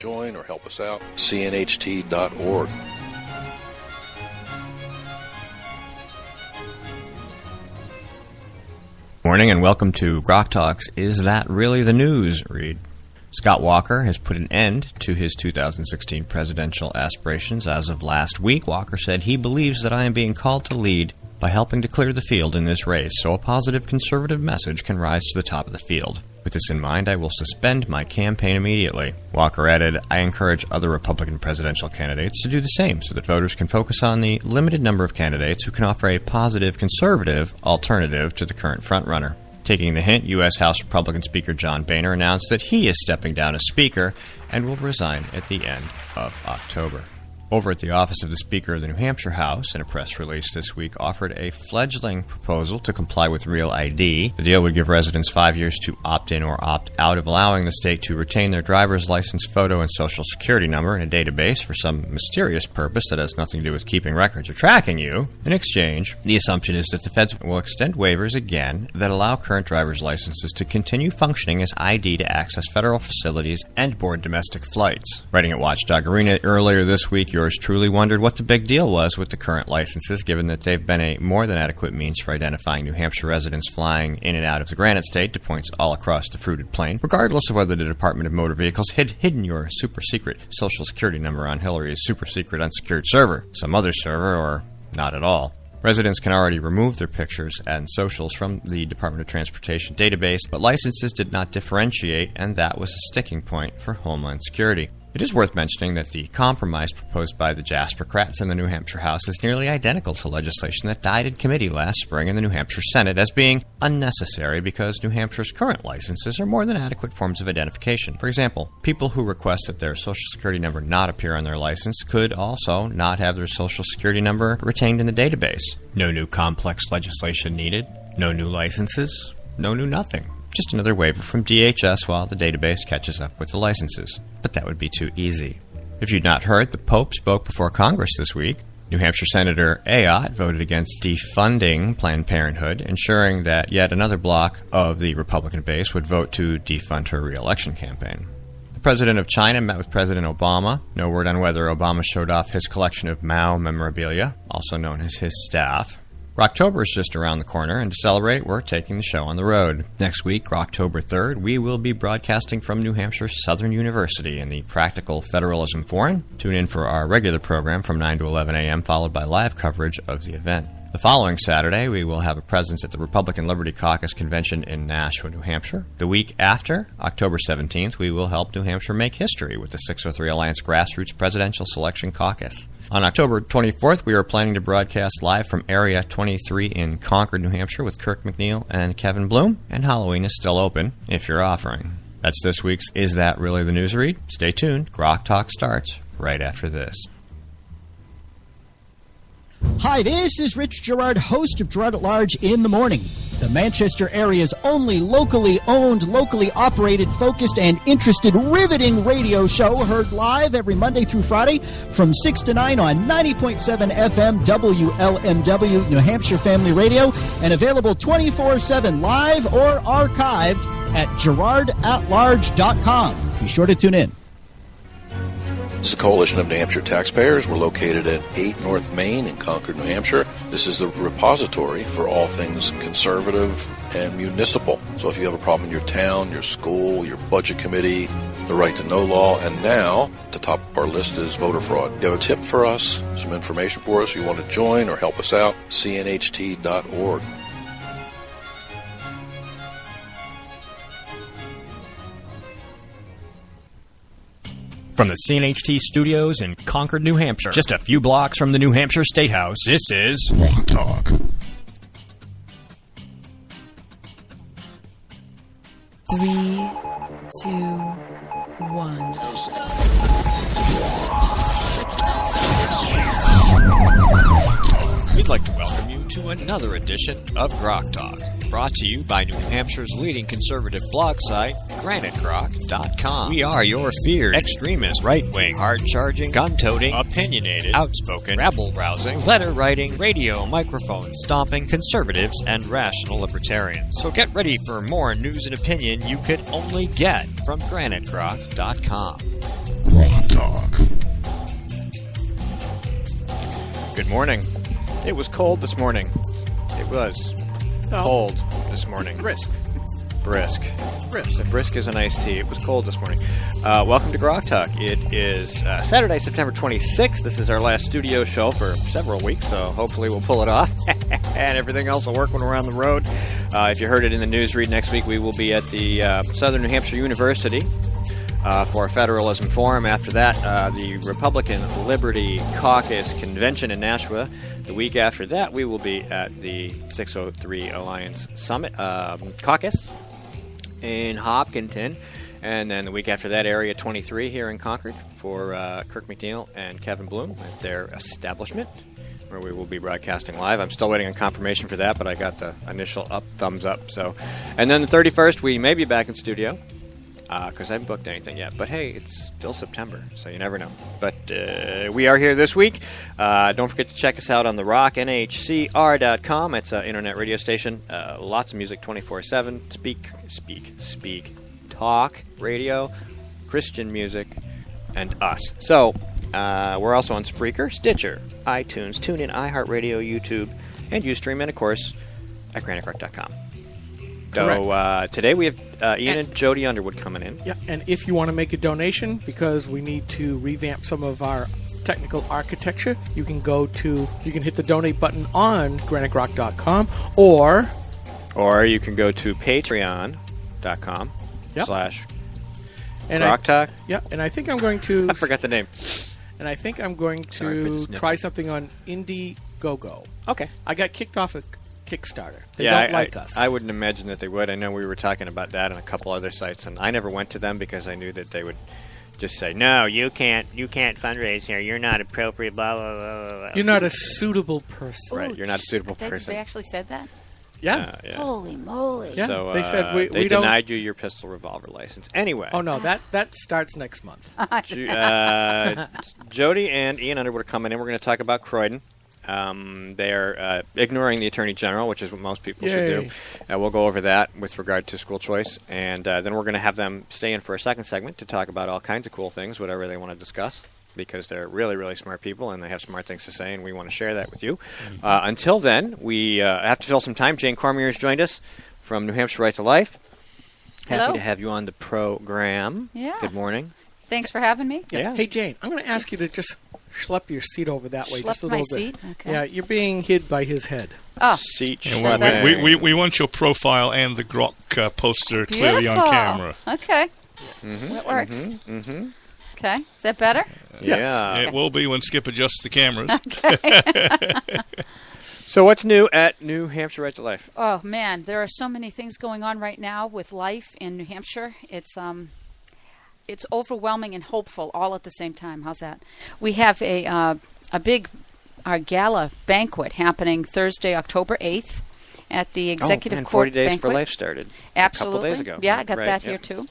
Join or help us out, cnht.org. Morning and welcome to GrokTALK's Is That Really the News? Read. Scott Walker has put an end to his 2016 presidential aspirations as of last week. Walker said he believes that I am being called to lead by helping to clear the field in this race so a positive conservative message can rise to the top of the field. With this in mind, I will suspend my campaign immediately. Walker added, I encourage other Republican presidential candidates to do the same so that voters can focus on the limited number of candidates who can offer a positive conservative alternative to the current frontrunner. Taking the hint, U.S. House Republican Speaker John Boehner announced that he is stepping down as Speaker and will resign at the end of October. Over at the office of the Speaker of the New Hampshire House, in a press release this week, offered a fledgling proposal to comply with Real ID. The deal would give residents 5 years to opt in or opt out of allowing the state to retain their driver's license, photo, and social security number in a database for some mysterious purpose that has nothing to do with keeping records or tracking you. In exchange, the assumption is that the feds will extend waivers again that allow current driver's licenses to continue functioning as ID to access federal facilities and board domestic flights. Writing at Watchdog Arena earlier this week, yours truly wondered what the big deal was with the current licenses, given that they've been a more than adequate means for identifying New Hampshire residents flying in and out of the Granite State to points all across the fruited plain, regardless of whether the Department of Motor Vehicles had hidden your super-secret Social Security number on Hillary's super-secret unsecured server, some other server, or not at all. Residents can already remove their pictures and socials from the Department of Transportation database, but licenses did not differentiate, and that was a sticking point for Homeland Security. It is worth mentioning that the compromise proposed by the Jaspercrats in the New Hampshire House is nearly identical to legislation that died in committee last spring in the New Hampshire Senate as being unnecessary because New Hampshire's current licenses are more than adequate forms of identification. For example, people who request that their Social Security number not appear on their license could also not have their Social Security number retained in the database. No new complex legislation needed, no new licenses, no new nothing. Just another waiver from DHS while the database catches up with the licenses. But that would be too easy. If you'd not heard, the Pope spoke before Congress this week. New Hampshire Senator Ayotte voted against defunding Planned Parenthood, ensuring that yet another block of the Republican base would vote to defund her re-election campaign. The president of China met with President Obama. No word on whether Obama showed off his collection of Mao memorabilia, also known as his staff. Rocktober is just around the corner, and to celebrate, we're taking the show on the road. Next week, October 3rd, we will be broadcasting from New Hampshire Southern University in the Practical Federalism Forum. Tune in for our regular program from 9 to 11 a.m., followed by live coverage of the event. The following Saturday, we will have a presence at the Republican Liberty Caucus Convention in Nashua, New Hampshire. The week after, October 17th, we will help New Hampshire make history with the 603 Alliance Grassroots Presidential Selection Caucus. On October 24th, we are planning to broadcast live from Area 23 in Concord, New Hampshire with Kirk McNeil and Kevin Bloom, and Halloween is still open if you're offering. That's this week's Is That Really the News Read? Stay tuned. GrokTALK starts right after this. Hi, this is Rich Gerard, host of Gerard at Large in the Morning, the Manchester area's only locally owned, locally operated, focused, and interested, riveting radio show, heard live every Monday through Friday from 6 to 9 on 90.7 FM WLMW New Hampshire Family Radio, and available 24/7 live or archived at GerardAtLarge.com. Be sure to tune in. This is the Coalition of New Hampshire Taxpayers. We're located at 8 North Main in Concord, New Hampshire. This is the repository for all things conservative and municipal. So if you have a problem in your town, your school, your budget committee, the right to know law, and now, at the top of our list is voter fraud. You have a tip for us, some information for us, you want to join or help us out, cnht.org. From the CNHT studios in Concord, New Hampshire, just a few blocks from the New Hampshire State House, this is GrokTALK. 3, 2, 1. We'd like to welcome you to another edition of GrokTALK, brought to you by New Hampshire's leading conservative blog site, GraniteGrok.com. We are your feared, extremist, right-wing, hard-charging, gun-toting, opinionated, outspoken, rabble-rousing, letter-writing, radio microphone-stomping conservatives and rational libertarians. So get ready for more news and opinion you could only get from GraniteGrok.com. Good morning. It was cold this morning. It was cold this morning. Brisk. Brisk. Brisk is an iced tea. It was cold this morning. Welcome to GrokTALK. It is Saturday, September 26th. This is our last studio show for several weeks, so hopefully we'll pull it off. And everything else will work when we're on the road. If you heard it in the news read, next week we will be at the Southern New Hampshire University for a Federalism Forum. After that, the Republican Liberty Caucus Convention in Nashua. The week after that, we will be at the 603 Alliance Summit Caucus in Hopkinton. And then the week after that, Area 23 here in Concord for Kirk McNeil and Kevin Bloom at their establishment, where we will be broadcasting live. I'm still waiting on confirmation for that, but I got the initial thumbs up. So, and then the 31st, we may be back in studio, because I haven't booked anything yet. But hey, it's still September, so you never know. But we are here this week. Don't forget to check us out on The Rock, nhcr.com. It's an internet radio station. Lots of music 24/7. Speak, talk, radio, Christian music, and us. So we're also on Spreaker, Stitcher, iTunes, TuneIn, iHeartRadio, YouTube, and Ustream, and of course at GrokTALK.com. So today we have Ian and Jody Underwood coming in. Yeah, and if you want to make a donation, because we need to revamp some of our technical architecture, you can hit the donate button on GrokTALK.com, or you can go to patreon.com /GrokTALK. Yeah, and I think I'm going to... I forgot the name. And I think I'm going to try something on Indiegogo. Okay. I got kicked off a Kickstarter. They don't like us. I wouldn't imagine that they would. I know we were talking about that on a couple other sites, and I never went to them because I knew that they would just say, "No, you can't fundraise here. You're not appropriate." Blah blah blah blah. You're not a suitable person. Right? You're not a suitable person. They actually said that. Yeah. Yeah. Holy moly! Yeah. So they said we denied you your pistol revolver license. Anyway. Oh no, that starts next month. Jody and Ian Underwood are coming in. We're going to talk about Croydon. They are ignoring the Attorney General, which is what most people should do. We'll go over that with regard to school choice, and then we're going to have them stay in for a second segment to talk about all kinds of cool things, whatever they want to discuss, because they're really, really smart people, and they have smart things to say, and we want to share that with you. Until then, we have to fill some time. Jane Cormier has joined us from New Hampshire Right to Life. Hello. Happy to have you on the program. Yeah. Good morning. Thanks for having me. Yeah. Hey, Jane, I'm going to ask you to just schlep your seat over that way just a little bit. Seat? Okay. Yeah, you're being hid by his head. Oh. Seat we want your profile and the Grok poster clearly on camera. Okay. That works. Okay. Is that better? Yeah. It will be when Skip adjusts the cameras. So what's new at New Hampshire Right to Life? Oh, man. There are so many things going on right now with life in New Hampshire. It's overwhelming and hopeful all at the same time. How's that? We have a big gala banquet happening Thursday, October 8th at the Executive Court 40 Days banquet. for Life started Absolutely. A couple days ago. Yeah, I got that here too.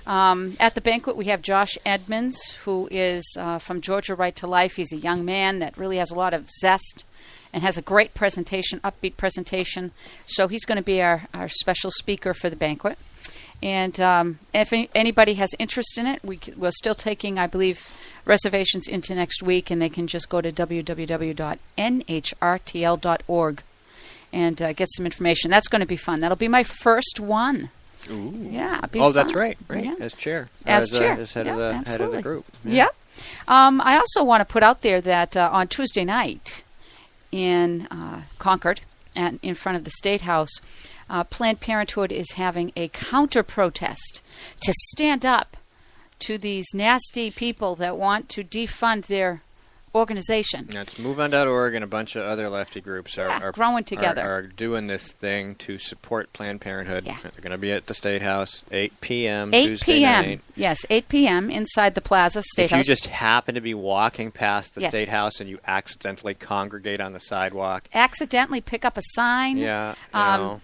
At the banquet, we have Josh Edmonds, who is from Georgia Right to Life. He's a young man that really has a lot of zest and has a great presentation, upbeat presentation. So he's going to be our special speaker for the banquet. And if anybody has interest in it, we're still taking, I believe, reservations into next week, and they can just go to www.nhrtl.org and get some information. That's going to be fun. That'll be my first one. Ooh. Yeah, it'll be fun. That's right. Yeah. As chair. As chair. As head, yeah, head of the group. Yeah. I also want to put out there that on Tuesday night in Concord, and in front of the State House, Planned Parenthood is having a counter-protest to stand up to these nasty people that want to defund their organization. That's MoveOn.org and a bunch of other lefty groups are growing together. Are doing this thing to support Planned Parenthood. Yeah. They're going to be at the State House, 8 p.m. 8 Tuesday p.m. night. Yes, 8 p.m. inside the Plaza State If House. you just happen to be walking past the Yes. State House and you accidentally congregate on the sidewalk. Accidentally pick up a sign. Yeah,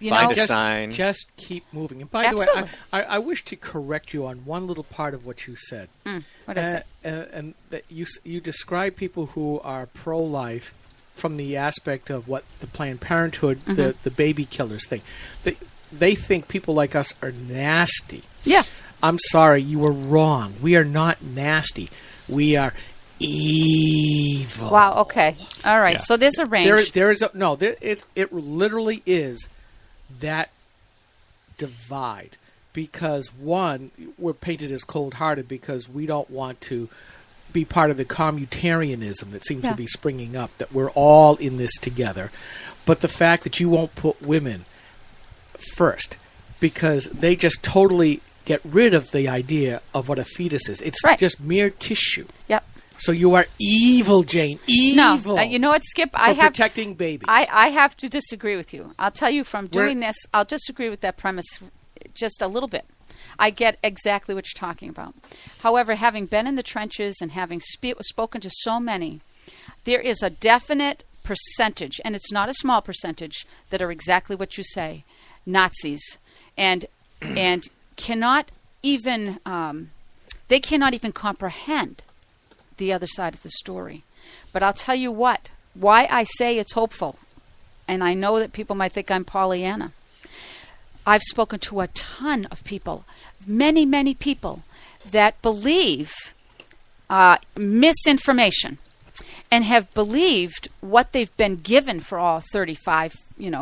you find know, a sign. Just keep moving. And by the way, Absolutely. I wish to correct you on one little part of what you said. What is it? And that you describe people who are pro-life from the aspect of what the Planned Parenthood, the baby killers think. They think people like us are nasty. Yeah. I'm sorry, you were wrong. We are not nasty. We are evil. Wow. Okay. All right. Yeah. So there's a range. It literally is that divide, because one, we're painted as cold-hearted because we don't want to be part of the communitarianism that seems to be springing up, that we're all in this together. But the fact that you won't put women first, because they just totally get rid of the idea of what a fetus is. It's just mere tissue. Yep. So you are evil, Jane. Evil. No, you know what, Skip? For protecting babies. I have to disagree with you. I'll tell you from doing this, I'll disagree with that premise just a little bit. I get exactly what you're talking about. However, having been in the trenches and having spoken to so many, there is a definite percentage, and it's not a small percentage, that are exactly what you say, Nazis, and cannot even they cannot even comprehend the other side of the story. But I'll tell you what, why I say it's hopeful, and I know that people might think I'm Pollyanna. I've spoken to a ton of people, many, many people, that believe misinformation and have believed what they've been given for all 35,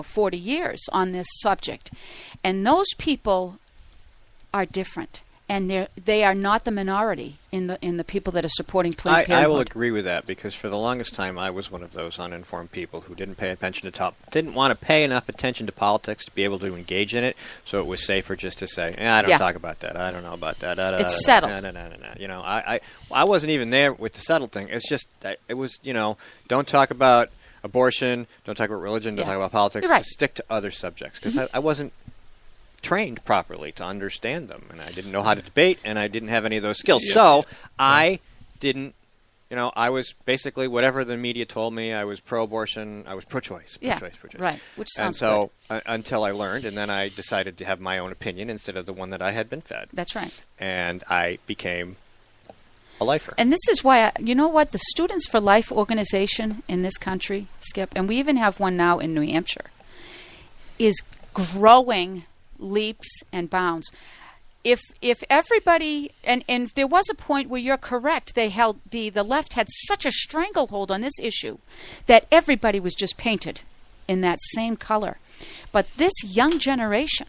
40 years on this subject. And those people are different. And they are not the minority in the people that are supporting Planned Parenthood. I will agree with that, because for the longest time I was one of those uninformed people who didn't want to pay enough attention to politics to be able to engage in it. So it was safer just to say, I don't talk about that. I don't know about that. It's settled. I wasn't even there with the settled thing. It's just it was don't talk about abortion, don't talk about religion, don't talk about politics. You're right. Just stick to other subjects, because I wasn't trained properly to understand them, and I didn't know how to debate, and I didn't have any of those skills. I didn't, I was basically whatever the media told me. I was pro-abortion, I was pro-choice. Right, which sounds good. And so until I learned, and then I decided to have my own opinion instead of the one that I had been fed. That's right. And I became a lifer. And this is why, the Students for Life organization in this country, Skip, and we even have one now in New Hampshire, is growing leaps and bounds. If everybody, and there was a point where you're correct, they held the left had such a stranglehold on this issue that everybody was just painted in that same color. But this young generation,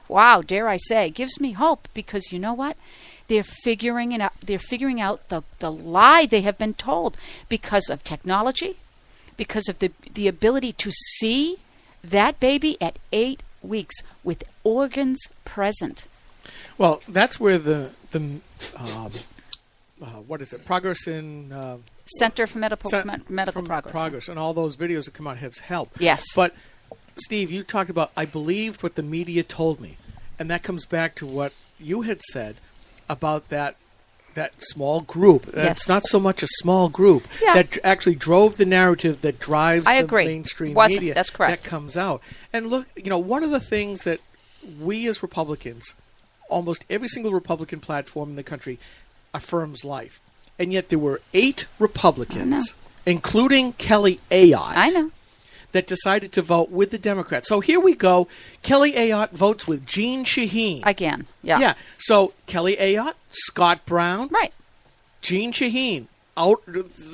wow, dare I say, gives me hope, because you know what? They're figuring it out. They're figuring out the lie they have been told, because of technology, because of the ability to see that baby at 8 weeks with organs present. Well, that's where the what is it? Progress in Center for Medical Progress and all those videos that come out have helped. Yes. But Steve, you talked about I believed what the media told me, and that comes back to what you had said about that small group. It's not so much a small group that actually drove the narrative that drives the mainstream media. That's correct. That comes out. And look, one of the things that we as Republicans, almost every single Republican platform in the country, affirms life. And yet there were 8 Republicans, including Kelly Ayotte, that decided to vote with the Democrats. So here we go. Kelly Ayotte votes with Jeanne Shaheen. Again, yeah. So Kelly Ayotte, Scott Brown, right. Jeanne Shaheen,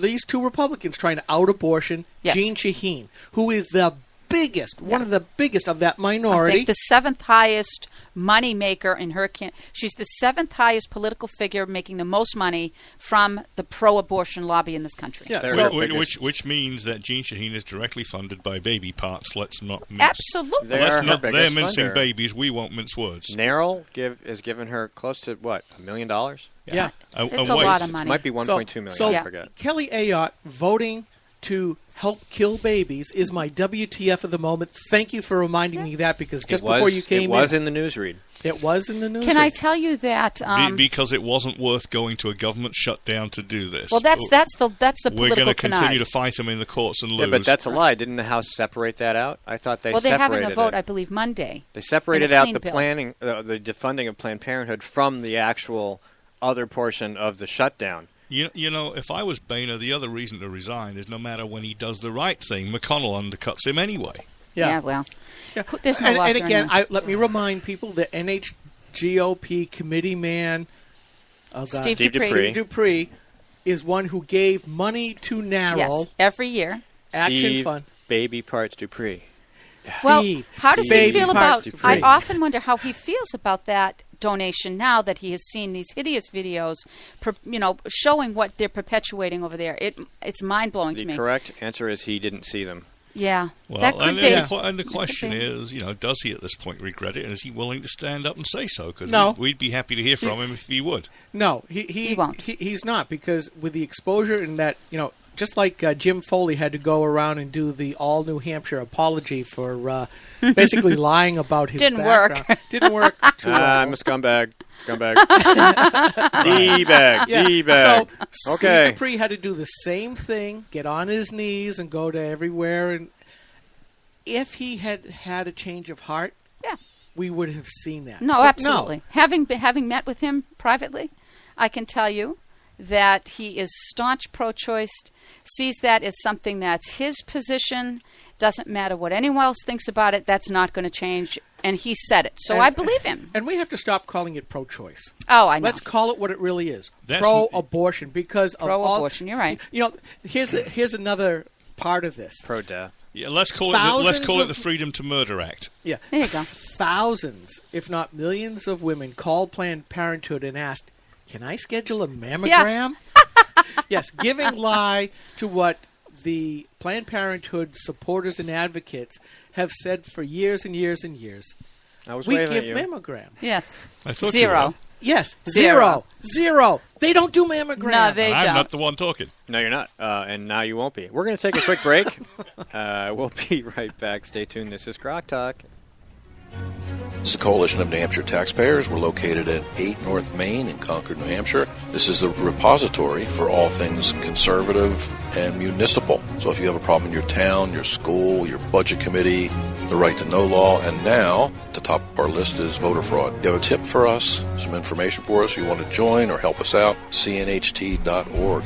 these 2 Republicans trying to out abortion. Yes. Jeanne Shaheen, who is the biggest, one of the biggest of that minority. I think the 7th highest money maker in her she's the 7th highest political figure, making the most money from the pro-abortion lobby in this country. Yeah, which means that Jeanne Shaheen is directly funded by baby parts. Let's not mince. Absolutely. They're mincing babies. We won't mince words. NARAL has given her close to $1 million. Yeah, it's a lot of money. It might be 1.2 million. So I forget. Kelly Ayotte voting to help kill babies is my WTF of the moment. Thank you for reminding me that, because just before you came in... It was in the newsread. It was in the newsread. Can I tell you that... because it wasn't worth going to a government shutdown to do this. Well, that's the political We're going to continue canard. to fight them in the courts and lose. Yeah, but that's a lie. Didn't the House separate that out? I thought they separated it. Well, they're having a vote, I believe, Monday. They separated out the planning, the defunding of Planned Parenthood from the actual other portion of the shutdown. You know, if I was Boehner, the other reason to resign is no matter when he does the right thing, McConnell undercuts him anyway. Yeah, well, there's no loss. And again, let me remind people that GOP committee man, Steve Dupree, is one who gave money to NARAL. Yes, every year. Action Steve Fund. Baby Parts Dupree. Well, Steve. how does he Baby feel Parts about? Dupree. I often wonder how he feels about that donation now that he has seen these hideous videos, showing what they're perpetuating over there. It's mind blowing to me. The correct answer is he didn't see them. Yeah, Well, that could be. and the question is, does he at this point regret it, and is he willing to stand up and say so? Because we'd be happy to hear from him if he would. No, he won't. He's not, because with the exposure in that, just like Jim Foley had to go around and do the all New Hampshire apology for basically lying about his Didn't background. work. Didn't work too well. I'm a scumbag. D-bag. Yeah. D-bag. So Okay. Steve Dupree had to do the same thing, get on his knees and go to everywhere. And if he had had a change of heart, we would have seen that. No, But absolutely. Having met with him privately, I can tell you that he is staunch pro-choice, sees that as something that's his position, doesn't matter what anyone else thinks about it, that's not going to change, and he said it. So I believe him. And we have to stop calling it pro-choice. Oh, I know. Let's call it what it really is. That's- Pro-abortion, because of all... Pro-abortion, you're right. Here's another part of this. Pro-death. Yeah, let's call Thousands it the Freedom to Murder Act. Yeah. There you go. Thousands, if not millions of women called Planned Parenthood and asked, can I schedule a mammogram? Yes, giving lie to what the Planned Parenthood supporters and advocates have said for years and years and years. I was We waving give at you. mammograms. Yes. I thought you Zero. were. Yes, Zero. Zero. They don't do mammograms. No, they I'm don't. not the one talking. No, you're not. And now you won't be. We're going to take a quick break. We'll be right back. Stay tuned. This is GrokTALk. This is a coalition of New Hampshire taxpayers. We're located at 8 North Main in Concord, New Hampshire. This is the repository for all things conservative and municipal. So if you have a problem in your town, your school, your budget committee, the right to know law, and now, at the top of our list is voter fraud. You have a tip for us, some information for us, you want to join or help us out, cnht.org.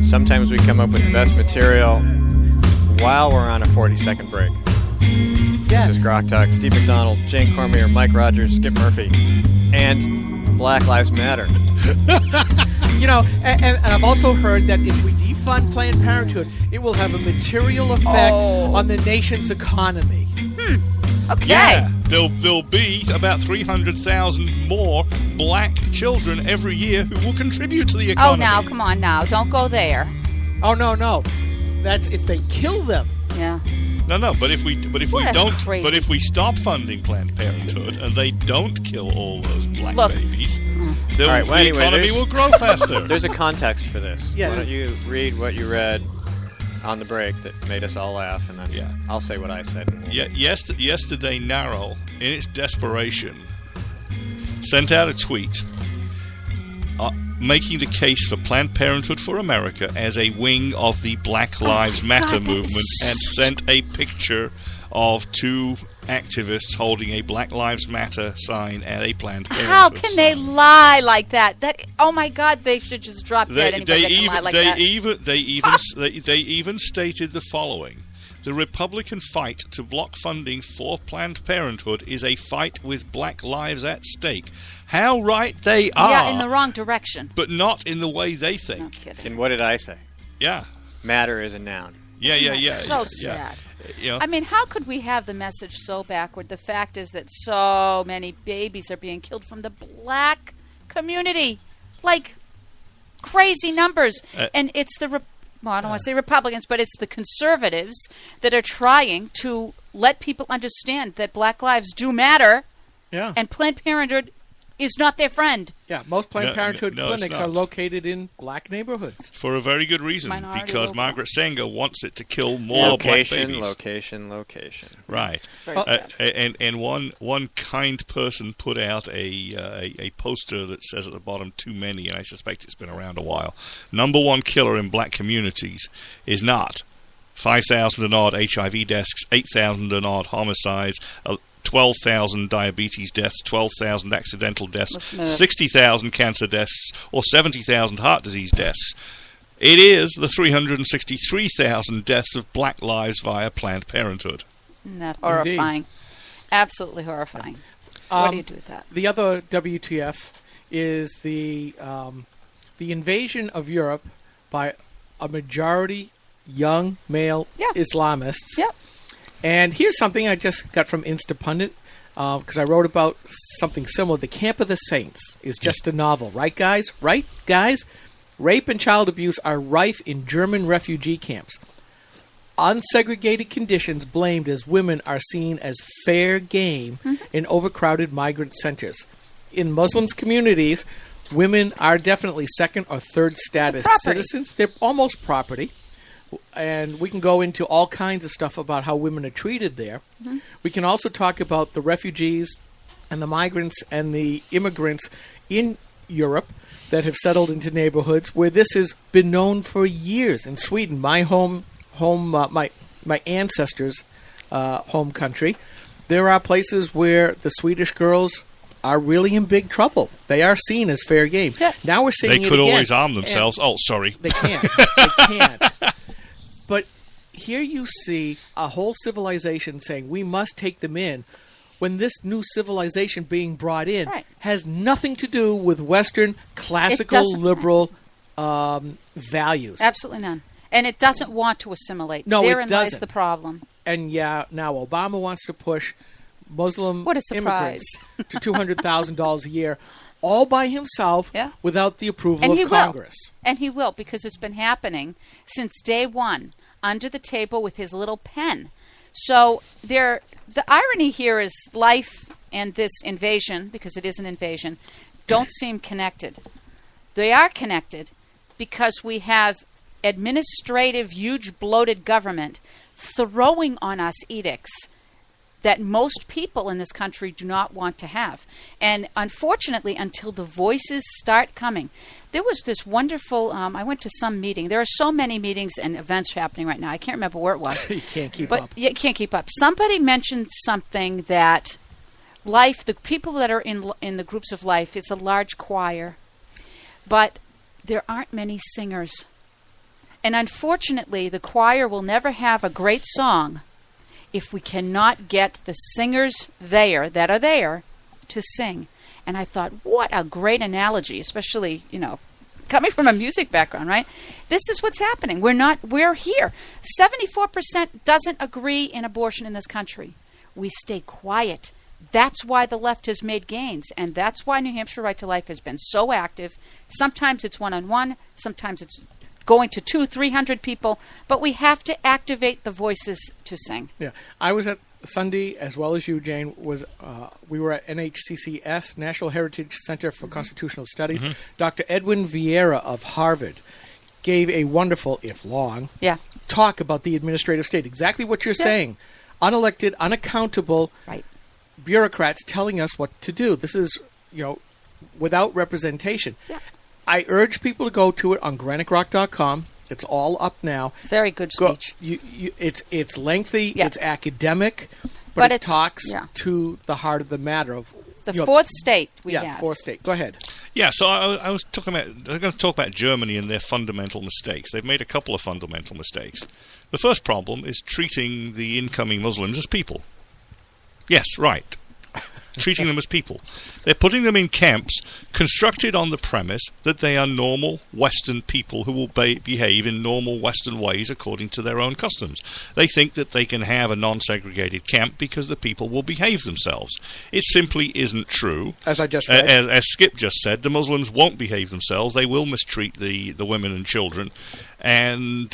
Sometimes we come up with the best material while we're on a 40-second break. Yeah. This is GrokTALK. Steve McDonald, Jane Cormier, Mike Rogers, Skip Murphy, and Black Lives Matter. And I've also heard that if we defund Planned Parenthood, it will have a material effect on the nation's economy. Okay. Yeah, there'll be about 300,000 more black children every year who will contribute to the economy. Oh, now, come on now. Don't go there. Oh, no. That's if they kill them. Yeah. No, but if we What a stop funding Planned Parenthood and they don't kill all those black Look. babies, All the right, well, anyway, economy there's- will grow faster. There's a context for this. Yes. Why don't you read what you read on the break that made us all laugh, and then I'll say what I said. Yesterday, NARAL, in its desperation, sent out a tweet making the case for Planned Parenthood for America as a wing of the Black Lives Matter movement, and sent a picture of two activists holding a Black Lives Matter sign at a Planned Parenthood How can they sign. lie like that? Oh my God! They should just drop dead anybody that can lie like that. They even stated the following: the Republican fight to block funding for Planned Parenthood is a fight with black lives at stake. How right they are! Yeah, in the wrong direction. but not in the way they No think. kidding. And what did I say? Yeah, Matter is a noun. yeah. So yeah. sad. You know, I mean, how could we have the message so backward? The fact is that so many babies are being killed from the black community. Like, crazy numbers. And it's the, I don't want to say Republicans, but it's the conservatives that are trying to let people understand that black lives do matter, Yeah. and Planned Parenthood is not their friend. Yeah, most Planned No, Parenthood no, it's clinics not. are located in black neighborhoods. for a very good reason, Minority because local. Margaret Sanger wants it to kill more Location, black babies. location. Right. Very sad. And one kind person put out a poster that says at the bottom, too many, and I suspect it's been around a while. Number one killer in black communities is not 5,000 and odd HIV deaths, 8,000 and odd homicides, 12,000 diabetes deaths, 12,000 accidental deaths, Listen to 60,000 cancer deaths, or 70,000 heart disease deaths. It is the 363,000 deaths of black lives via Planned Parenthood. Isn't that horrifying? Absolutely horrifying. What do you do with that? The other WTF is the invasion of Europe by a majority young male Islamists. Yep. And here's something I just got from Instapundit, because I wrote about something similar. The Camp of the Saints is just a novel, right, guys? Right, guys? Rape and child abuse are rife in German refugee camps. Unsegregated conditions blamed as women are seen as fair game in overcrowded migrant centers. In Muslim communities, women are definitely second or third status citizens. They're almost property. And we can go into all kinds of stuff about how women are treated there. We can also talk about the refugees and the migrants and the immigrants in Europe that have settled into neighborhoods where this has been known for years. In Sweden, my my ancestors' home country, there are places where the Swedish girls are really in big trouble. They are seen as fair game. Yeah. Now we're seeing They it could again. always arm themselves. Oh, sorry. They can't. They can't. But here you see a whole civilization saying we must take them in, when this new civilization being brought in has nothing to do with Western classical liberal values. Absolutely none. And it doesn't want to assimilate. No, Therein it doesn't. lies the problem. And now Obama wants to push Muslim What a surprise. immigrants to $200,000 a year, all by himself, without the approval And of he Congress. will. And he will, because it's been happening since day one, under the table with his little pen. So the irony here is life and this invasion, because it is an invasion, don't seem connected. They are connected because we have administrative, huge, bloated government throwing on us edicts that most people in this country do not want to have. And unfortunately, until the voices start coming, there was this wonderful, I went to some meeting. There are so many meetings and events happening right now. I can't remember where it was. You can't keep up. You can't keep up. Somebody mentioned something that life, the people that are in the groups of life, it's a large choir, but there aren't many singers. And unfortunately, the choir will never have a great song if we cannot get the singers that are there to sing. And I thought, what a great analogy, especially, coming from a music background, right? This is what's happening. We're here. 74% doesn't agree in abortion in this country. We stay quiet. That's why the left has made gains, and that's why New Hampshire Right to Life has been so active. Sometimes it's one-on-one, sometimes it's going to 200-300 people, but we have to activate the voices to sing. Yeah, I was at Sunday, as well as you, Jane. We were at NHCCS, National Heritage Center for Constitutional Studies. Dr. Edwin Vieira of Harvard gave a wonderful, if long, talk about the administrative state. Exactly what you're saying. Unelected, unaccountable bureaucrats telling us what to do. This is, without representation. Yeah. I urge people to go to it on GrokTALK.com. It's all up now. Very good speech. It's lengthy. Yeah. It's academic, but it talks to the heart of the matter of the fourth state we have. Yeah, fourth state. Go ahead. Yeah, so I was talking about. I'm going to talk about Germany and their fundamental mistakes. They've made a couple of fundamental mistakes. The first problem is treating the incoming Muslims as people. Yes, right. Treating them as people. They're putting them in camps constructed on the premise that they are normal Western people who will behave in normal Western ways according to their own customs. They think that they can have a non-segregated camp because the people will behave themselves. It simply isn't true. As I just read. As Skip just said, the Muslims won't behave themselves. They will mistreat the women and children. And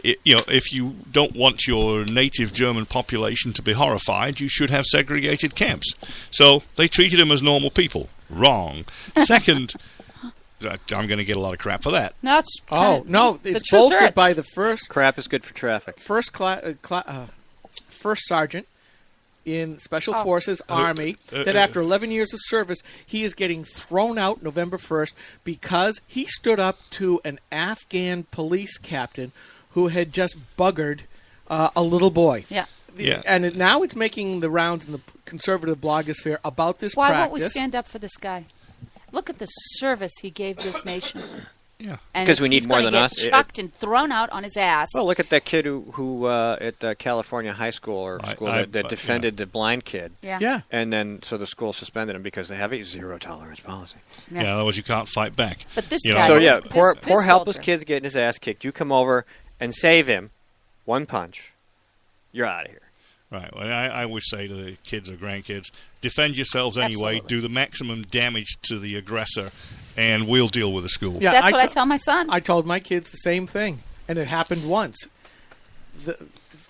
if you don't want your native German population to be horrified, you should have segregated camps. So they treated them as normal people. Wrong. Second, I'm going to get a lot of crap for that. No, it's bolstered by the first. Crap is good for traffic. First sergeant in Special Forces Army, that after 11 years of service, he is getting thrown out November 1st because he stood up to an Afghan police captain who had just buggered a little boy. Yeah. Yeah. And now it's making the rounds in the conservative blogosphere about this Why practice. won't we stand up for this guy? Look at the service he gave this nation. Yeah. And Because we need he's more gonna than get us. Chucked and thrown out on his ass. Well, look at that kid who at California high school or school that defended the blind kid. Yeah. And then so the school suspended him because they have a zero tolerance policy. Yeah, otherwise you can't fight back. But this You guy, know, So this- yeah, this- poor this helpless soldier. kid's getting his ass kicked. You come over and save him. One punch. You're out of here. Right. Well, I always say to the kids or grandkids, defend yourselves anyway. Absolutely. Do the maximum damage to the aggressor, and we'll deal with the school. Yeah, That's what I tell my son. I told my kids the same thing, and it happened once. The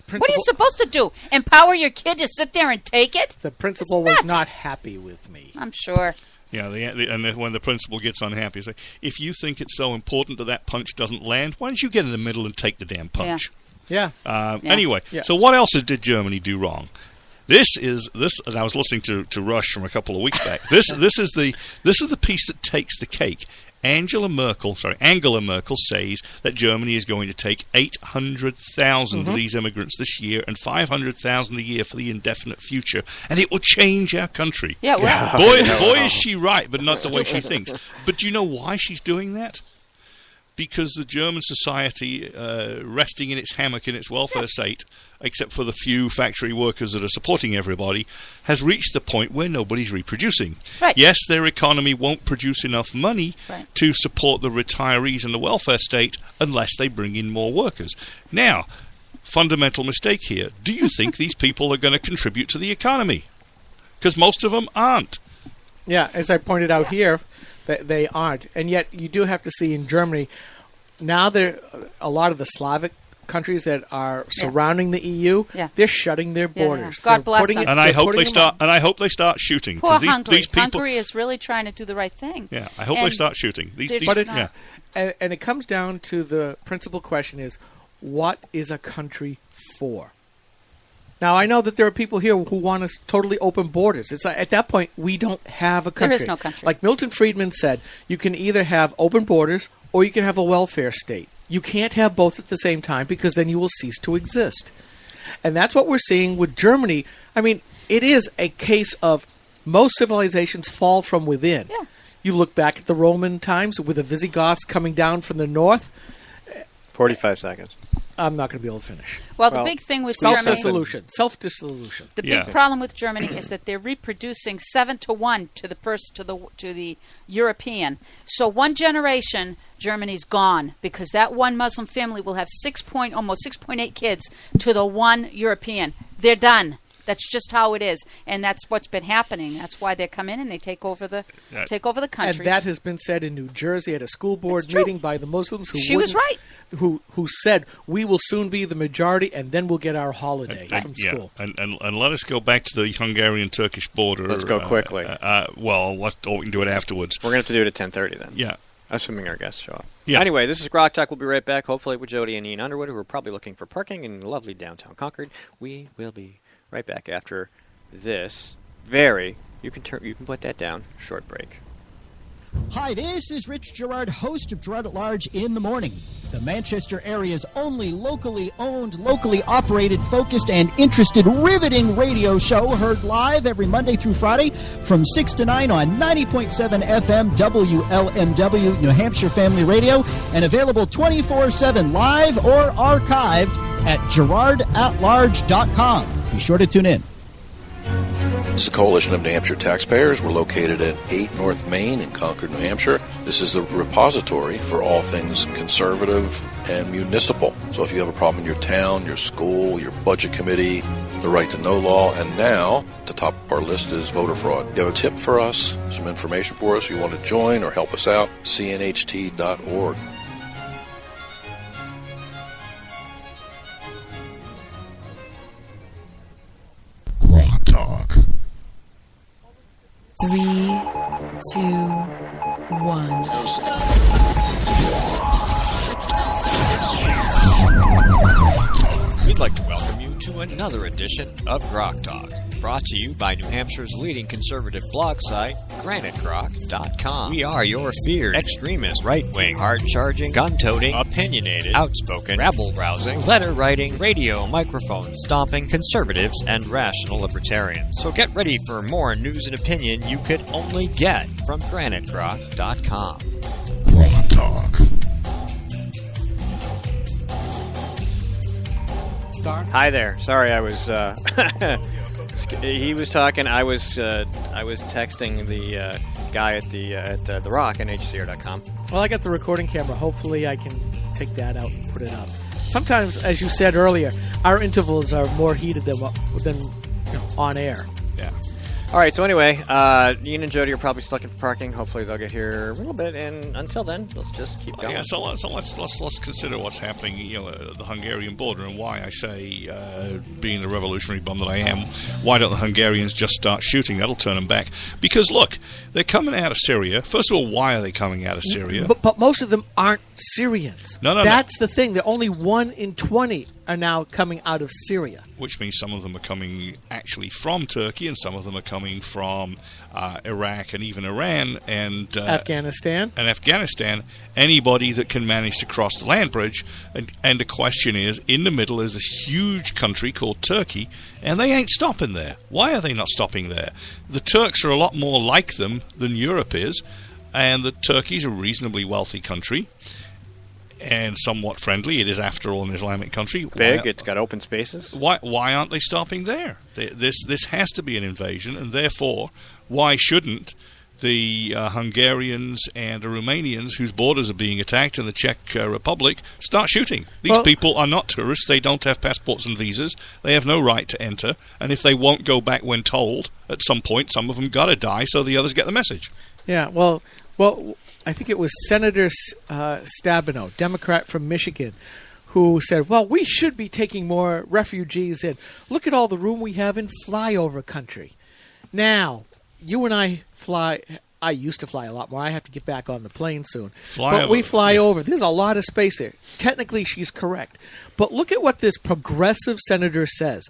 principal, What are you supposed to do? Empower your kid to sit there and take it? the principal It's was nuts. not happy with me. I'm sure. Yeah, when the principal gets unhappy, say, if you think it's so important that punch doesn't land, why don't you get in the middle and take the damn punch? Yeah. Yeah. Anyway, Yeah. so what else did Germany do wrong? This, and I was listening to Rush from a couple of weeks back. This is the piece that takes the cake. Angela Merkel says that Germany is going to take 800,000 of these immigrants this year and 500,000 a year for the indefinite future, and it will change our country. Yeah, well, Boy, is she right, but not the way she thinks. But do you know why she's doing that? Because the German society, resting in its hammock in its welfare state, except for the few factory workers that are supporting everybody, has reached the point where nobody's reproducing. Right. Yes, their economy won't produce enough money Right. to support the retirees and the welfare state unless they bring in more workers. Now, fundamental mistake here. Do you think these people are going to contribute to the economy? Because most of them aren't. Yeah, as I pointed out here, they aren't. And yet you do have to see in Germany, now there a lot of the Slavic countries that are surrounding the EU, Yeah. they're shutting their Yeah, yeah. borders. God They're bless putting them. it- And I they're hope putting they them start. on- And I hope they start shooting. poor 'cause Hungary. these people. Hungary is really trying to do the right thing. Yeah, I hope they And start shooting. they're But just it's not. and it comes down to the principal question is, what is a country for? Now, I know that there are people here who want us totally open borders. It's like, at that point, we don't have a country. There is no country. Like Milton Friedman said, you can either have open borders or you can have a welfare state. You can't have both at the same time because then you will cease to exist. And that's what we're seeing with Germany. I mean, it is a case of most civilizations fall from within. Yeah. You look back at the Roman times with the Visigoths coming down from the north. 45 seconds. I'm not going to be able to finish. Well, the Well, big thing with Germany, Self-dissolution. Self-dissolution. the big Yeah. problem with Germany is that they're reproducing 7-1 to the European. So one generation, Germany's gone because that one Muslim family will have almost 6.8 kids to the one European. They're done. That's just how it is, and that's what's been happening. That's why they come in and they take over the countries. And that has been said in New Jersey at a school board It's true. meeting by the Muslims who She was wouldn't- right. who said we will soon be the majority and then we'll get our holiday from school. And let us go back to the Hungarian-Turkish border. Let's go quickly. We can do it afterwards. We're going to have to do it at 10:30 then. Yeah. Assuming our guests show up. Yeah. Anyway, this is GrokTALK. We'll be right back, hopefully with Jody and Ian Underwood, who are probably looking for parking in lovely downtown Concord. We will be right back after this you can put that down, short break. Hi, this is Rich Gerard, host of Gerard at Large in the Morning, the Manchester area's only locally owned, locally operated, focused, and interested riveting radio show, heard live every Monday through Friday from 6 to 9 on 90.7 FM WLMW New Hampshire Family Radio, and available 24/7 live or archived at gerardatlarge.com. Be sure to tune in. This is a coalition of New Hampshire taxpayers. We're located at 8 North Main in Concord, New Hampshire. This is the repository for all things conservative and municipal. So if you have a problem in your town, your school, your budget committee, the right to know law, and now the top of our list is voter fraud. You have a tip for us, some information for us, you want to join or help us out, cnht.org. GrokTALK. 3, 2, 1. We'd like to welcome you to another edition of GrokTALK, brought to you by New Hampshire's leading conservative blog site, GraniteGrok.com. We are your feared extremist, right-wing, hard-charging, gun-toting, opinionated, outspoken, rabble-rousing, letter-writing, radio microphone stomping conservatives and rational libertarians. So get ready for more news and opinion you could only get from GraniteGrok.com. Grok Talk. Hi there. Sorry, I was. He was talking. I was texting the guy at the Rock at HCR.com. Well, I got the recording camera. Hopefully, I can take that out and put it up. Sometimes, as you said earlier, our intervals are more heated than on air. Yeah. All right. So anyway, Ian and Jody are probably stuck in parking. Hopefully, they'll get here a little bit. And until then, let's just keep going. Yeah. So let's consider what's happening. The Hungarian border, and why I say, being the revolutionary bum that I am, why don't the Hungarians just start shooting? That'll turn them back. Because look, they're coming out of Syria. First of all, why are they coming out of Syria? But most of them aren't Syrians. No. That's the thing. They're only 1 in 20 are now coming out of Syria. Which means some of them are coming actually from Turkey, and some of them are coming from Iraq and even Iran and Afghanistan. Anybody that can manage to cross the land bridge. And the question is, in the middle is this huge country called Turkey, and they ain't stopping there. Why are they not stopping there? The Turks are a lot more like them than Europe is, and the Turkey's a reasonably wealthy country and somewhat friendly. It is, after all, an Islamic country. Big. It's got open spaces. Why aren't they stopping there? This has to be an invasion, and therefore, why shouldn't the Hungarians and the Romanians, whose borders are being attacked in the Czech Republic, start shooting? These people are not tourists. They don't have passports and visas. They have no right to enter. And if they won't go back when told, at some point, some of them got to die so the others get the message. Yeah, well, I think it was Senator Stabenow, Democrat from Michigan, who said, well, we should be taking more refugees in. Look at all the room we have in flyover country. Now, you and I fly. I used to fly a lot more. I have to get back on the plane soon. But we fly over. There's a lot of space there. Technically, she's correct. But look at what this progressive senator says.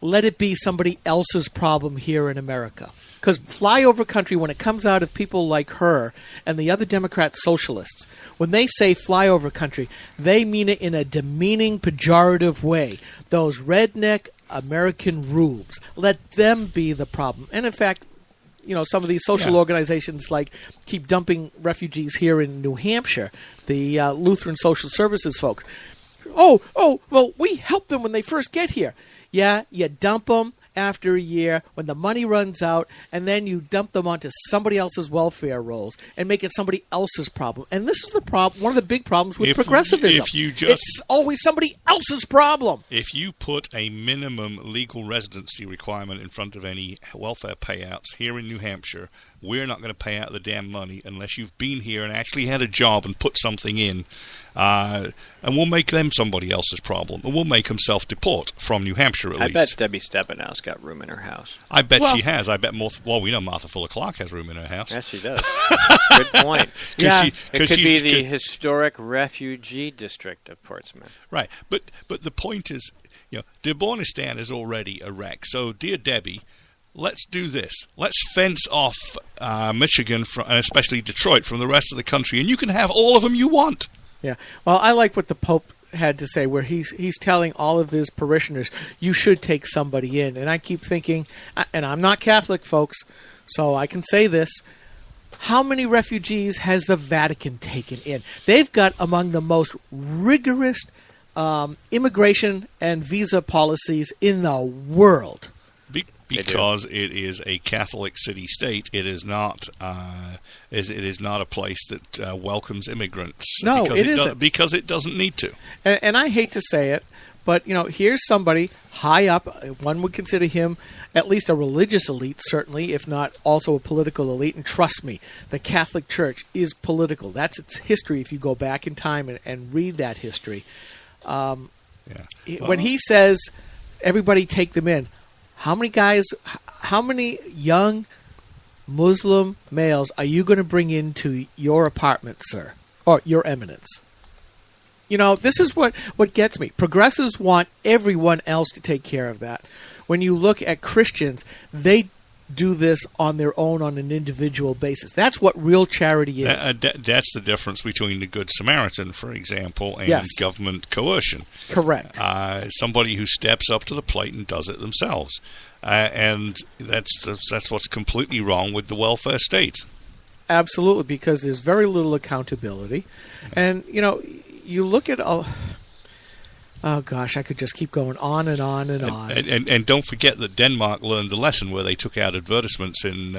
Let it be somebody else's problem here in America. Because flyover country, when it comes out of people like her and the other Democrat socialists, when they say flyover country, they mean it in a demeaning, pejorative way. Those redneck American rubes. Let them be the problem. And in fact, some of these social organizations keep dumping refugees here in New Hampshire, the Lutheran Social Services folks. Oh, well, we help them when they first get here. Yeah, you dump them after a year when the money runs out, and then you dump them onto somebody else's welfare rolls and make it somebody else's problem. And this is the problem. One of the big problems with progressivism. It's always somebody else's problem. If you put a minimum legal residency requirement in front of any welfare payouts here in New Hampshire, we're not going to pay out the damn money unless you've been here and actually had a job and put something in. And we'll make them somebody else's problem. And we'll make them self-deport from New Hampshire, at least. I bet Debbie Stepanow's got room in her house. I bet she has. I bet we know Martha Fuller Clark has room in her house. Yes, she does. Good point. It could be the historic refugee district of Portsmouth. Right. But the point is, Debornistan is already a wreck. So, dear Debbie, let's do this. Let's fence off Michigan and especially Detroit from the rest of the country, and you can have all of them you want. Yeah. Well, I like what the Pope had to say, where he's telling all of his parishioners, you should take somebody in. And I keep thinking, and I'm not Catholic, folks, so I can say this, how many refugees has the Vatican taken in? They've got among the most rigorous immigration and visa policies in the world. Because it is a Catholic city-state, it is not. It is not a place that welcomes immigrants. No, because it isn't. Because it doesn't need to. And I hate to say it, but here's somebody high up. One would consider him at least a religious elite, certainly, if not also a political elite. And trust me, the Catholic Church is political. That's its history. If you go back in time and read that history, when he says everybody take them in. How many young Muslim males are you going to bring into your apartment, sir, or your eminence? This is what gets me. Progressives want everyone else to take care of that. When you look at Christians, they do this on their own on an individual basis. That's what real charity is. That's the difference between the Good Samaritan, for example, and Yes. government coercion. Correct. Somebody who steps up to the plate and does it themselves. And that's what's completely wrong with the welfare state. Absolutely, because there's very little accountability. And, you look at... Oh, gosh, I could just keep going on and on and on. And don't forget that Denmark learned the lesson where they took out advertisements in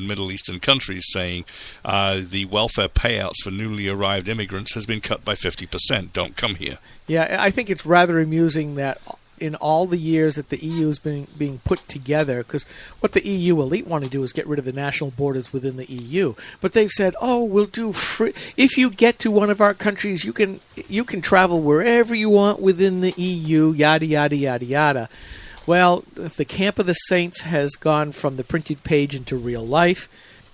Middle Eastern countries saying the welfare payouts for newly arrived immigrants has been cut by 50%. Don't come here. Yeah, I think it's rather amusing that in all the years that the EU has been being put together, because what the EU elite want to do is get rid of the national borders within the EU. But they've said, we'll do free. If you get to one of our countries, you can travel wherever you want within the EU, yada, yada, yada, yada. Well, the Camp of the Saints has gone from the printed page into real life,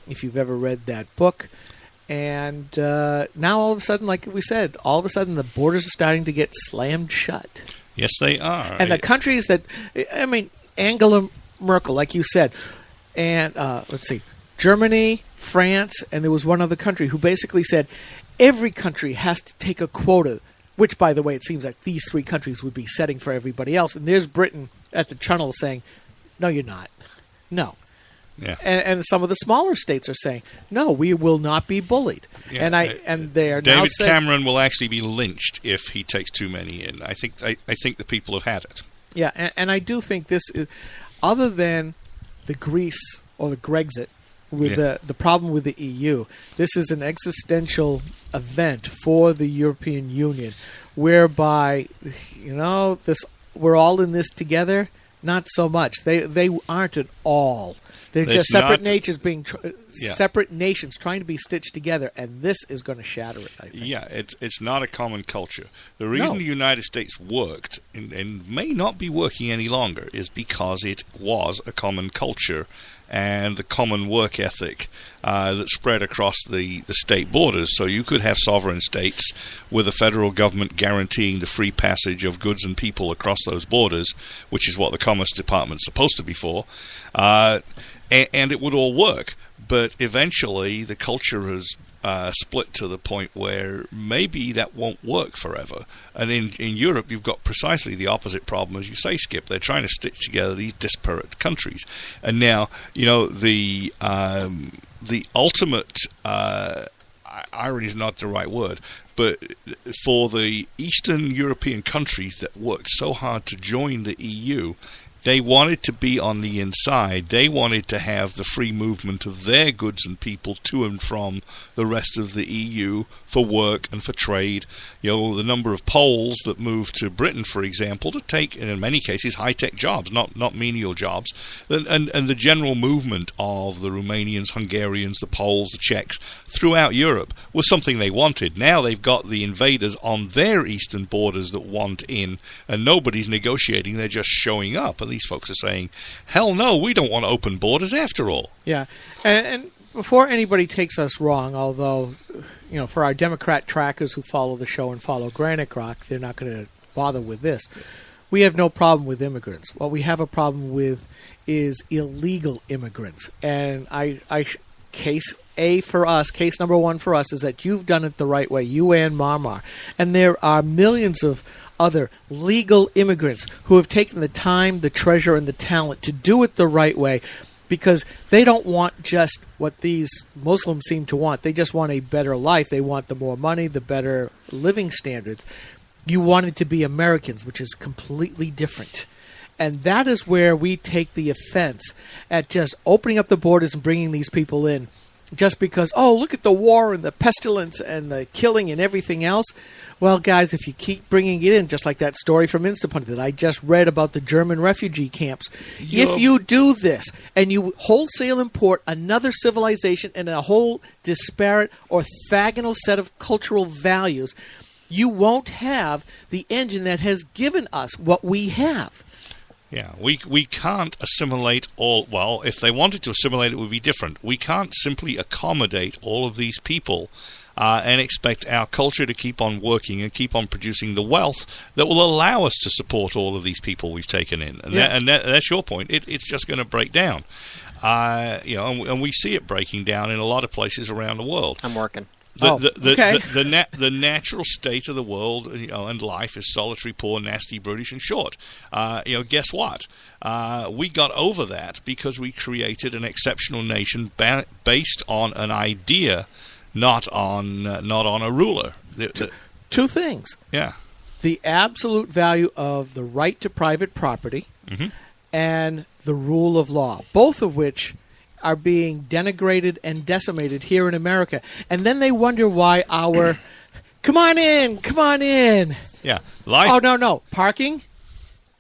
if you've ever read that book. And now all of a sudden, like we said, the borders are starting to get slammed shut. Yes, they are. And the countries that, Angela Merkel, like you said, and let's see, Germany, France, and there was one other country who basically said every country has to take a quota, which, by the way, it seems like these three countries would be setting for everybody else. And there's Britain at the channel saying, no, you're not. No. Yeah. And some of the smaller states are saying, no, we will not be bullied. Yeah. And they are now David saying, Cameron will actually be lynched if he takes too many in. I think the people have had it. Yeah, and I do think this is, other than the Greece or the Grexit, with the problem with the EU, this is an existential event for the European Union, whereby, we're all in this together. Not so much. They aren't at all. They're just separate separate nations trying to be stitched together, and this is going to shatter it, I think. Yeah, it's not a common culture. The reason the United States worked, and may not be working any longer, is because it was a common culture and the common work ethic that spread across the state borders. So you could have sovereign states with a federal government guaranteeing the free passage of goods and people across those borders, which is what the Commerce Department's supposed to be for, and it would all work. But eventually the culture has split to the point where maybe that won't work forever. And in Europe, you've got precisely the opposite problem, as you say, Skip. They're trying to stitch together these disparate countries. And now, the ultimate irony is not the right word, but for the Eastern European countries that worked so hard to join the EU, they wanted to be on the inside. They wanted to have the free movement of their goods and people to and from the rest of the EU for work and for trade. The number of Poles that moved to Britain, for example, to take, and in many cases, high-tech jobs, not menial jobs, and the general movement of the Romanians, Hungarians, the Poles, the Czechs throughout Europe was something they wanted. Now they've got the invaders on their eastern borders that want in, and nobody's negotiating. They're just showing up. And these folks are saying, hell no, we don't want open borders after all. Yeah. And before anybody takes us wrong, although, for our Democrat trackers who follow the show and follow Granite Rock, they're not going to bother with this. We have no problem with immigrants. What we have a problem with is illegal immigrants. And case number one for us is that you've done it the right way, you and Marmar. And there are millions of other legal immigrants who have taken the time, the treasure, and the talent to do it the right way, because they don't want just what these Muslims seem to want. They just want a better life. They want the more money, the better living standards. You want it to be Americans, which is completely different. And that is where we take the offense at just opening up the borders and bringing these people in just because, look at the war and the pestilence and the killing and everything else. Well, guys, if you keep bringing it in, just like that story from Instapunt that I just read about the German refugee camps, if you do this and you wholesale import another civilization and a whole disparate orthogonal set of cultural values, you won't have the engine that has given us what we have. Yeah, we can't assimilate all. Well, if they wanted to assimilate, it would be different. We can't simply accommodate all of these people and expect our culture to keep on working and keep on producing the wealth that will allow us to support all of these people we've taken in. And, that's your point. It's just going to break down. And we see it breaking down in a lot of places around the world. I'm working. The natural state of the world, and life is solitary, poor, nasty, brutish, and short. Guess what? We got over that because we created an exceptional nation based on an idea, not on a ruler. Two things. Yeah. The absolute value of the right to private property and the rule of law, both of which are being denigrated and decimated here in America. And then they wonder why our come on in. Yeah. Life. Oh, no. Parking?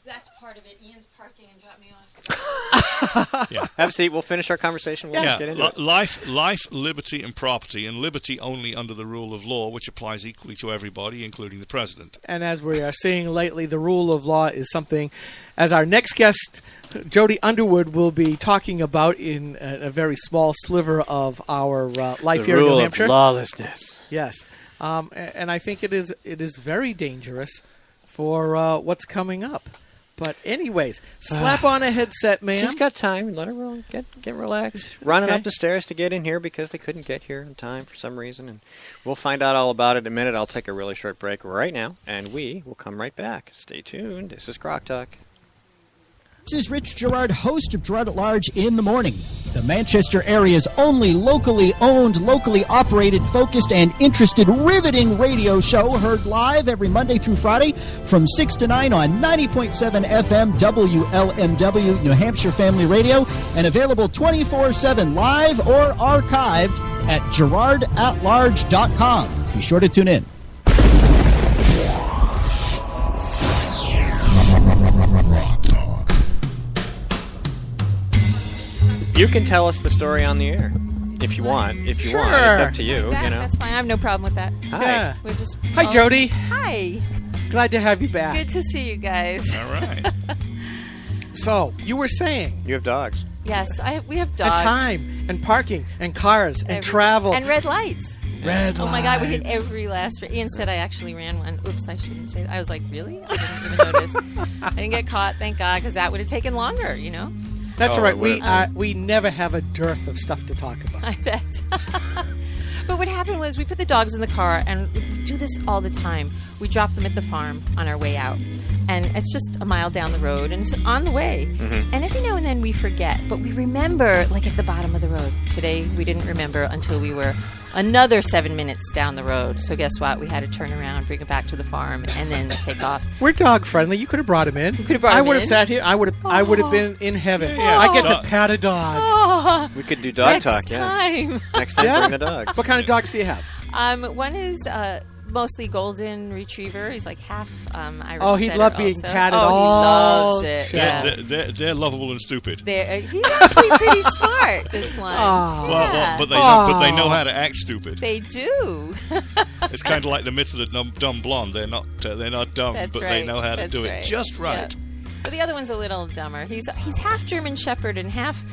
That's part of it. Ian's parking and dropped me off. Yeah. Have a seat. We'll finish our conversation. We'll just get into it. Life, liberty, and property, and liberty only under the rule of law, which applies equally to everybody, including the president. And as we are seeing lately, the rule of law is something, as our next guest, Jody Underwood, will be talking about in a very small sliver of our life here in New Hampshire. The rule of lawlessness. Yes. And I think it is very dangerous for what's coming up. But anyways, slap on a headset, ma'am. She's got time. Let her roll. Get relaxed. Running up the stairs to get in here because they couldn't get here in time for some reason. And we'll find out all about it in a minute. I'll take a really short break right now, and we will come right back. Stay tuned. This is GrokTALK. This is Rich Gerard, host of Gerard at Large in the Morning, the Manchester area's only locally owned, locally operated, focused, and interested riveting radio show, heard live every Monday through Friday from 6 to 9 on 90.7 FM WLMW New Hampshire Family Radio, and available 24/7 live or archived at GerardAtLarge.com. Be sure to tune in. You can tell us the story on the air if you want. If you want, it's up to you. That's fine. I have no problem with that. Hi. Yeah. We're just Hi, Jody. Hi. Glad to have you back. Good to see you guys. All right. So, you were saying. You have dogs. Yes, we have dogs. And time, and parking, and cars, and travel. And red lights. Red Oh my God, we hit lights. every last. Ian said I actually ran one. Oops, I shouldn't say that. I was like, really? I didn't even notice. I didn't get caught, thank God, because that would have taken longer, That's all right. it We never have a dearth of stuff to talk about. I bet. But what happened was we put the dogs in the car, and we do this all the time. We drop them at the farm on our way out. And it's just a mile down the road, and it's on the way. Mm-hmm. And every now and then we forget, but we remember, like at the bottom of the road. Today we didn't remember until we were another 7 minutes down the road. So guess what? We had to turn around, bring him back to the farm, and then take off. We're dog friendly. You could have brought him in. You could have brought him I would have in. sat here. I would have been in heaven. Yeah. I get Dog. to pat a dog. Oh, We could do dog next talk, yeah. time. Next time, Yeah? bring the dogs. What kind of dogs do you have? One is mostly golden retriever. He's like half Irish Oh, he'd setter love being also. patted Oh, all he loves it. shit. Yeah. They're lovable and stupid. He's actually pretty smart, this one. Aw. Yeah. But they know how to act stupid. They do. It's kind of like the myth of the dumb blonde. They're not dumb, That's but right. they know how to That's do right. it just right. Yeah. But the other one's a little dumber. He's half German Shepherd and half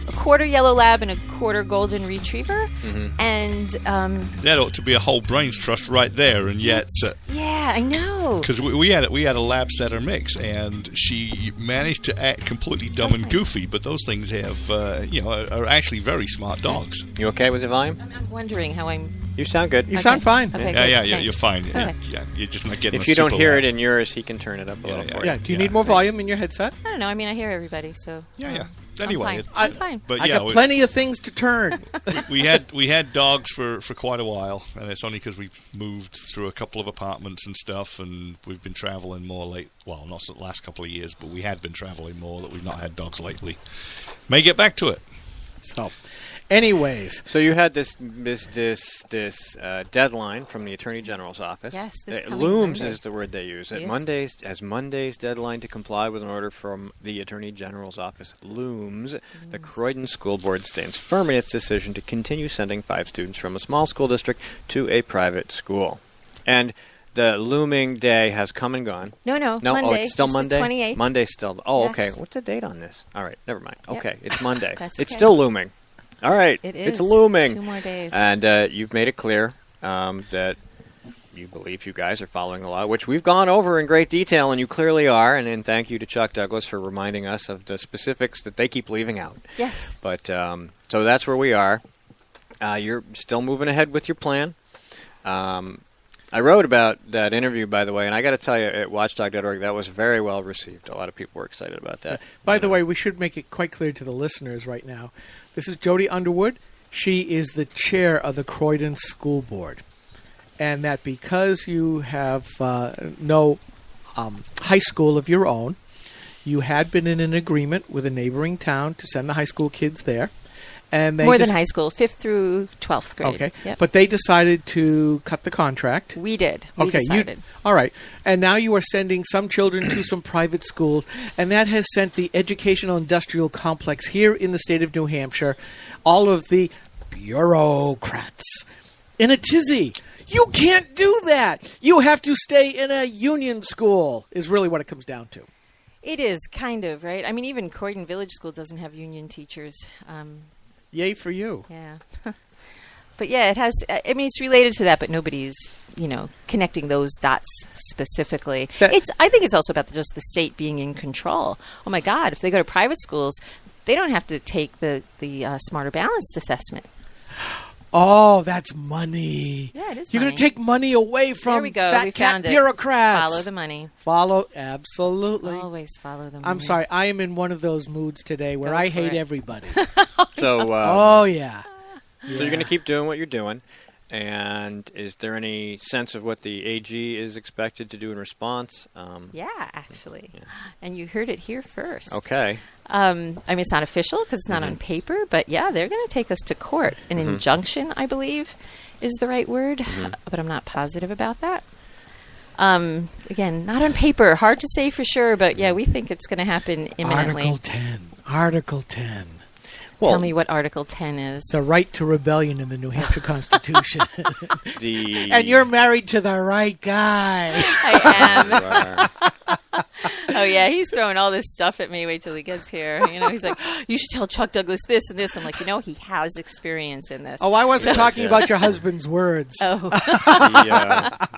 a quarter yellow lab and a quarter golden retriever. Mm-hmm. And That ought to be a whole brains trust right there, and yet. yeah, I know. Because we had a lab setter mix, and she managed to act completely dumb and goofy. But those things have, are actually very smart dogs. You okay with the volume? I'm wondering how I'm. You sound good. You sound fine. Okay, Yeah, good. yeah, Thanks. you're fine. Okay. Yeah, you're just not getting. If a you don't super hear loud. it in yours, he can turn it up a little yeah. for you. Yeah. Do you Yeah. need more volume in your headset? I don't know. I mean, I hear everybody, so. Yeah. Anyway, I'm fine. but I yeah, got plenty of things to turn. we had dogs for quite a while, and it's only because we moved through a couple of apartments and stuff, and we've been traveling more late. Well, not the last couple of years, but we had been traveling more. That we've not had dogs lately. May get back to it. So, anyways, So you had this deadline from the Attorney General's office. Yes, this coming looms Monday. is the word they use. Yes. Monday's deadline to comply with an order from the Attorney General's office looms. The Croydon School Board stands firm in its decision to continue sending 5 students from a small school district to a private school. And the looming day has come and gone. No, No, Monday. oh, it's still It's Monday? The 28th. Monday's still. Oh, okay. Yes. What's the date on this? All right, never mind. Yep. Okay, it's Monday. That's It's okay. still looming. All right, It it's is. looming. 2 more days. And you've made it clear that you believe you guys are following the law, which we've gone over in great detail, and you clearly are. And thank you to Chuck Douglas for reminding us of the specifics that they keep leaving out. Yes. But so that's where we are. You're still moving ahead with your plan. I wrote about that interview, by the way, and I got to tell you, at watchdog.org, that was very well received. A lot of people were excited about that. By the way, we should make it quite clear to the listeners right now. This is Jody Underwood. She is the chair of the Croydon School Board. And that because you have no high school of your own, you had been in an agreement with a neighboring town to send the high school kids there. And they More than high school, 5th through 12th grade. Okay, Yep. but they decided to cut the contract. We did. We Okay, decided. all right. And now you are sending some children to some private schools, and that has sent the educational industrial complex here in the state of New Hampshire, all of the bureaucrats, in a tizzy. You can't do that. You have to stay in a union school, is really what it comes down to. It is, kind of, right? I mean, even Croydon Village School doesn't have union teachers. Yay for you. Yeah. But yeah, it has, I mean, it's related to that, but nobody's, connecting those dots specifically. I think it's also about just the state being in control. Oh my God, if they go to private schools, they don't have to take the Smarter Balanced assessment. Oh, that's money. Yeah, it is You're money. going to take money away from There we go. fat We cat found it. bureaucrats. Follow the money. Absolutely. Always follow the money. I'm sorry, I am in one of those moods today where Go I for hate it. everybody. So, Oh, yeah. so you're going to keep doing what you're doing. And is there any sense of what the AG is expected to do in response? Yeah, actually. And you heard it here first. Okay. I mean, it's not official because it's not on paper, but yeah, they're going to take us to court. An injunction, I believe, is the right word, but I'm not positive about that. Again, not on paper. Hard to say for sure, but yeah, we think it's going to happen imminently. Article 10. Tell me what Article 10 is. The right to rebellion in the New Hampshire Constitution. The And you're married to the right guy. I am. Oh, yeah, he's throwing all this stuff at me. Wait till he gets here. He's like, you should tell Chuck Douglas this and this. I'm like, he has experience in this. Oh, I wasn't talking about your husband's words. Oh.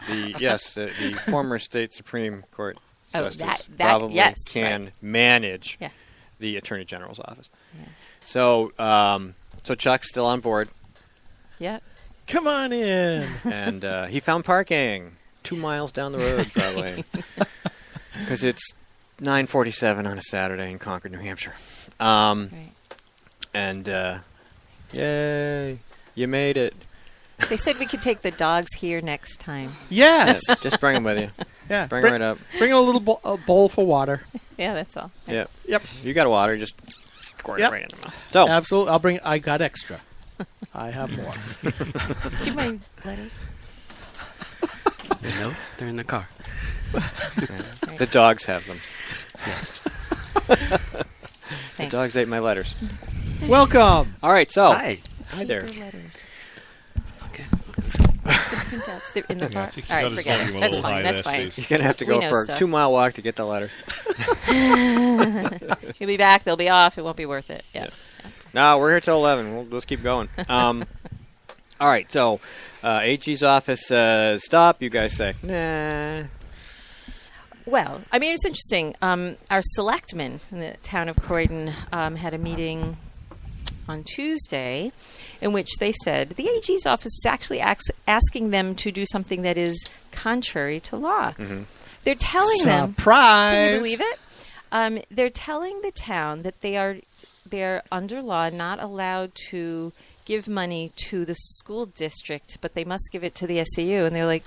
the former state Supreme Court justice that probably yes, can right. manage Yeah. the Attorney General's office. Yeah. So, so Chuck's still on board, Yep. Come on in. and he found parking 2 miles down the road, probably, because it's 9:47 on a Saturday in Concord, New Hampshire. Right. And yay, you made it. They said we could take the dogs here next time. Yes. Just bring them with you. Yeah. Bring 'em right up. Bring a little bowl for water. Yeah, that's all. Yep. Yep. You got water, just squirt Yep. it right in the mouth. So, Absolutely. I got extra. I have more. Do you mind letters? No, they're in the car. the dogs have them. The Thanks. dogs ate my letters. Welcome. All right, so Hi. hi there. Paper letters. Okay. The printouts, they're in the car. I think you All right, got us forget talking it. a That's little fine. high That's there, fine. Steve. He's gonna have to We go know for stuff. a 2-mile walk to get the letters. He'll be back. They'll be off. It won't be worth it. Yeah. No, we're here till 11. Let's keep going. All right, so AG's office says stop. You guys say nah. Well, I mean, it's interesting. Our selectmen in the town of Croydon had a meeting on Tuesday in which they said the AG's office is actually asking them to do something that is contrary to law. They're telling them. Surprise. Can you believe it? They're telling the town that they're under law not allowed to give money to the school district, but they must give it to the SAU. And they're like,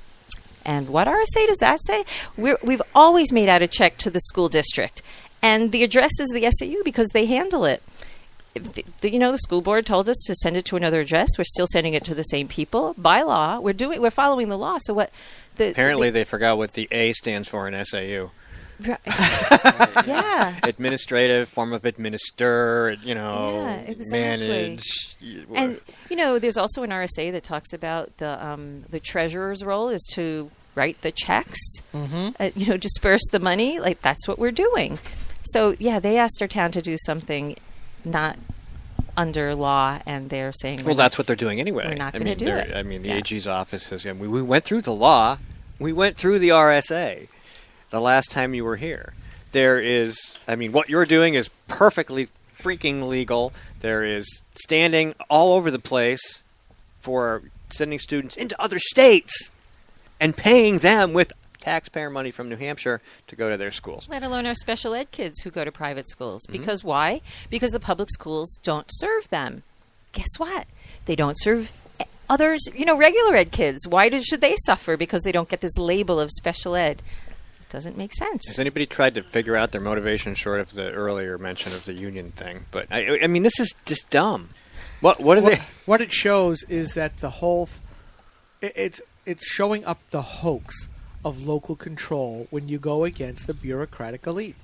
and what RSA does that say? We've always made out a check to the school district, and the address is the SAU because they handle it. The school board told us to send it to another address. We're still sending it to the same people by law. We're following the law. So what? Apparently, they forgot what the A stands for in SAU. Yeah. Administrative, form of administer, Yeah, exactly. manage. And there's also an RSA that talks about the treasurer's role is to write the checks, disperse the money. Like that's what we're doing. So yeah, they asked our town to do something not under law, and they're saying, well, that's what they're doing anyway. We're not going to do it. I mean, the Yeah. AG's office says, we went through the law. We went through the RSA the last time you were here. There is, what you're doing is perfectly freaking legal. There is standing all over the place for sending students into other states and paying them with taxpayer money from New Hampshire to go to their schools. Let alone our special ed kids who go to private schools. Because why? Because the public schools don't serve them. Guess what? They don't serve others, regular ed kids. Why should they suffer because they don't get this label of special ed? It doesn't make sense. Has anybody tried to figure out their motivation short of the earlier mention of the union thing? But, this is just dumb. What are they? What it shows is that the whole it's showing up the hoax of local control when you go against the bureaucratic elite.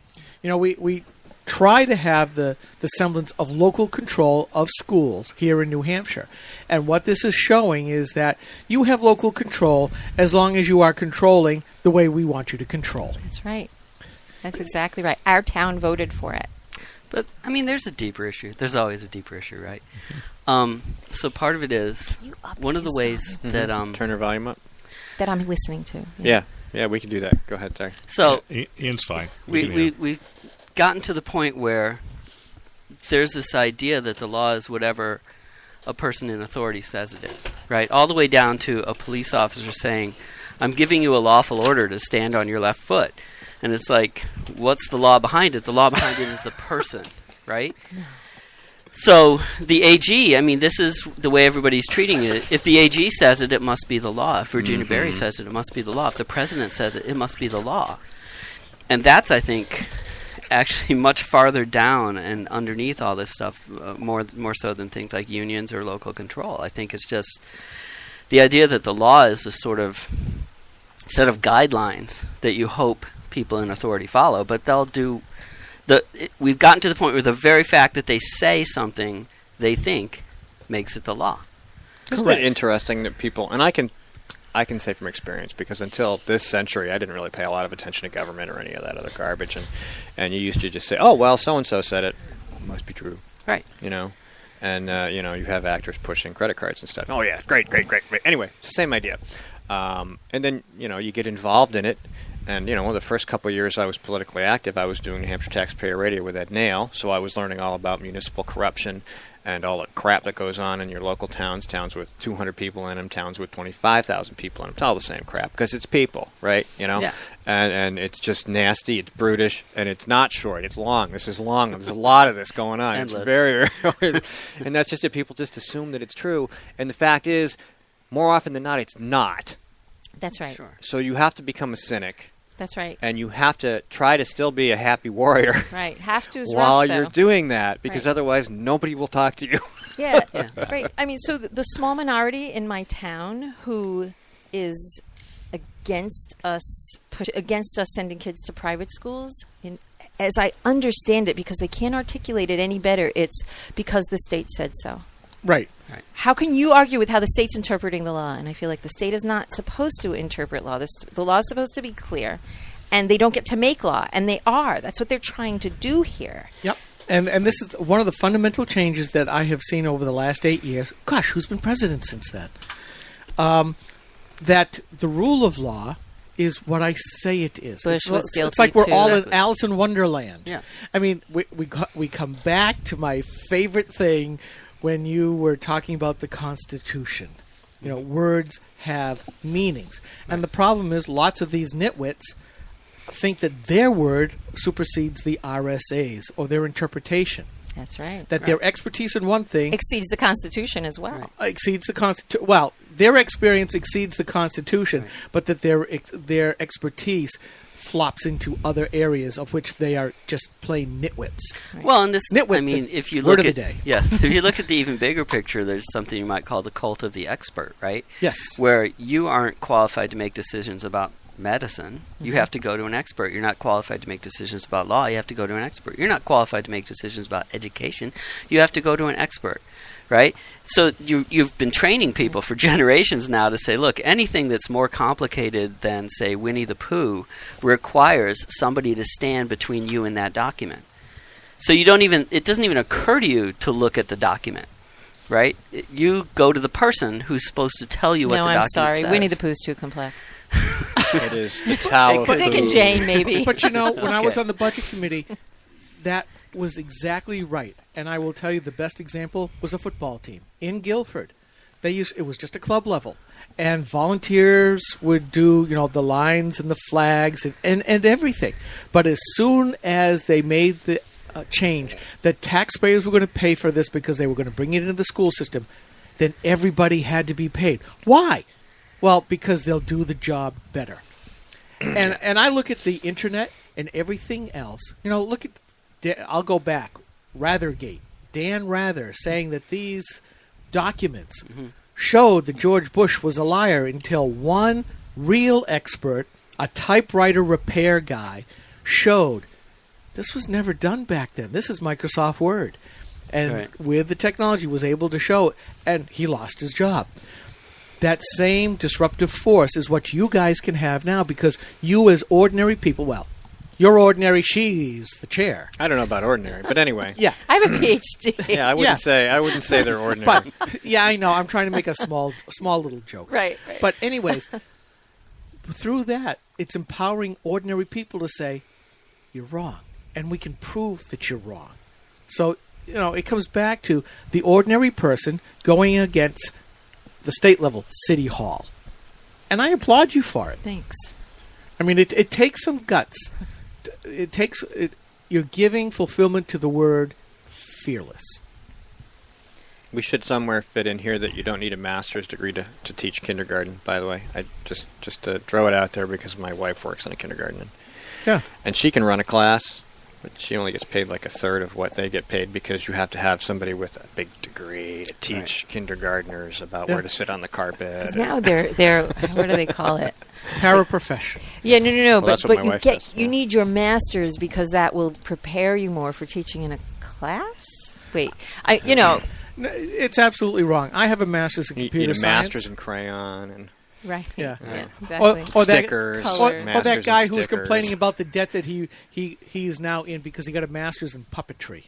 We try to have the semblance of local control of schools here in New Hampshire. And what this is showing is that you have local control as long as you are controlling the way we want you to control. That's right. That's exactly right. Our town voted for it. But, there's a deeper issue. There's always a deeper issue, right? So part of it is, one of the ways that... Turn your volume up. That I'm listening to. Yeah, we can do that. Go ahead, sorry. So Ian's fine. We've gotten to the point where there's this idea that the law is whatever a person in authority says it is, right? All the way down to a police officer saying, I'm giving you a lawful order to stand on your left foot. And it's like, what's the law behind it? The law behind it is the person, right? So the AG, this is the way everybody's treating it. If the AG says it, it must be the law. If Virginia Berry says it, it must be the law. If the president says it, it must be the law. And that's, I think, actually much farther down and underneath all this stuff, more so than things like unions or local control. I think it's just the idea that the law is a sort of set of guidelines that you hope people in authority follow, but they'll do... We've gotten to the point where the very fact that they say something they think makes it the law. Isn't it interesting that people, and I can say from experience, because until this century I didn't really pay a lot of attention to government or any of that other garbage, and you used to just say, oh, well, so-and-so said it, must be true. Right. And you have actors pushing credit cards and stuff. Oh, yeah, great. Anyway, it's the same idea. And then, you get involved in it. And, one of the first couple of years I was politically active, I was doing New Hampshire Taxpayer Radio with Ed Nail, so I was learning all about municipal corruption and all the crap that goes on in your local towns with 200 people in them, towns with 25,000 people in them. It's all the same crap because it's people, right? Yeah. And it's just nasty, it's brutish, and it's not short, it's long. This is long. There's a lot of this going on. It's very, very and that's just that people just assume that it's true. And the fact is, more often than not, it's not. That's right. Sure. So you have to become a cynic. That's right. And you have to try to still be a happy warrior. Right. Have to is while rough, you're though. doing that, because Right. otherwise nobody will talk to you. Yeah. Right. So the small minority in my town who is against us sending kids to private schools, as I understand it, because they can't articulate it any better, it's because the state said so. Right. How can you argue with how the state's interpreting the law? And I feel like the state is not supposed to interpret law. The law is supposed to be clear. And they don't get to make law. And they are. That's what they're trying to do here. Yep. And this is one of the fundamental changes that I have seen over the last 8 years. Gosh, who's been president since then? That the rule of law is what I say it is. Bush was guilty it's like we're too. all in Alice in Wonderland. Yeah. We come back to my favorite thing when you were talking about the Constitution. Words have meanings. And the problem is lots of these nitwits think that their word supersedes the RSA's or their interpretation. That's right. That their expertise in one thing exceeds the Constitution as well. exceeds the Constitution. Well, their experience exceeds the Constitution, but that their expertise flops into other areas of which they are just plain nitwits. Right. Well, and this, Nitwit, if you word look of at the day. yes, if you look at the even bigger picture, there's something you might call the cult of the expert, right? Yes. Where you aren't qualified to make decisions about medicine. You have to go to an expert. You're not qualified to make decisions about law. You have to go to an expert. You're not qualified to make decisions about education. You have to go to an expert, right? So you've been training people for generations now to say, look, anything that's more complicated than, say, Winnie the Pooh requires somebody to stand between you and that document. So it doesn't even occur to you to look at the document, right? You go to the person who's supposed to tell you what the document says. No, I'm sorry. Winnie the Pooh's too complex. It is the Tower of Dick and Jane, maybe. But when I was on the budget committee, that was exactly right. And I will tell you, the best example was a football team in Guilford. It was just a club level, and volunteers would do the lines and the flags and everything. But as soon as they made the change that taxpayers were going to pay for this because they were going to bring it into the school system, then everybody had to be paid. Why? Well, because they'll do the job better. And I look at the internet and everything else. Look at, I'll go back, Rathergate, Dan Rather saying that these documents showed that George Bush was a liar until one real expert, a typewriter repair guy, showed this was never done back then. This is Microsoft Word. And with the technology was able to show it, and he lost his job. That same disruptive force is what you guys can have now, because you as ordinary people, well, you're ordinary, she's the chair. I don't know about ordinary, but anyway. Yeah. I have a PhD. Yeah, I wouldn't say they're ordinary. But, yeah, I know. I'm trying to make a small little joke. Right. But anyways, through that, it's empowering ordinary people to say, you're wrong. And we can prove that you're wrong. So, it comes back to the ordinary person going against the state level, City Hall. And I applaud you for it. Thanks. I mean, it takes some guts. You're giving fulfillment to the word fearless. We should somewhere fit in here that you don't need a master's degree to teach kindergarten, by the way. I just to throw it out there because my wife works in a kindergarten. And she can run a class, but she only gets paid like a third of what they get paid because you have to have somebody with a big degree to teach kindergartners about where to sit on the carpet. Because now they're what do they call it? Paraprofessional. Yeah, no. Well, but you need your master's because that will prepare you more for teaching in a class. Wait, it's absolutely wrong. I have a master's in computer science. Master's in crayon and. Right. Yeah. Exactly. Or stickers. Or that guy who was complaining about the debt that he's now in because he got a master's in puppetry.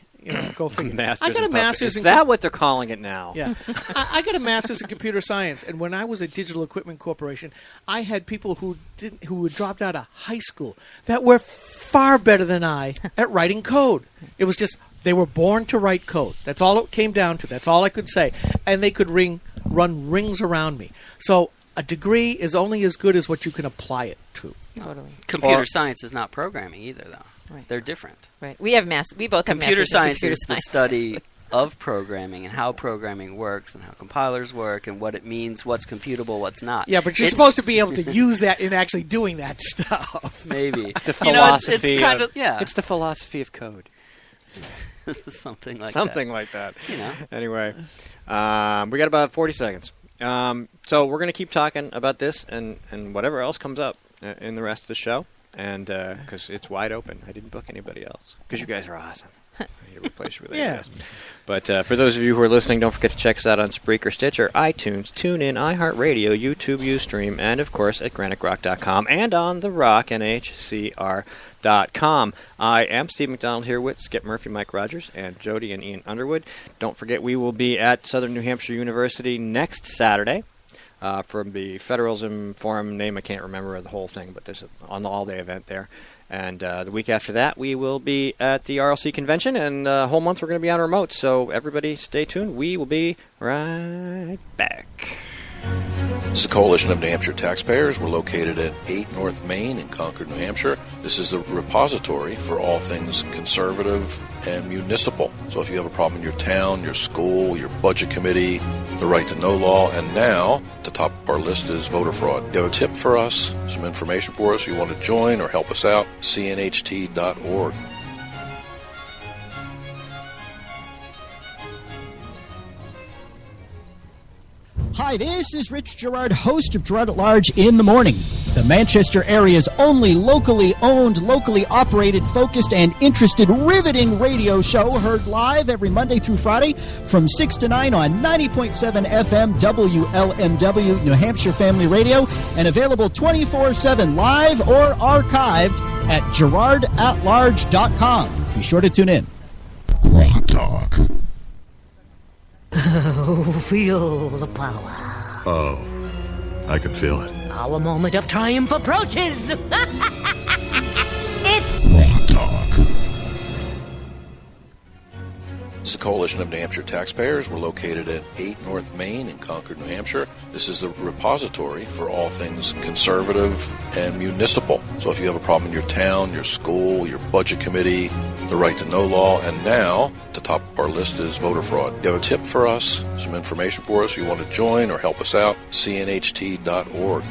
Go figure. I got a master's in. Is that what they're calling it now? Yeah. I got a master's in computer science, and when I was at Digital Equipment Corporation, I had people who had dropped out of high school that were far better than I at writing code. It was just they were born to write code. That's all it came down to. That's all I could say, and they could run rings around me. So. A degree is only as good as what you can apply it to. Totally. Computer science is not programming either, though. Right. They're different. Right. We both have computer masters science in computer is the science, study actually. of programming and how programming works and how compilers work and what it means, what's computable, what's not. Yeah, but you're supposed to be able to use that in actually doing that stuff. Maybe. It's the philosophy. It's kind of yeah. It's the philosophy of code. Something like that. Anyway, we got about 40 seconds. So we're going to keep talking about this and whatever else comes up in the rest of the show, and because it's wide open. I didn't book anybody else because you guys are awesome. You replace you with yeah. But for those of you who are listening, don't forget to check us out on Spreaker, Stitcher, iTunes, TuneIn, iHeartRadio, YouTube, Ustream, and of course at GraniteGrok.com and on the Rock NHCR.com. I am Steve McDonald here with Skip Murphy, Mike Rogers, and Jody and Ian Underwood. Don't forget we will be at Southern New Hampshire University next Saturday for the Federalism Forum. Name I can't remember the whole thing, but there's on the all-day event there. And the week after that, we will be at the RLC convention, and the whole month we're going to be on remote. So everybody stay tuned. We will be right back. This is a coalition of New Hampshire taxpayers. We're located at 8 North Main in Concord, New Hampshire. This is the repository for all things conservative and municipal. So if you have a problem in your town, your school, your budget committee, the right to know law, and now the top of our list is voter fraud. You have a tip for us, some information for us, you want to join or help us out, cnht.org. Hi, this is Rich Gerard, host of Gerard at Large in the Morning, the Manchester area's only locally owned, locally operated, focused, and interested riveting radio show, heard live every Monday through Friday from 6 to 9 on 90.7 FM WLMW New Hampshire Family Radio, and available 24/7 live or archived at GerardAtLarge.com. Be sure to tune in. GrokTALK. Oh, feel the power. Oh, I can feel it. Our moment of triumph approaches. It's GrokTALk. This is a coalition of New Hampshire taxpayers. We're located at 8 North Main in Concord, New Hampshire. This is the repository for all things conservative and municipal. So if you have a problem in your town, your school, your budget committee, the right to know law, and now, at the top of our list is voter fraud. You have a tip for us, some information for us, you want to join or help us out, cnht.org.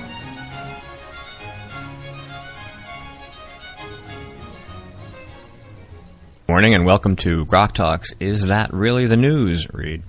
Morning and welcome to GrokTALK's Is That Really the News? Read.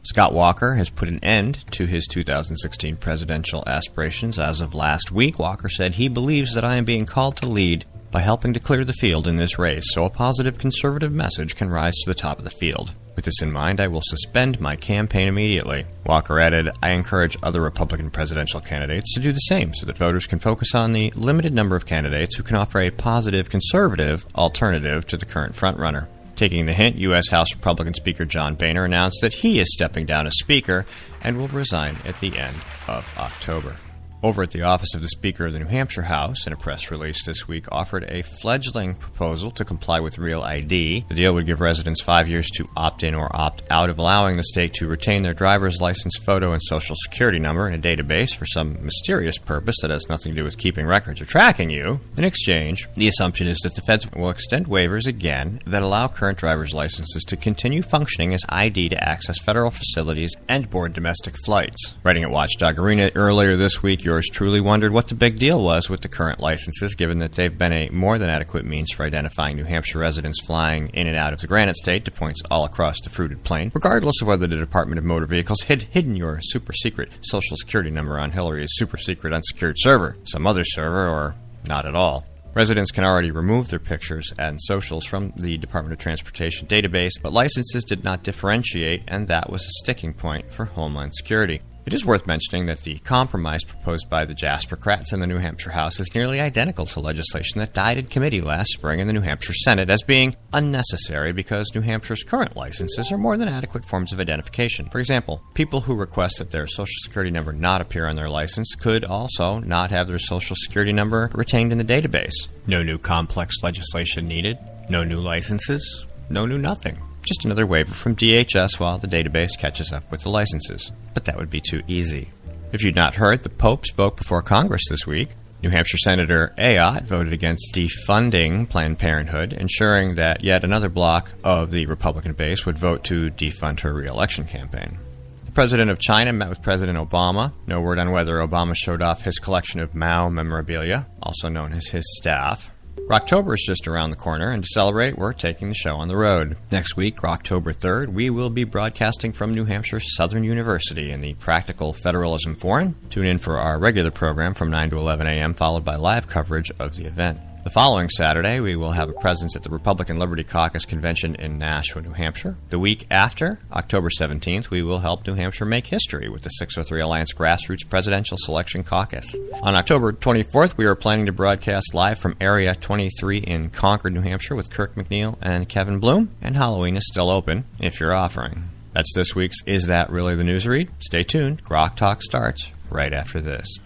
Scott Walker has put an end to his 2016 presidential aspirations. As of last week, Walker said he believes that I am being called to lead by helping to clear the field in this race so a positive conservative message can rise to the top of the field. With this in mind, I will suspend my campaign immediately. Walker added, I encourage other Republican presidential candidates to do the same so that voters can focus on the limited number of candidates who can offer a positive conservative alternative to the current frontrunner. Taking the hint, U.S. House Republican Speaker John Boehner announced that he is stepping down as Speaker and will resign at the end of October. Over at the office of the Speaker of the New Hampshire House, in a press release this week, offered a fledgling proposal to comply with Real ID. The deal would give residents 5 years to opt in or opt out of allowing the state to retain their driver's license photo and social security number in a database for some mysterious purpose that has nothing to do with keeping records or tracking you. In exchange, the assumption is that the feds will extend waivers again that allow current driver's licenses to continue functioning as ID to access federal facilities and board domestic flights. Writing at Watchdog Arena earlier this week, yours truly wondered what the big deal was with the current licenses, given that they've been a more than adequate means for identifying New Hampshire residents flying in and out of the Granite State to points all across the fruited plain, regardless of whether the Department of Motor Vehicles had hidden your super-secret Social Security number on Hillary's super-secret unsecured server, some other server, or not at all. Residents can already remove their pictures and socials from the Department of Transportation database, but licenses did not differentiate, and that was a sticking point for Homeland Security. It is worth mentioning that the compromise proposed by the Jaspercrats in the New Hampshire House is nearly identical to legislation that died in committee last spring in the New Hampshire Senate as being unnecessary because New Hampshire's current licenses are more than adequate forms of identification. For example, people who request that their Social Security number not appear on their license could also not have their Social Security number retained in the database. No new complex legislation needed, no new licenses, no new nothing. Just another waiver from DHS while the database catches up with the licenses. But that would be too easy. If you'd not heard, the Pope spoke before Congress this week. New Hampshire Senator Ayotte voted against defunding Planned Parenthood, ensuring that yet another block of the Republican base would vote to defund her re-election campaign. The president of China met with President Obama. No word on whether Obama showed off his collection of Mao memorabilia, also known as his staff. Rocktober is just around the corner, and to celebrate, we're taking the show on the road. Next week, October 3rd, we will be broadcasting from New Hampshire Southern University in the Practical Federalism Forum. Tune in for our regular program from 9 to 11 a.m., followed by live coverage of the event. The following Saturday, we will have a presence at the Republican Liberty Caucus Convention in Nashua, New Hampshire. The week after, October 17th, we will help New Hampshire make history with the 603 Alliance Grassroots Presidential Selection Caucus. On October 24th, we are planning to broadcast live from Area 23 in Concord, New Hampshire with Kirk McNeil and Kevin Bloom, and Halloween is still open if you're offering. That's this week's Is That Really the News Read? Stay tuned. GrokTALK starts right after this.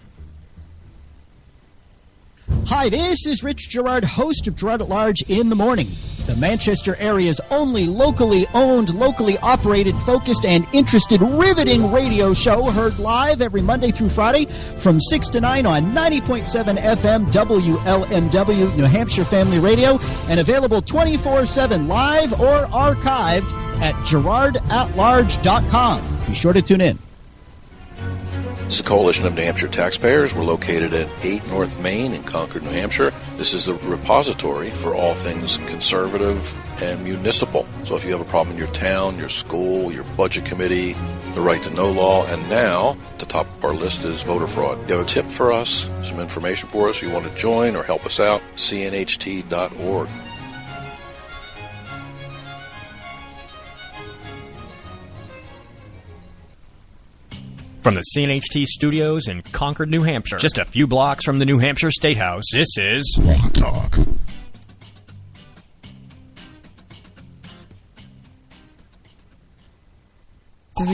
Hi, this is Rich Gerard, host of Gerard at Large in the Morning, the Manchester area's only locally owned, locally operated, focused, and interested riveting radio show, heard live every Monday through Friday from 6 to 9 on 90.7 FM WLMW New Hampshire Family Radio, and available 24/7 live or archived at GerardAtLarge.com. Be sure to tune in. This is a coalition of New Hampshire taxpayers. We're located at 8 North Main in Concord, New Hampshire. This is the repository for all things conservative and municipal. So if you have a problem in your town, your school, your budget committee, the right to know law, and now, at the top of our list is voter fraud. You have a tip for us, some information for us, you want to join or help us out, cnht.org. From the CNHT studios in Concord, New Hampshire, just a few blocks from the New Hampshire State House, this is GrokTALK. 3, 2, 1.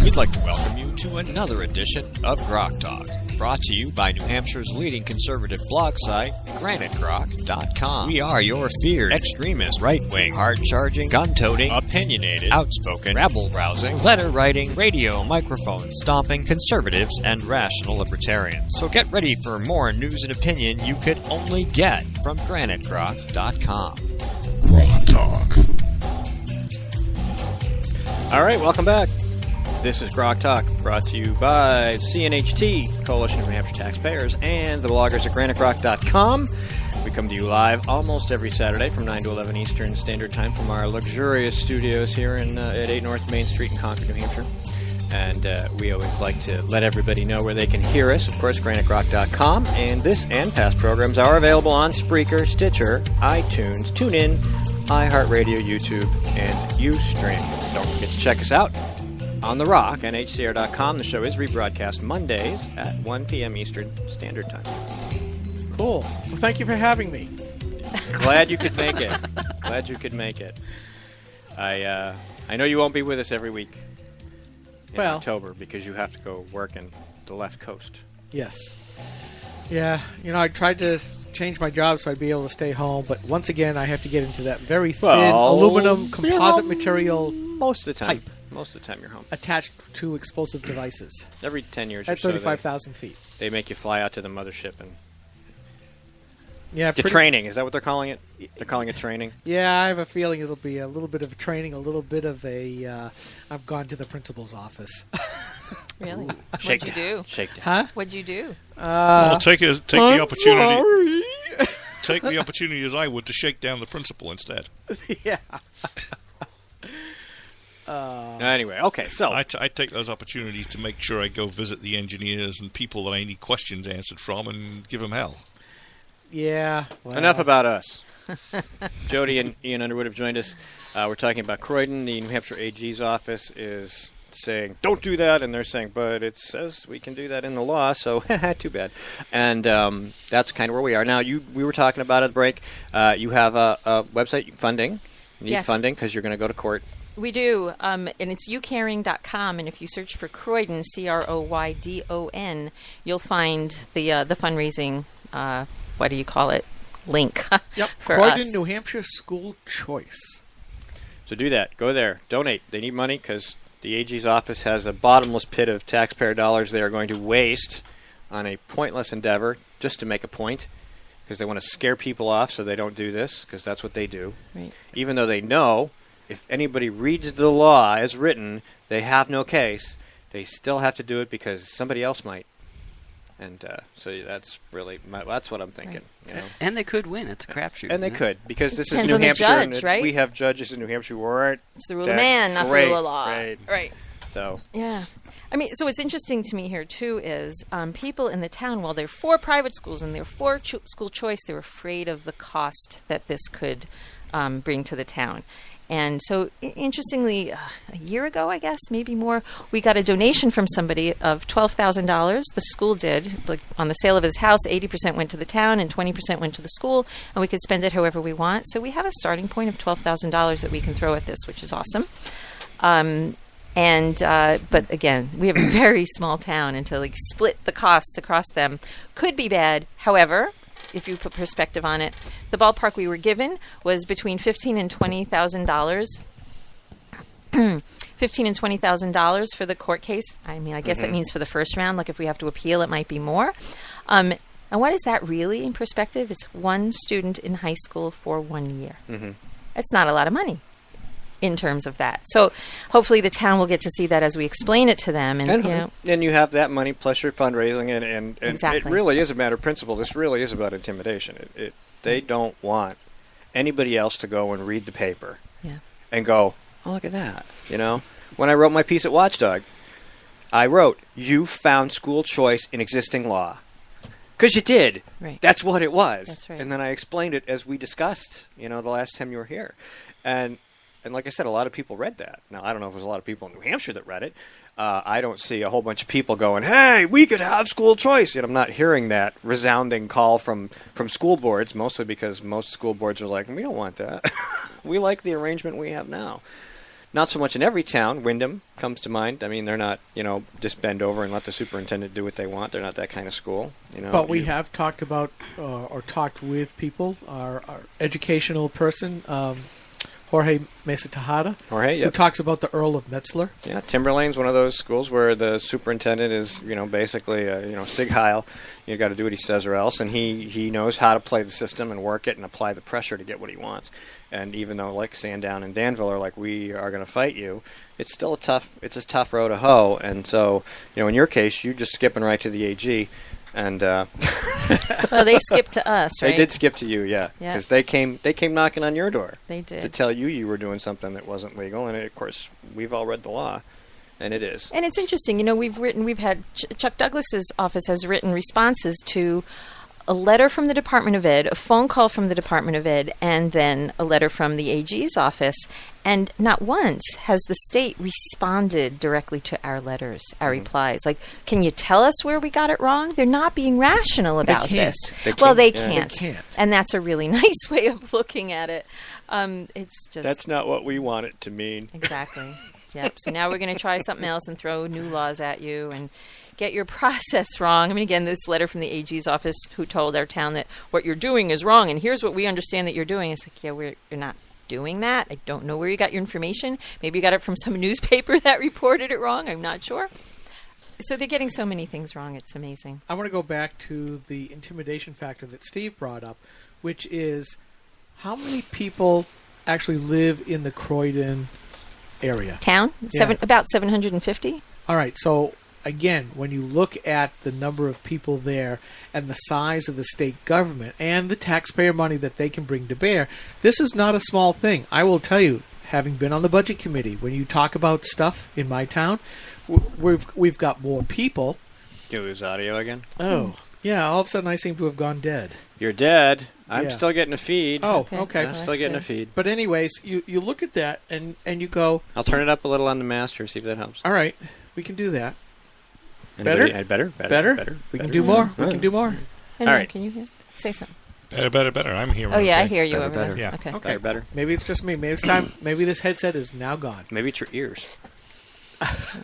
We'd like to welcome you to another edition of GrokTALK, brought to you by New Hampshire's leading conservative blog site, GrokTALK.com. We are your feared, extremist, right-wing, hard-charging, gun-toting, opinionated, outspoken, rabble-rousing, letter-writing, radio microphone stomping conservatives and rational libertarians. So get ready for more news and opinion you could only get from GrokTALK.com. GrokTALK. All right, welcome back. This is GrokTALK, brought to you by CNHT, Coalition of New Hampshire Taxpayers, and the bloggers at GraniteGrok.com. We come to you live almost every Saturday from 9 to 11 Eastern Standard Time from our luxurious studios here at 8 North Main Street in Concord, New Hampshire. And we always like to let everybody know where they can hear us. Of course, GraniteGrok.com. And this and past programs are available on Spreaker, Stitcher, iTunes, TuneIn, iHeartRadio, YouTube, and Ustream. Don't forget to check us out on The Rock, NHCR.com. The show is rebroadcast Mondays at 1 p.m. Eastern Standard Time. Cool. Well, thank you for having me. Glad you could make it. Glad you could make it. I know you won't be with us every week in October because you have to go work in the left coast. Yes. Yeah, I tried to change my job so I'd be able to stay home, but once again I have to get into that very thin aluminum composite material most of the time. pipe. Most of the time you're home. Attached to explosive devices. Every 10 years at or so. 35,000 feet. They make you fly out to the mothership and get training. Is that what they're calling it? They're calling it training? Yeah, I have a feeling it'll be a little bit of a training, a little bit of a I've gone to the principal's office. Really? Shake What'd you do? Shake down. Huh? What'd you do? Well, take the opportunity. Sorry. Take the opportunity as I would to shake down the principal instead. Yeah. Anyway, okay, so I take those opportunities to make sure I go visit the engineers and people that I need questions answered from and give them hell. Yeah. Well. Enough about us. Jody and Ian Underwood have joined us. We're talking about Croydon. The New Hampshire AG's office is saying, don't do that, and they're saying, but it says we can do that in the law, so too bad. And that's kind of where we are. Now, we were talking about at the break, you have a website, funding. You need funding because you're going to go to court. We do, and it's ucaring.com, and if you search for Croydon, Croydon, you'll find the fundraising, what do you call it, link Yep, for Croydon, us. New Hampshire School Choice. So do that. Go there. Donate. They need money because the AG's office has a bottomless pit of taxpayer dollars they are going to waste on a pointless endeavor just to make a point because they want to scare people off so they don't do this because that's what they do. Right. Even though they know if anybody reads the law as written, they have no case. They still have to do it because somebody else might. And so that's really that's what I'm thinking. Right. You know? And they could win. It's a crapshoot. And they could because this Depends is New on the Hampshire. judge, and right? We have judges in New Hampshire who aren't. It's the rule of man, not the rule of law. Right. So yeah. I mean, so what's interesting to me here, too, is people in the town, while they're for private schools and they're for school choice, they're afraid of the cost that this could bring to the town. And so, interestingly, a year ago, I guess, maybe more, we got a donation from somebody of $12,000. The school did. Like on the sale of his house, 80% went to the town and 20% went to the school, and we could spend it however we want. So we have a starting point of $12,000 that we can throw at this, which is awesome. But again, we have a very small town, and to split the costs across them could be bad. However, if you put perspective on it, the ballpark we were given was between $15,000 and $20,000. $15,000 and $20,000 for the court case. I mean, I guess that means for the first round. Like if we have to appeal, it might be more. And what is that really in perspective? It's one student in high school for 1 year. Mm-hmm. It's not a lot of money in terms of that. So hopefully the town will get to see that as we explain it to them. And you have that money plus your fundraising, and exactly. It really is a matter of principle. This really is about intimidation. They don't want anybody else to go and read the paper and go, oh, look at that. When I wrote my piece at Watchdog, I wrote, you found school choice in existing law. Because you did. Right. That's what it was. That's right. And then I explained it as we discussed, the last time you were here. And And like I said, a lot of people read that. Now, I don't know if there's a lot of people in New Hampshire that read it. I don't see a whole bunch of people going, hey, we could have school choice. Yet I'm not hearing that resounding call from school boards, mostly because most school boards are like, we don't want that. We like the arrangement we have now. Not so much in every town. Wyndham comes to mind. I mean, they're not, just bend over and let the superintendent do what they want. They're not that kind of school. But we have talked about or talked with people. Our educational person, Jorge Mesa Tejada, who talks about the Earl of Metzler. Yeah, Timberlane's one of those schools where the superintendent is, basically, Sig Heil. You got to do what he says or else, and he knows how to play the system and work it and apply the pressure to get what he wants. And even though, like Sandown and Danville are like, we are going to fight you, it's still a tough row to hoe. And so, in your case, you're just skipping right to the AG. And well, they skipped to us, right? They did skip to you, yeah, because they came knocking on your door. They did to tell you were doing something that wasn't legal, and of course we've all read the law, and it is. And it's interesting, we've had Chuck Douglas's office has written responses to a letter from the Department of Ed, a phone call from the Department of Ed, and then a letter from the AG's office. And not once has the state responded directly to our letters, our replies. Like, can you tell us where we got it wrong? They're not being rational about this. They can't. And that's a really nice way of looking at it. It's just... That's not what we want it to mean. Exactly. Yep. So now we're going to try something else and throw new laws at you and get your process wrong. I mean, again, this letter from the AG's office who told our town that what you're doing is wrong, and here's what we understand that you're doing. It's like, you're not doing that. I don't know where you got your information. Maybe you got it from some newspaper that reported it wrong. I'm not sure. So they're getting so many things wrong. It's amazing. I want to go back to the intimidation factor that Steve brought up, which is how many people actually live in the Croydon area? Town? About 750. All right. So, again, when you look at the number of people there and the size of the state government and the taxpayer money that they can bring to bear, this is not a small thing. I will tell you, having been on the budget committee, when you talk about stuff in my town, we've got more people. You lose audio again? Oh, yeah. All of a sudden, I seem to have gone dead. You're dead. I'm still getting a feed. Oh, okay. I'm still getting a feed. But anyways, you look at that and you go... I'll turn it up a little on the master, see if that helps. All right. We can do that. Better? Better? We can do more. We can do more. All right. Can you hear? Say something. Better. I'm here. Oh, yeah, I hear you over there. Yeah. Okay. Better. Maybe it's just me. Maybe it's time. Maybe this headset is now gone. Maybe it's your ears.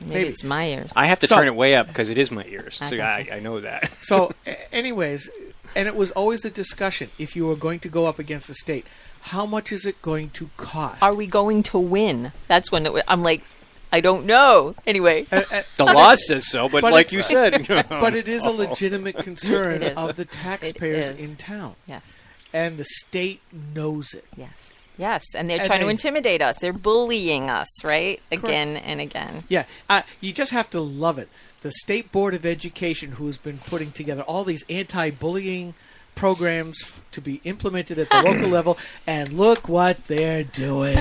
Maybe it's my ears. I have to turn it way up because it is my ears. So gotcha. I know that. So, anyways, and it was always a discussion. If you were going to go up against the state, how much is it going to cost? Are we going to win? That's when I'm like, I don't know. Anyway. The law says so, but like you said. But it is a legitimate concern of the taxpayers in town. Yes. And the state knows it. Yes, and they're trying to intimidate us. They're bullying us, right? Correct. Again and again. Yeah. You just have to love it. The State Board of Education, who's been putting together all these anti-bullying programs to be implemented at the local level, and look what they're doing.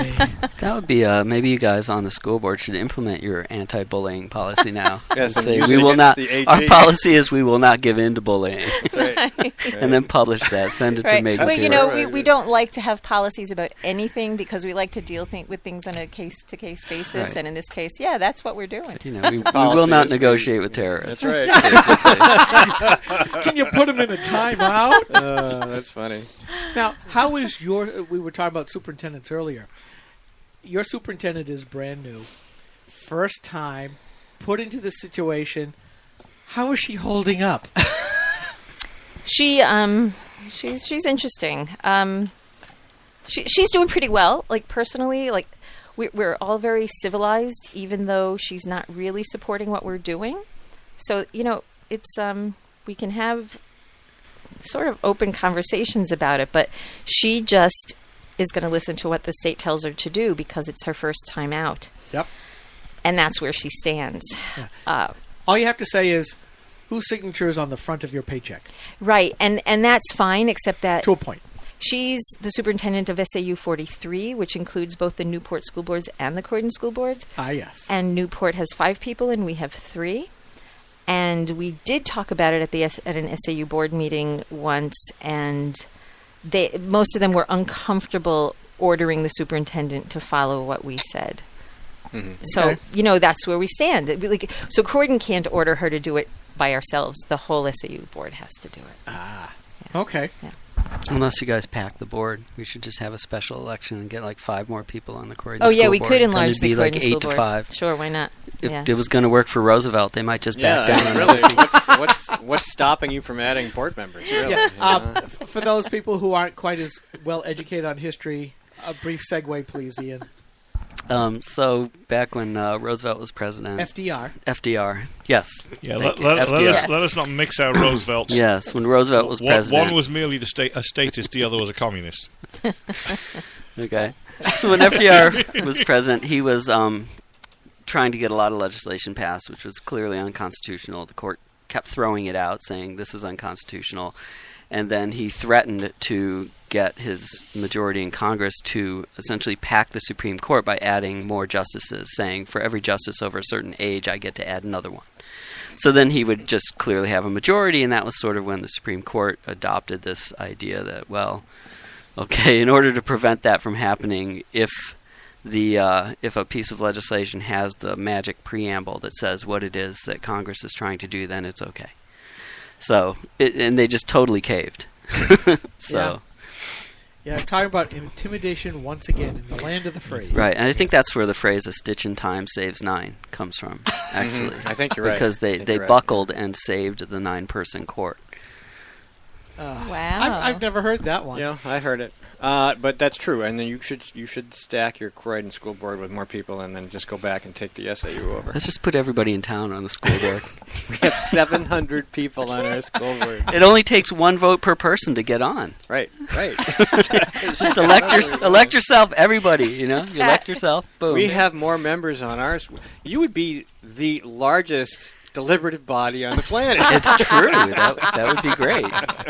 That would be maybe you guys on the school board should implement your anti-bullying policy now. Yes, say we will not. Our policy is we will not give in to bullying. That's right. And then publish that. Send it to Megan. Well, we don't like to have policies about anything because we like to deal with things on a case-to-case basis. Right. And in this case, that's what we're doing. We will not negotiate with terrorists. That's right. Can you put them in a timeout? That's funny. Now, how is we were talking about superintendents earlier. Your superintendent is brand new. First time, put into this situation. How is she holding up? She's interesting. She's doing pretty well. Like, personally, like, we're all very civilized, even though she's not really supporting what we're doing. So, it's, we can have sort of open conversations about it, but she just is going to listen to what the state tells her to do because it's her first time out. Yep. And that's where she stands. Yeah. All you have to say is, whose signature is on the front of your paycheck? Right, and that's fine, except that... To a point. She's the superintendent of SAU 43, which includes both the Newport School Boards and the Croydon School Boards. Ah, yes. And Newport has 5 people, and we have 3. And we did talk about it at an SAU board meeting once, and most of them were uncomfortable ordering the superintendent to follow what we said. Mm-hmm. So, Okay. That's where we stand. So Croydon can't order her to do it by ourselves. The whole SAU board has to do it. Okay. Yeah. Unless you guys pack the board, we should just have a special election and get like 5 more people on the Croydon Oh, school yeah, we board. could Then enlarge it'd the be Croydon like school 8 to board. 5. Sure, why not? If Yeah. it was going to work for Roosevelt, they might just back down. I mean, really, what's stopping you from adding board members? Really? Yeah. For those people who aren't quite as well educated on history, a brief segue, please, Ian. So back when Roosevelt was president, FDR, yes. Yeah, Thank let you. FDR. us not mix our Roosevelts. Yes, when Roosevelt was president. One was merely a statist, the other was a communist. Okay. So when FDR was president, he was trying to get a lot of legislation passed, which was clearly unconstitutional. The court kept throwing it out, saying this is unconstitutional. And then he threatened to get his majority in Congress to essentially pack the Supreme Court by adding more justices, saying for every justice over a certain age, I get to add another one. So then he would just clearly have a majority, and that was sort of when the Supreme Court adopted this idea that, well, okay, in order to prevent that from happening, if a piece of legislation has the magic preamble that says what it is that Congress is trying to do, then it's okay. So, and they just totally caved. So, yeah, I'm talking about intimidation once again in the land of the free. Right, and I think that's where the phrase "a stitch in time saves 9" comes from. Actually, I think you're right. Because they buckled and saved the 9-person court. Wow. I've never heard that one. Yeah, I heard it. But that's true, and then you should stack your Croydon school board with more people, and then just go back and take the SAU over. Let's just put everybody in town on the school board. We have 700 people on our school board. It only takes 1 vote per person to get on. Right. Just elect yourself, everybody. You elect yourself. Boom. We have more members on ours. You would be the largest deliberative body on the planet. It's true. That would be great.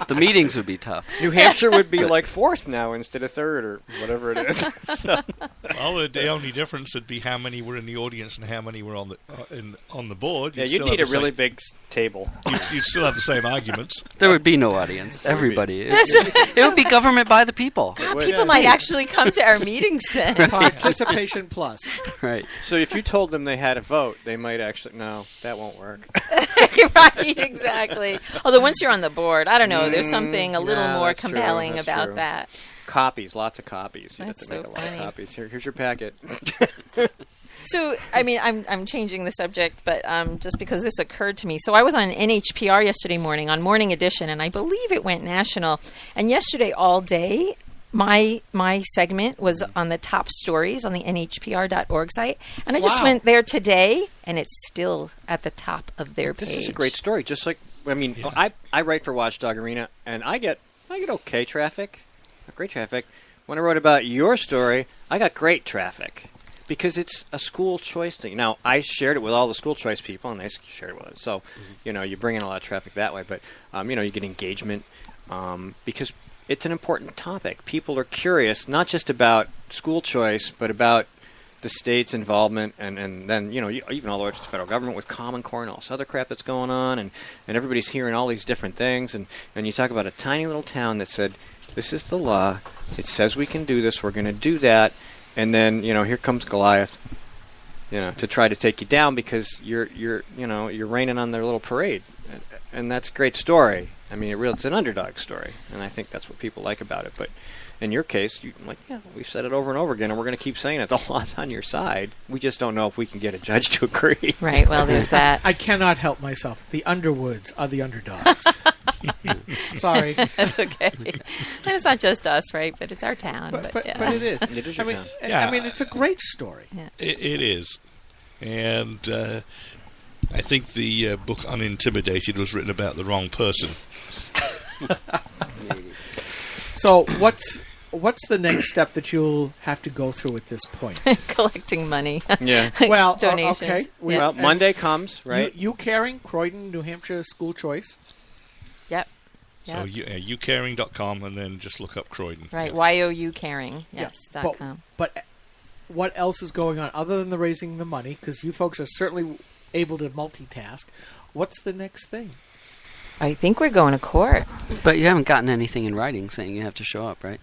The meetings would be tough. New Hampshire would be like 4th now instead of 3rd or whatever it is. So. Well, the only difference would be how many were in the audience and how many were on the board. You'd need a really big table. You'd still have the same arguments. There would be no audience. Everybody. It would be government by the people. God, people might actually come to our meetings then. Participation plus. Right. So if you told them they had a vote, they might actually, no, that won't work. Right, exactly. Although once you're on the board, I don't know, there's something a little more compelling about that. Copies, lots of copies. You have That's to make so a lot funny. of copies. Here's your packet. So, I mean, I'm changing the subject, but just because this occurred to me. So I was on NHPR yesterday morning on Morning Edition, and I believe it went national. And yesterday all day, my segment was on the top stories on the NHPR.org site. And I just went there today, and it's still at the top of their page. This is a great story. Just like, I mean, I write for Watchdog Arena, and I get okay traffic, great traffic. When I wrote about your story, I got great traffic. Because it's a school choice thing. Now, I shared it with all the school choice people, and they shared it with us. So, you bring in a lot of traffic that way. But, you get engagement because it's an important topic. People are curious, not just about school choice, but about the state's involvement and then, even all the way to the federal government with Common Core and all this other crap that's going on. And everybody's hearing all these different things. And you talk about a tiny little town that said, this is the law. It says we can do this. We're going to do that. And then, here comes Goliath, to try to take you down because you're raining on their little parade. And that's a great story. I mean, it's an underdog story. And I think that's what people like about it. But in your case, we've said it over and over again, and we're going to keep saying it. The law's on your side. We just don't know if we can get a judge to agree. Right, well, there's that. I cannot help myself. The Underwoods are the underdogs. Sorry. That's okay. And it's not just us, right? But it's our town. But it is. It is your town. I mean, it's a great story. Yeah. It is. And I think the book Unintimidated was written about the wrong person. So what's the next step that you'll have to go through at this point? Collecting money. Yeah. Well, donations. Okay. Well, Monday comes, right? You caring Croydon, New Hampshire school choice. Yep. So youcaring.com and then just look up Croydon. Right, YOU caring, yes.com. But what else is going on other than the raising the money? Because you folks are certainly able to multitask. What's the next thing? I think we're going to court. But you haven't gotten anything in writing saying you have to show up, right?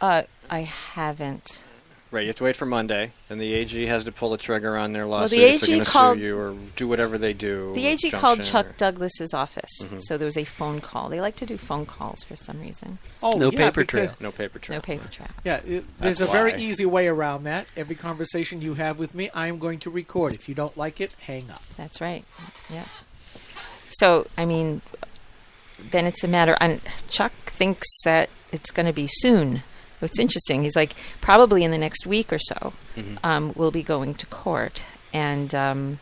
I haven't. Right, you have to wait for Monday, and the AG has to pull the trigger on their lawsuit the if they're AG going to sue you or do whatever they do. The AG junction called or- Chuck Douglas's office, Mhm. so there was a phone call. They like to do phone calls for some reason. Oh, No yeah, paper because- trail. No paper trail. No paper trail. Yeah, there's That's a very why. easy way around that. Every conversation you have with me, I am going to record. If you don't like it, hang up. That's right. Yeah. So, I mean, then it's a matter. And Chuck thinks that it's going to be soon. It's interesting. He's like, probably in the next week or so, we'll be going to court. And when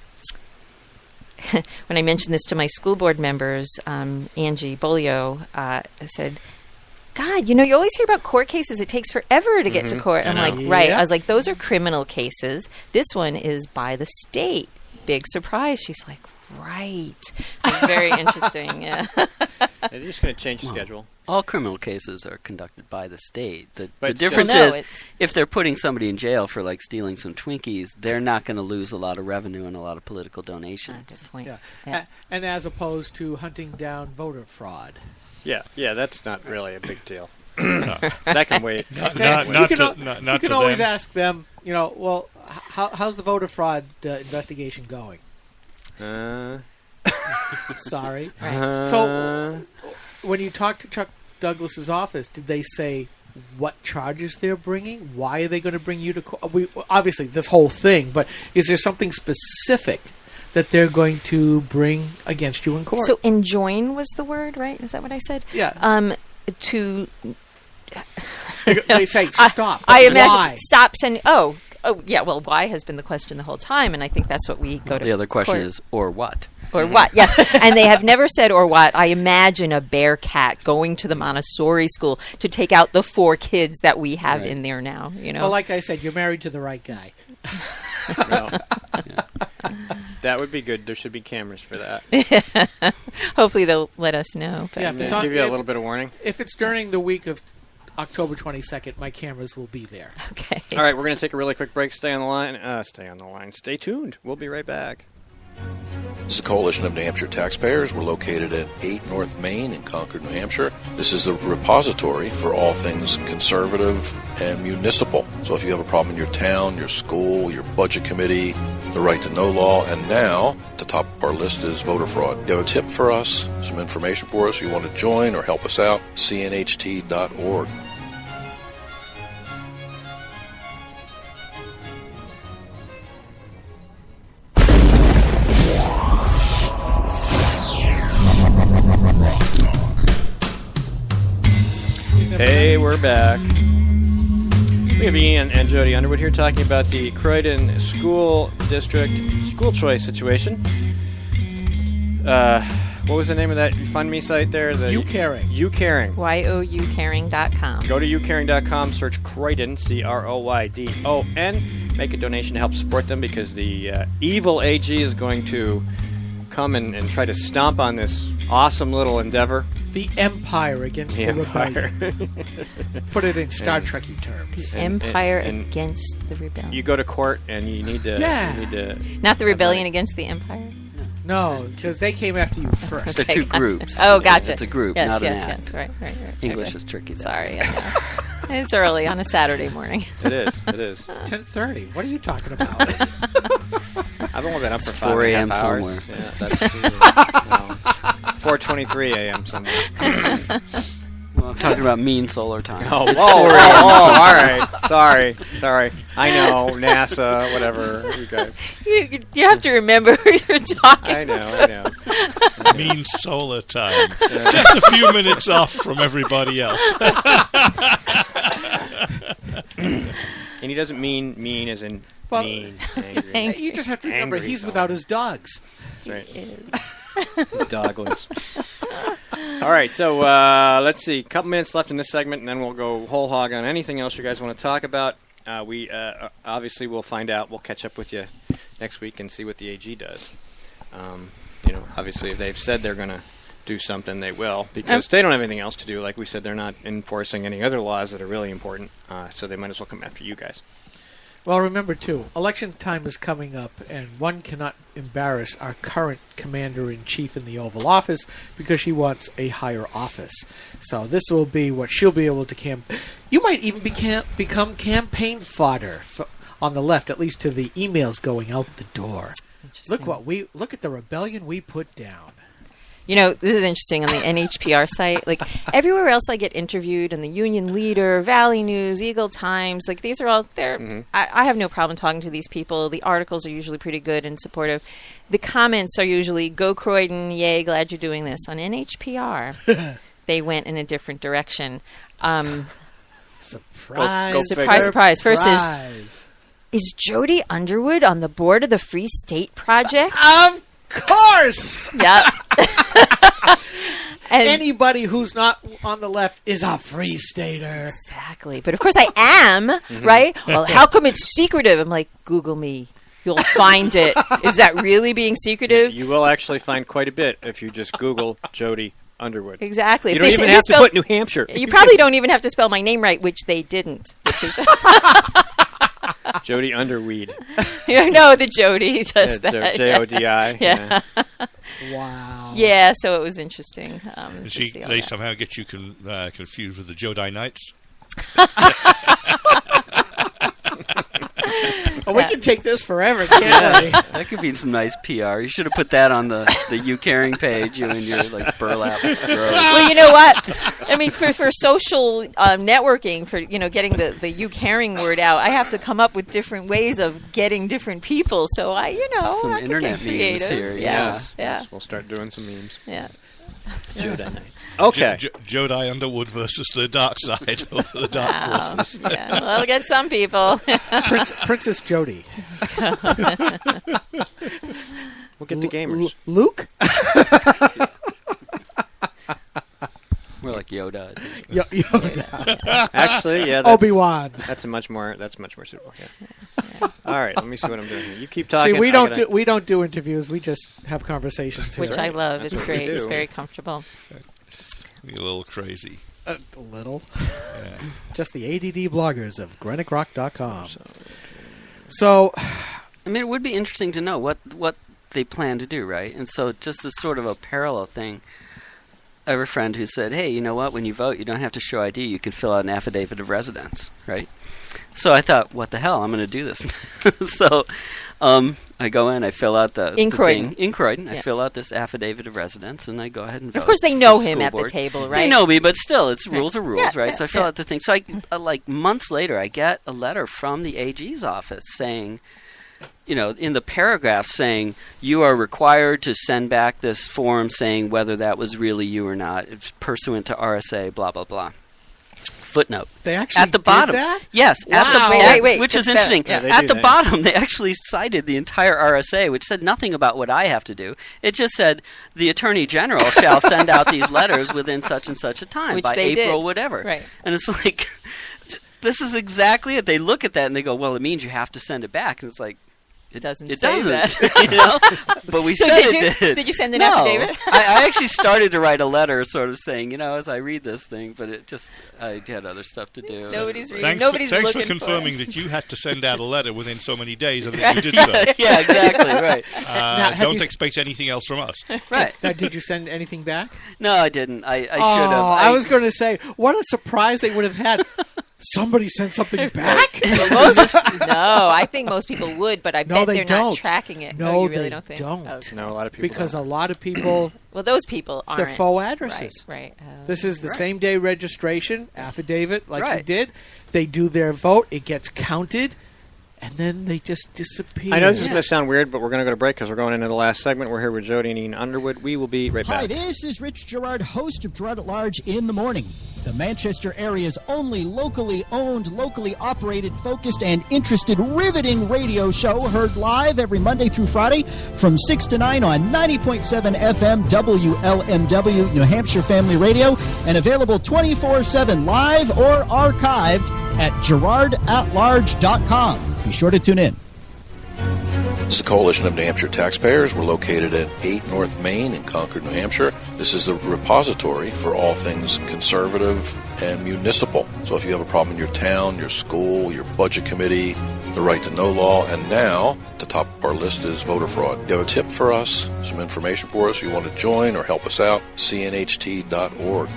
I mentioned this to my school board members, Angie Bolio said, God, you always hear about court cases. It takes forever to get to court. I'm like, right. Yeah. I was like, those are criminal cases. This one is by the state. Big surprise. She's like, right. It's very interesting. Yeah. They're just going to change the schedule. All criminal cases are conducted by the state. The But difference Well, no, is, it's- if they're putting somebody in jail for like stealing some Twinkies, they're not going to lose a lot of revenue and a lot of political Good donations. point. Yeah. Yeah. And as opposed to hunting down voter fraud. Yeah, that's not really a big deal. That can wait. Not you can, to, al- not, you not can to always them. ask them, well, how's the voter fraud investigation going? Sorry. Right. So, when you talked to Chuck Douglas's office, did they say what charges they're bringing? Why are they going to bring you to court? Obviously, this whole thing, but is there something specific that they're going to bring against you in court? So enjoin was the word, right? Is that what I said? Yeah. To they say stop. I imagine Why? stop sending. Oh, yeah. Well, why has been the question the whole time, and I think that's what we go to. The other question court. is, or what? Or what? Yes, and they have never said or what. I imagine a bear cat going to the Montessori school to take out the 4 kids that we have Right. in there now. Well, like I said, you're married to the right guy. No. That would be good. There should be cameras for that. Hopefully they'll let us know. But Yeah, if Yeah, it's on- give you a if- little bit of warning. If it's during the week of October 22nd, my cameras will be there. Okay. All right, we're going to take a really quick break. Stay on the line. Stay tuned. We'll be right back. This is the Coalition of New Hampshire Taxpayers. We're located at 8 North Main in Concord, New Hampshire. This is a repository for all things conservative and municipal. So if you have a problem in your town, your school, your budget committee, the right to know law, and now, at the top of our list is voter fraud. You have a tip for us, some information for us, you want to join or help us out, cnht.org. Hey, we're back. We have Ian and Jody Underwood here talking about the Croydon School District school choice situation. What was the name of that Fund Me site there? You Caring. You Caring. youcaring.com. Go to youcaring.com, search Croydon, Croydon. Make a donation to help support them because the evil AG is going to come and try to stomp on this awesome little endeavor. The Empire against the Rebellion. Put it in Star Trek-y terms. Empire and against the rebellion. You go to court and you need to. Yeah. You need to Not the rebellion against the empire? No, because they came after you first. They're two gotcha. groups. Oh, gotcha. It's a group, yes, not yes, an act. Yes, right. English Okay. is tricky. Sorry. I know. It's early on a Saturday morning. It is. It is. It's 10:30. What are you talking about? I've only been up for 4 a.m. 5.5 hours. somewhere. Yeah, that's true. 4:23 a.m. somewhere. Well, I'm talking about mean solar time. Oh, It's whoa, 4 whoa, a.m. all right. Sorry. I know, NASA, whatever, you guys. You have to remember who you're talking I know. Mean solar time. Just a few minutes off from everybody else. And he doesn't mean as in Well, mean, angry. You just have to remember, Angry he's fellow. without his dogs. That's right. Dogless. All right, so let's see. A couple minutes left in this segment, and then we'll go whole hog on anything else you guys want to talk about. We obviously will find out. We'll catch up with you next week and see what the AG does. Obviously, if they've said they're going to do something, they will, because they don't have anything else to do. Like we said, they're not enforcing any other laws that are really important, so they might as well come after you guys. Well, remember, too, election time is coming up, and one cannot embarrass our current commander-in-chief in the Oval Office because she wants a higher office. So this will be what she'll be able to You might even become campaign fodder on the left, at least to the emails going out the door. Look at the rebellion we put down. You know, this is interesting on the NHPR site. Like, everywhere else I get interviewed, on the Union Leader, Valley News, Eagle Times, like, these are all there. Mm-hmm. I have no problem talking to these people. The articles are usually pretty good and supportive. The comments are usually, go Croydon, yay, glad you're doing this. On NHPR, they went in a different direction. Surprise. Surprise. First is Jody Underwood on the board of the Free State Project? Of course! Yep. Anybody who's not on the left is a Free Stater. Exactly. But of course I am, right? Well, how come it's secretive? I'm like, Google me. You'll find it. Is that really being secretive? You will actually find quite a bit if you just Google Jody Underwood. Exactly. You don't even have to put New Hampshire. You probably don't even have to spell my name right, which they didn't. Which is Jody Underweed. No, the Jody, just that. J-O-D-I. Yeah. Wow. Yeah, so it was interesting. They somehow get you confused with the Jodi Knights. Oh, we can take this forever, can't we? That could be some nice PR. You should have put that on the You Caring page, you and your burlap grows. Well, you know what? I mean, for social networking, for getting the You Caring word out, I have to come up with different ways of getting different people. So some I internet memes here. Yeah. We'll start doing some memes. Yeah. Jodi Knights. Okay. Jodi Underwood versus the dark side, or the dark forces. Yeah, well, I'll get some people. Princess Jody. We'll get the gamers. Luke? We're like Yoda. Yoda. Actually, yeah. Obi-Wan. That's much more suitable. Yeah. All right, let me see what I'm doing here. You keep talking. See, we don't do interviews. We just have conversations here. Which I love. That's it's what great. we do. It's very comfortable. Be a little crazy. A little. Yeah. Just the ADD bloggers of GrokTALK.com. So, I mean, it would be interesting to know what they plan to do, right? And so, just as sort of a parallel thing, I have a friend who said, hey, you know what? When you vote, you don't have to show ID. You can fill out an affidavit of residence, right? So I thought, what the hell? I'm going to do this. So I go in, I fill out in Croydon. In Croydon. I fill out this affidavit of residence, and I go ahead and vote. Of course, they know him at the table, right? They know me, but still, it's rules are rules, right? Yeah, so I fill out the thing. So like months later, I get a letter from the AG's office saying, in the paragraph saying, you are required to send back this form saying whether that was really you or not. It's pursuant to RSA, blah, blah, blah. Footnote. They actually at the bottom. Did that? Yes. Wow. At the wait. Which is interesting. Yeah, at the bottom, they actually cited the entire RSA, which said nothing about what I have to do. It just said, the Attorney General shall send out these letters within such and such a time, which by they April, did. whatever. Right. And it's like, this is exactly it. They look at that and they go, well, it means you have to send it back. And it's like, It doesn't it say doesn't, that. But we so said did did. Did you send an no. affidavit? I actually started to write a letter sort of saying, as I read this thing, but I had other stuff to do. Nobody's reading. Nobody's thanks looking for confirming that you had to send out a letter within so many days and that you did so. Yeah, exactly, right. Don't expect anything else from us. Right. Now, did you send anything back? No, I didn't. I should have. I was going to say, what a surprise they would have had. Somebody sent something back? No, I think most people would, but I bet they're not tracking it. No, you really they don't think? don't. Okay. No, a lot of people Because don't. a lot of people... Well, those people aren't. They're faux addresses. Right. This is the same day registration, affidavit, like Right. you did. They do their vote. It gets counted. And then they just disappear. I know this is going to sound weird, but we're going to go to break because we're going into the last segment. We're here with Jody and Ian Underwood. We will be right back. Hi, this is Rich Gerard, host of Gerard at Large in the Morning. The Manchester area's only locally owned, locally operated, focused, and interested riveting radio show, heard live every Monday through Friday from 6 to 9 on 90.7 FM WLMW, New Hampshire Family Radio, and available 24/7 live or archived at GerardAtLarge.com. Be sure to tune in. This is a coalition of New Hampshire taxpayers. We're located at 8 North Main in Concord, New Hampshire. This is a repository for all things conservative and municipal. So if you have a problem in your town, your school, your budget committee, the right to know law, and now at the top of our list is voter fraud. You have a tip for us, some information for us, you want to join or help us out, cnht.org.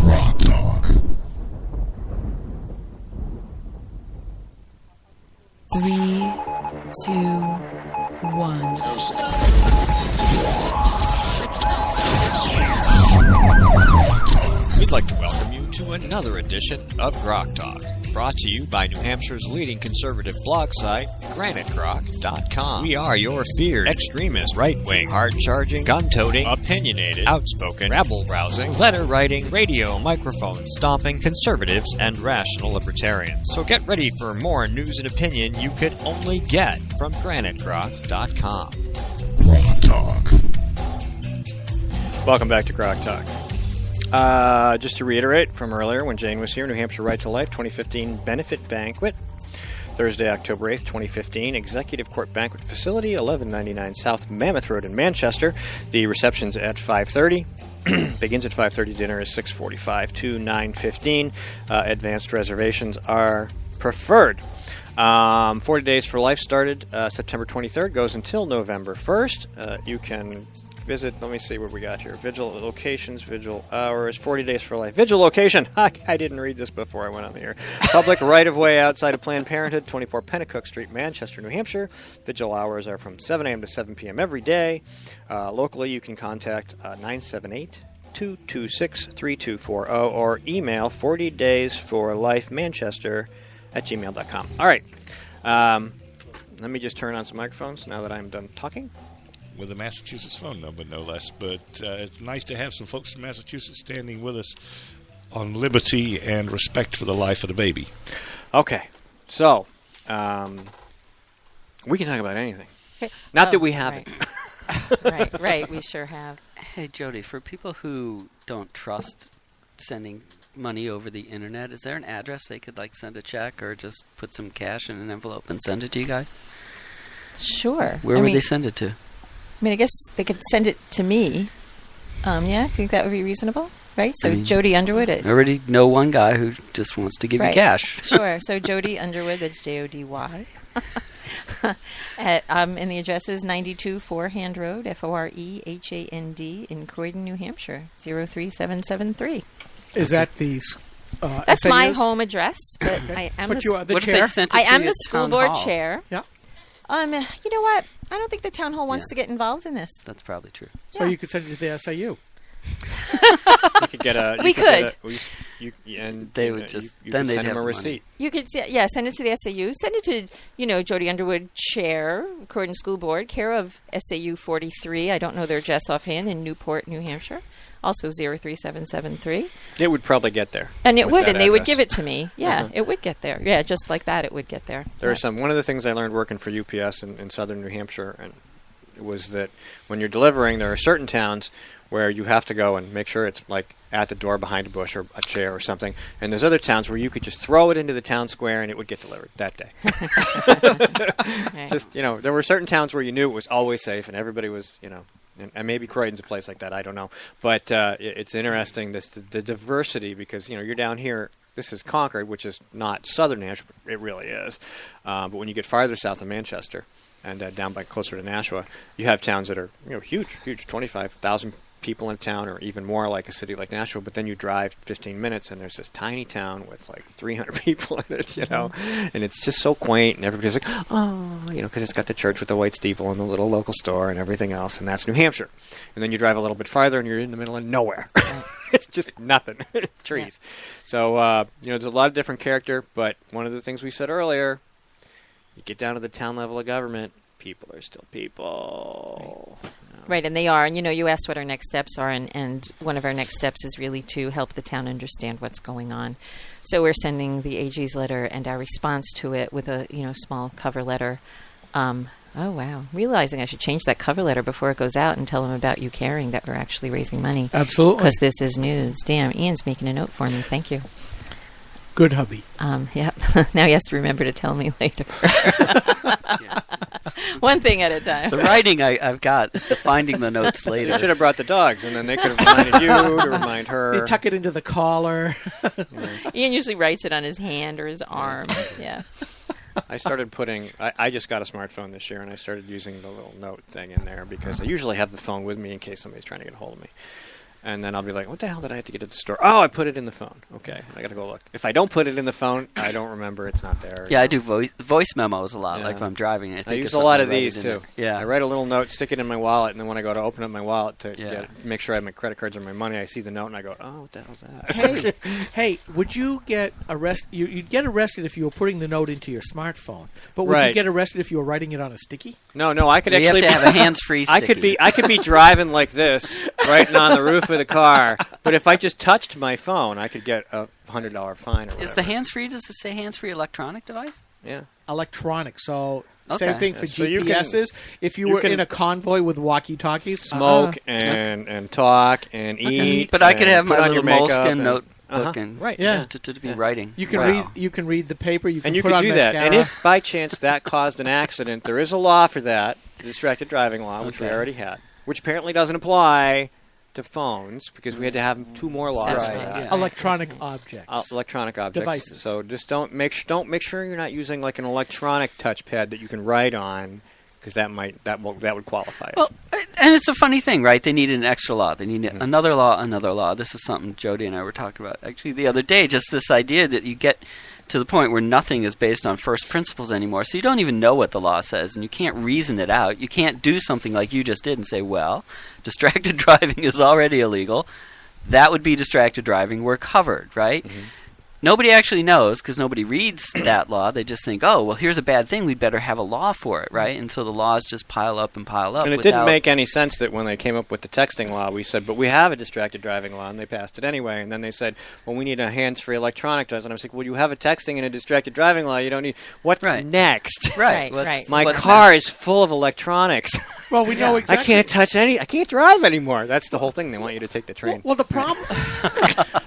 Rock Talk. 3, 2, 1. We'd like to welcome you to another edition of GrokTALK, brought to you by New Hampshire's leading conservative blog site, GraniteGrok.com. We are your feared extremist, right-wing, hard-charging, gun-toting, opinionated, outspoken, rabble-rousing, letter-writing, radio, microphone stomping conservatives and rational libertarians. So get ready for more news and opinion you could only get from GraniteGrok.com. Rock Talk. Welcome back to GrokTALk. Just to reiterate from earlier when Jane was here, New Hampshire Right to Life 2015 Benefit Banquet, Thursday, October 8th, 2015, Executive Court Banquet Facility, 1199 South Mammoth Road in Manchester. The reception's at 5:30. Begins at 5:30. Dinner is 6:45 to 9:15. Advanced reservations are preferred. 40 Days for Life started September 23rd, goes until November 1st. You can visit, let me see what we got here. Vigil locations, vigil hours, 40 Days for Life. Vigil location, I didn't read this before I went on the air. Public right-of-way outside of Planned Parenthood, 24 Pennacook Street, Manchester, New Hampshire. Vigil hours are from 7 a.m. to 7 p.m. every day. Locally, you can contact 978-226-3240 or email 40daysforlifemanchester@gmail.com. All right. Let me just turn on some microphones now that I'm done talking. With a Massachusetts phone number, no less. But it's nice to have some folks from Massachusetts standing with us on liberty and respect for the life of the baby. Okay. So, we can talk about anything. Not that we haven't. Right. We sure have. Hey, Jody, for people who don't trust sending money over the internet, is there an address they could, send a check or just put some cash in an envelope and send it to you guys? Sure. Where would they send it to? I guess they could send it to me. I think that would be reasonable, right? So Jody Underwood. I already know one guy who just wants to give you cash. Sure. So Jody Underwood, that's Jody. And the address is 92 Forehand Road, Forehand, in Croydon, New Hampshire, 03773. Is that the that's SAUs? my home address, but I am but you are the what chair? If they sent it I to am you the at school town board hall? chair. Yeah. You know what? I don't think the town hall wants to get involved in this. That's probably true. So you could send it to the SAU. You could get a. We could. And they would just. You then could they'd send have them a money. receipt. You could, send it to the SAU. Send it to, Jody Underwood, Chair, Croydon School Board, care of SAU 43. I don't know their address offhand, in Newport, New Hampshire. Also 03773. It would probably get there. And it would, and they would address. give it to me. Yeah, it would get there. Yeah, just like that, it would get there. There are one of the things I learned working for UPS in southern New Hampshire, and it was that when you're delivering, there are certain towns where you have to go and make sure it's at the door behind a bush or a chair or something. And there's other towns where you could just throw it into the town square and it would get delivered that day. Just, there were certain towns where you knew it was always safe and everybody was, and maybe Croydon's a place like that, I don't know. But it's interesting, the diversity, because, you're down here. This is Concord, which is not southern New Hampshire, but it really is. But when you get farther south of Manchester and down by closer to Nashua, you have towns that are huge, 25,000 people in a town, or even more, like a city like Nashua. But then you drive 15 minutes, and there's this tiny town with 300 people in it, and it's just so quaint, and everybody's like, oh, because it's got the church with the white steeple and the little local store and everything else, and that's New Hampshire. And then you drive a little bit farther, and you're in the middle of nowhere. It's just nothing, trees. Yeah. So there's a lot of different character, but one of the things we said earlier, you get down to the town level of government, people are still people. Right, and they are. And, you asked what our next steps are, and one of our next steps is really to help the town understand what's going on. So we're sending the AG's letter and our response to it with a, small cover letter. Oh, wow. Realizing I should change that cover letter before it goes out and tell them about you caring that we're actually raising money. Absolutely. Because this is news. Damn, Ian's making a note for me. Thank you. Good hubby. Yeah. Now he has to remember to tell me later. One thing at a time. The writing I've got is the finding the notes later. You should have brought the dogs, and then they could have reminded you to remind her. You tuck it into the collar. Ian usually writes it on his hand or his arm. Yeah. I started putting. I just got a smartphone this year, and I started using the little note thing in there because I usually have the phone with me in case somebody's trying to get a hold of me. And then I'll be like, what the hell did I have to get at the store? Oh, I put it in the phone. Okay, I got to go look. If I don't put it in the phone, I don't remember it's not there. Yeah, I do voice memos a lot, like when I'm driving. I use a lot of these, too. Yeah. I write a little note, stick it in my wallet, and then when I go to open up my wallet to make sure I have my credit cards or my money, I see the note, and I go, oh, what the hell's that? Hey, would you get arrested? You'd get arrested if you were putting the note into your smartphone. But would you get arrested if you were writing it on a sticky? No, I could actually... You have to have a hands-free sticky. I could be driving like this, writing on the roof of the car. But if I just touched my phone, I could get a $100 fine or whatever. Is the hands-free, does it say hands-free electronic device? Yeah. Electronic. So same thing for so GPSs. If you were in a convoy with walkie-talkies. Smoke and talk and eat. But I could have my on little your moleskin notebook and to be writing. You can read. You can read the paper. You can and you put can on do mascara. that. And if by chance that caused an accident, there is a law for that, the distracted driving law, which we already had, which apparently doesn't apply to phones because we had to have 2 more laws. Right. Yeah. Electronic objects. Electronic objects. Devices. So just don't make sure you're not using like an electronic touchpad that you can write on because that would qualify. Well, and it's a funny thing, right? They need an extra law. They need another law. This is something Jody and I were talking about actually the other day. Just this idea that you get to the point where nothing is based on first principles anymore. So you don't even know what the law says, and you can't reason it out. You can't do something like you just did and say, well, distracted driving is already illegal. That would be distracted driving. We're covered, right? Mm-hmm. Nobody actually knows because nobody reads that law. They just think, oh, well, here's a bad thing. We'd better have a law for it, right? And so the laws just pile up and pile up. And it didn't make any sense that when they came up with the texting law, we said, but we have a distracted driving law, and they passed it anyway. And then they said, well, we need a hands-free electronic device. And I was like, well, you have a texting and a distracted driving law. You don't need... What's next? Right. My car is full of electronics. Well, we know exactly... I can't touch I can't drive anymore. That's the whole thing. They want you to take the train. Well, the problem...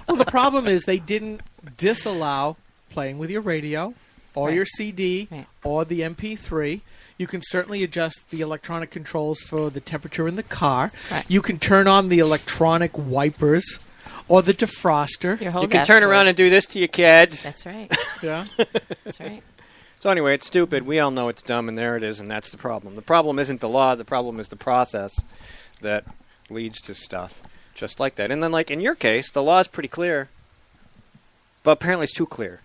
well, the problem is they didn't disallow playing with your radio or your CD or the MP3. You can certainly adjust the electronic controls for the temperature in the car. Right. You can turn on the electronic wipers or the defroster. You can turn around and do this to your kids. That's right. Yeah. That's right. So anyway, it's stupid. We all know it's dumb, and there it is, and that's the problem. The problem isn't the law. The problem is the process that leads to stuff just like that. And then, like in your case, the law is pretty clear. But apparently it's too clear.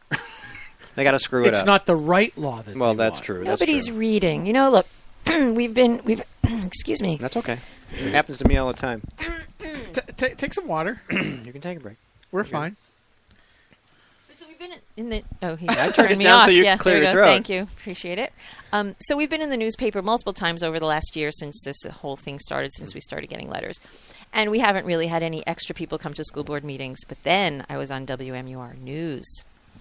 They got to screw it up. It's not the right law that Well, that's want. true. Nobody's reading. You know, look, we've excuse me. That's okay. It happens to me all the time. Take some water. You can take a break. We're fine. So we've been in the... Oh, he I turned it me down off. so you can clear your throat. Thank you. Appreciate it. So we've been in the newspaper multiple times over the last year since this whole thing started, since we started getting letters. And we haven't really had any extra people come to school board meetings. But then I was on WMUR News.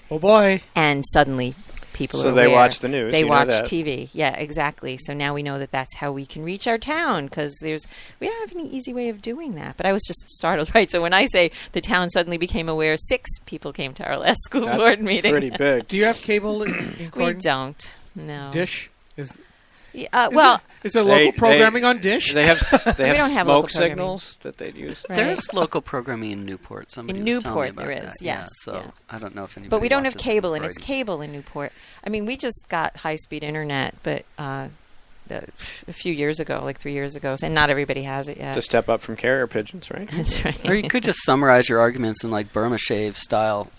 Oh, boy. And suddenly people So are they aware. watch the news. They you watch know that. TV. Yeah, exactly. So now we know that that's how we can reach our town because we don't have any easy way of doing that. But I was just startled, right? So when I say the town suddenly became aware, 6 people came to our last school board meeting. Pretty big. Do you have cable in Croydon? We don't. No. Dish? Is there They- local programming on Dish? They have We don't have local smoke signals that they'd use. Right. There is local programming in Newport. Somebody In was telling me Newport about there is, that. yes, Yeah, so yeah. I don't know if anybody But we don't have watches cable, in and it's Croydon. cable in Newport. I mean, we just got high-speed internet, but a few years ago, like 3 years ago, and not everybody has it yet. To step up from carrier pigeons, right? That's right. Or you could just summarize your arguments in like Burma Shave style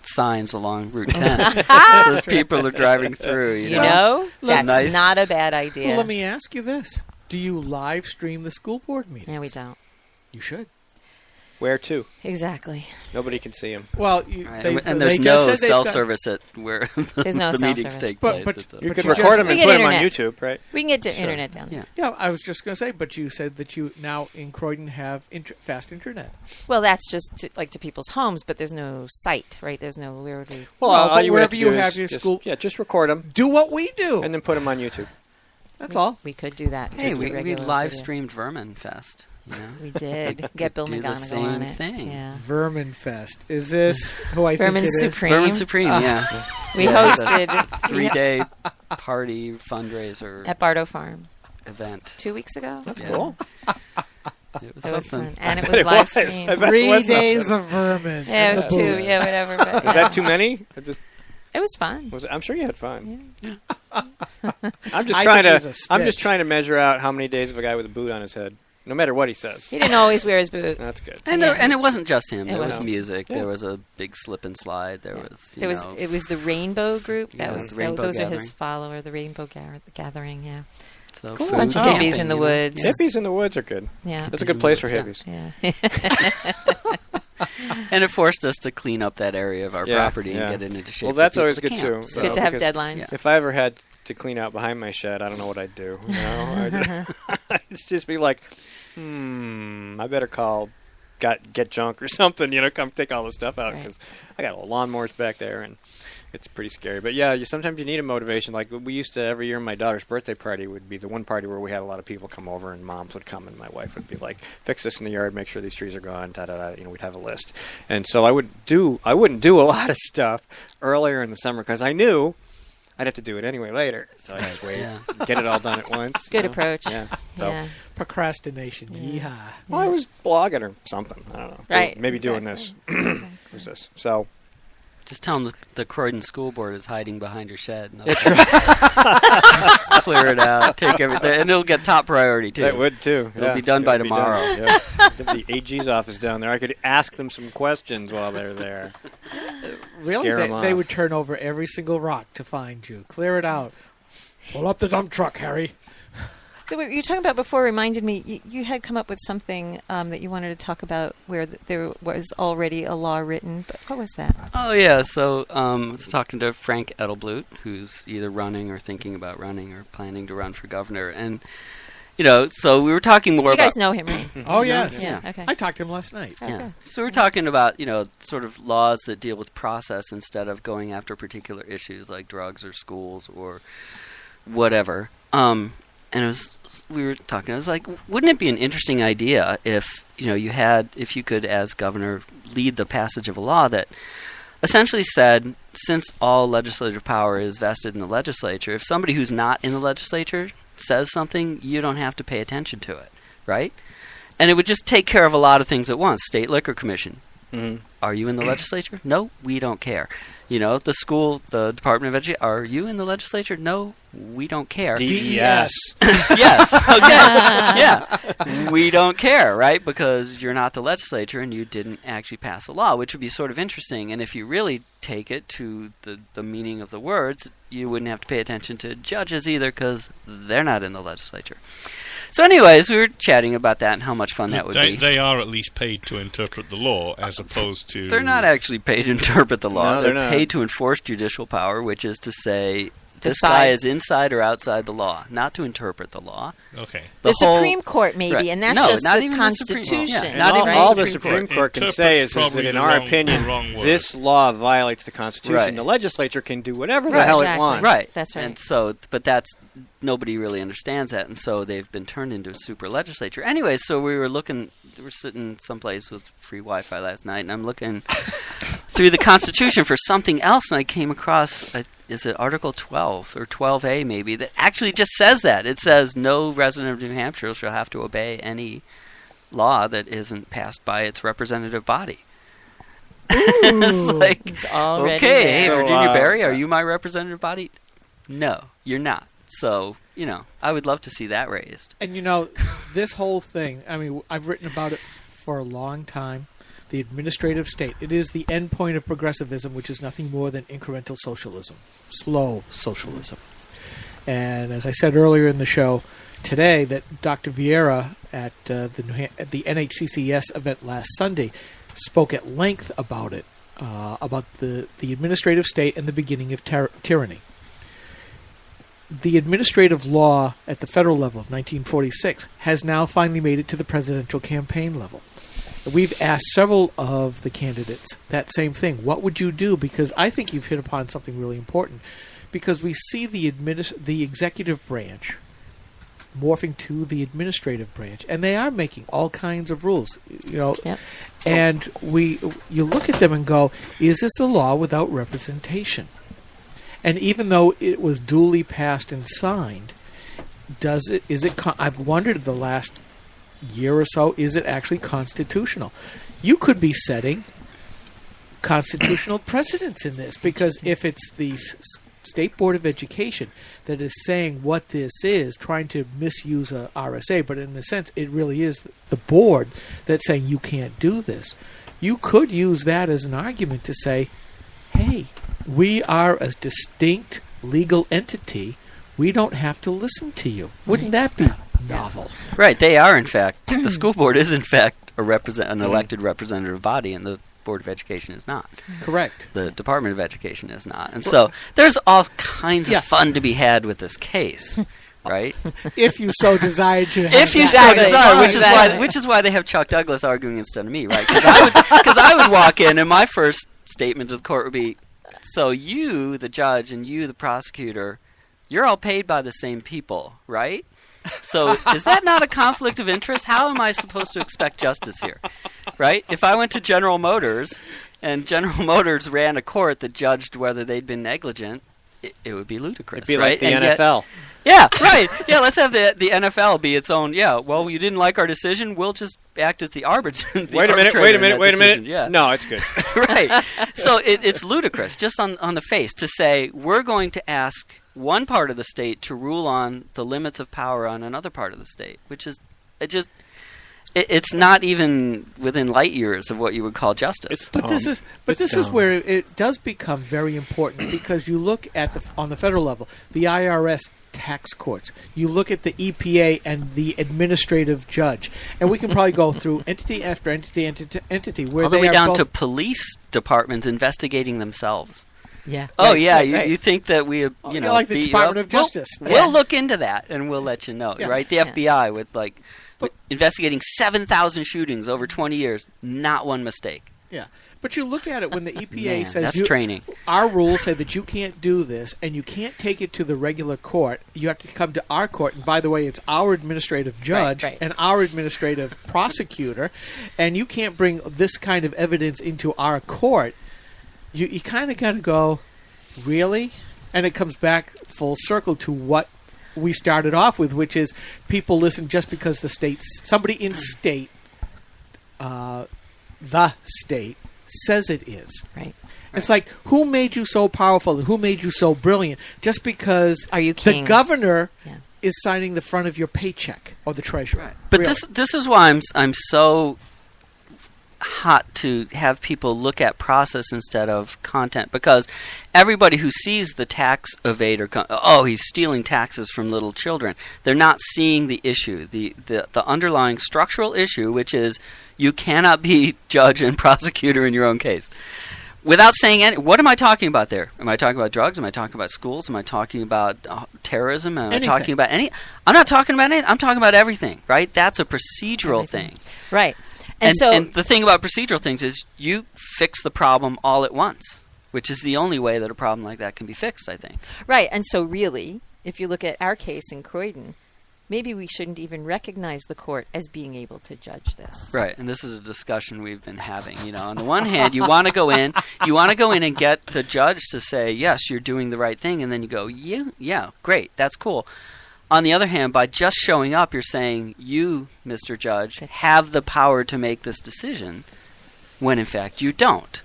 signs along Route 10 as people are driving through. You know, that's nice. not a bad idea. Well, let me ask you this. Do you live stream the school board meetings? No, we don't. You should. Where to? Exactly. Nobody can see them. Well, Right. And there's no cell service at where There's no the cell meetings service. take But- place. but- You But could you record just- them We and get put them on internet. YouTube, right? We can get to internet down there. Yeah, I was just going to say, but you said that you now in Croydon have fast internet. Well, that's just to people's homes, but there's no site, right? There's no where would we... Well, Well, all but you would wherever have to you do have is your just, school- just record them Do what we do. and then put them on YouTube. That's all. We could do that. Hey, just a we regular live video. streamed Vermin Fest. You know? We did. Get Bill do the McGonigal same on it. thing. Yeah. Vermin Fest. Is this who I Vermin think it is? Supreme. Vermin Supreme, yeah. We hosted 3-day party fundraiser At Bardo Farm. event. 2 weeks ago. That's cool. It was It was something. fun. And it was live streamed. 3 days of vermin. Yeah, it was 2. Yeah, whatever. But, Was that too many? It was fun. I'm sure you had fun. Yeah. I'm just I trying think it to. was a I'm just stitch. trying to measure out how many days of a guy with a boot on his head, no matter what he says. He didn't always wear his boot. That's good. And it wasn't just him. It There was wasn't. music. Yeah. There was a big slip and slide. There was. There was. It was the Rainbow Group. That Yeah, was. the Rainbow those are Gathering. his follower. The Rainbow Gathering. Yeah. So Cool. food, Bunch of camping, hippies in the you know. woods. Yeah. Hippies in the woods are good. Yeah. That's a good place for Yeah. hippies. Yeah. And it forced us to clean up that area of our Yeah, property yeah. and get it into shape. Well, for that's people always to good camp. too. So- Good to have because deadlines. If I ever had to clean out behind my shed, I don't know what I'd do. You know, I'd just be like, I better get junk or something. You know, come take all the stuff out because I got lawnmowers back there and. It's pretty scary. But yeah, sometimes you need a motivation. Like we used to, every year my daughter's birthday party would be the one party where we had a lot of people come over and moms would come and my wife would be like, fix this in the yard, make sure these trees are gone, da-da-da. You know, we'd have a list. And so I wouldn't do a lot of stuff earlier in the summer because I knew I'd have to do it anyway later. So I just wait, get it all done at once. Good approach. Yeah. So, Yeah. Procrastination. Yeehaw. well, I was blogging or something. I don't know. Right. Maybe doing this. Who's this? So. Just tell them the Croydon School Board is hiding behind your shed. And they'll clear it out, take everything, and it'll get top priority too. That would too. It'll be done by tomorrow. Yeah. The AG's office down there. I could ask them some questions while they're there. Really? Scare 'em They off. would turn over every single rock to find you. Clear it out. Pull up the dump truck, Harry. So what you were talking about before reminded me, you had come up with something that you wanted to talk about where there was already a law written. But what was that? Oh, yeah. So I was talking to Frank Edelblut, who's either running or thinking about running or planning to run for governor. And, so we were talking more You about... guys know him, right? Oh, yes. Yeah, okay. I talked to him last night. Okay. Yeah. So we're talking about, sort of laws that deal with process instead of going after particular issues like drugs or schools or whatever. And we were talking, I was like, wouldn't it be an interesting idea if you could, as governor, lead the passage of a law that essentially said, since all legislative power is vested in the legislature, if somebody who's not in the legislature says something, you don't have to pay attention to it, right? And it would just take care of a lot of things at once. State Liquor Commission. Mm-hmm. Are you in the legislature? No, we don't care. The school, the Department of Education, are you in the legislature? No, we don't care. DES. Yes. Okay. Yeah. We don't care, right? Because you're not the legislature and you didn't actually pass a law, which would be sort of interesting. And if you really take it to the meaning of the words, you wouldn't have to pay attention to judges either because they're not in the legislature. So anyways, we were chatting about that and how much fun that would be. They are at least paid to interpret the law as opposed to... They're not actually paid to interpret the law. No, they're they're not. paid to enforce judicial power, which is to say this Decide. guy is inside or outside the law, not to interpret the law. Okay. The whole- Supreme Court, maybe, Right. and that's No, just not the even the Supreme- Constitution. yeah, And not all, even all the the Supreme Court can say is that, Interpret's in probably our the opinion, wrong word. this law violates the Constitution. Right. The legislature can do whatever the Right, hell exactly. it wants. Right. That's right. And so, but that's nobody really understands that, and so they've been turned into a super legislature. Anyway, so we were sitting someplace with free Wi-Fi last night, and I'm looking through the Constitution for something else, and I came across, is it Article 12 or 12A maybe, that actually just says that. It says no resident of New Hampshire shall have to obey any law that isn't passed by its representative body. It's like, It's already okay, there. hey, So, Virginia Barry, are you my representative body? No, you're not. So, I would love to see that raised. And this whole thing, I mean, I've written about it for a long time. The administrative state. It is the end point of progressivism, which is nothing more than incremental socialism, slow socialism. And as I said earlier in the show today, that Dr. Vieira at the NHCCS event last Sunday spoke at length about it, about the administrative state and the beginning of tyranny. The administrative law at the federal level of 1946 has now finally made it to the presidential campaign level. We've asked several of the candidates that same thing. What would you do? Because I think you've hit upon something really important. Because we see the executive branch morphing to the administrative branch, and they are making all kinds of rules. Yep. And you look at them and go, is this a law without representation? And even though it was duly passed and signed, I've wondered the last year or so, is it actually constitutional? You could be setting constitutional precedents in this, because if it's the State Board of Education that is saying what this is, trying to misuse a RSA, but in a sense it really is the board that's saying you can't do this. You could use that as an argument to say, hey, we are a distinct legal entity. We don't have to listen to you. Wouldn't that be novel? Right. They are, in fact. The school board is, in fact, an elected representative body, and the Board of Education is not. Correct. The Department of Education is not. And so there's all kinds of fun to be had with this case. Right? If you so desire to. If you so desire, which is why they have Chuck Douglas arguing instead of me, right? Because I would walk in, and my first statement to the court would be, so you, the judge, and you, the prosecutor, you're all paid by the same people, right? So is that not a conflict of interest? How am I supposed to expect justice here, right? If I went to General Motors and General Motors ran a court that judged whether they'd been negligent, it would be ludicrous. It'd be right? like the NFL. Yeah, right. Yeah, let's have the NFL be its own. Yeah, well, you didn't like our decision. We'll just act as the arbiter. Wait a minute. Yeah. No, it's good. Right. So it's ludicrous, just on the face, to say we're going to ask one part of the state to rule on the limits of power on another part of the state, which is it's not even within light years of what you would call justice. But this is where it does become very important, because you look at on the federal level, the IRS tax courts. You look at the EPA and the administrative judge, and we can probably go through entity after entity where all the they way are down both to police departments investigating themselves. Yeah. Oh, right, yeah. right. You think that we, like the Department of Justice. We'll look into that and we'll let you know. Yeah. Right? The FBI with investigating 7,000 shootings over 20 years, not one mistake. Yeah, but you look at it when the EPA says that's training. Our rules say that you can't do this, and you can't take it to the regular court. You have to come to our court, and by the way, it's our administrative judge and our administrative prosecutor, and you can't bring this kind of evidence into our court. You kind of got to go, really? And it comes back full circle to what we started off with, which is people listen just because somebody in the state says it is. Right. It's like, who made you so powerful and who made you so brilliant? Just because Are you king? The governor is signing the front of your paycheck or the treasurer. Right. But really. this is why I'm so hot to have people look at process instead of content, because everybody who sees the tax evader, he's stealing taxes from little children, they're not seeing the issue, the underlying structural issue, which is you cannot be judge and prosecutor in your own case. Without saying what am I talking about there? Am I talking about drugs? Am I talking about schools? Am I talking about terrorism? Am I talking about any? I'm not talking about anything. I'm talking about everything, right? That's a procedural thing. Right. And the thing about procedural things is you fix the problem all at once, which is the only way that a problem like that can be fixed, I think. Right. And so really, if you look at our case in Croydon, maybe we shouldn't even recognize the court as being able to judge this. Right. And this is a discussion we've been having. On the one hand, you want to go in and get the judge to say, yes, you're doing the right thing. And then you go, yeah, great. That's cool. On the other hand, by just showing up, you're saying, you, Mr. Judge, have the power to make this decision, when in fact you don't,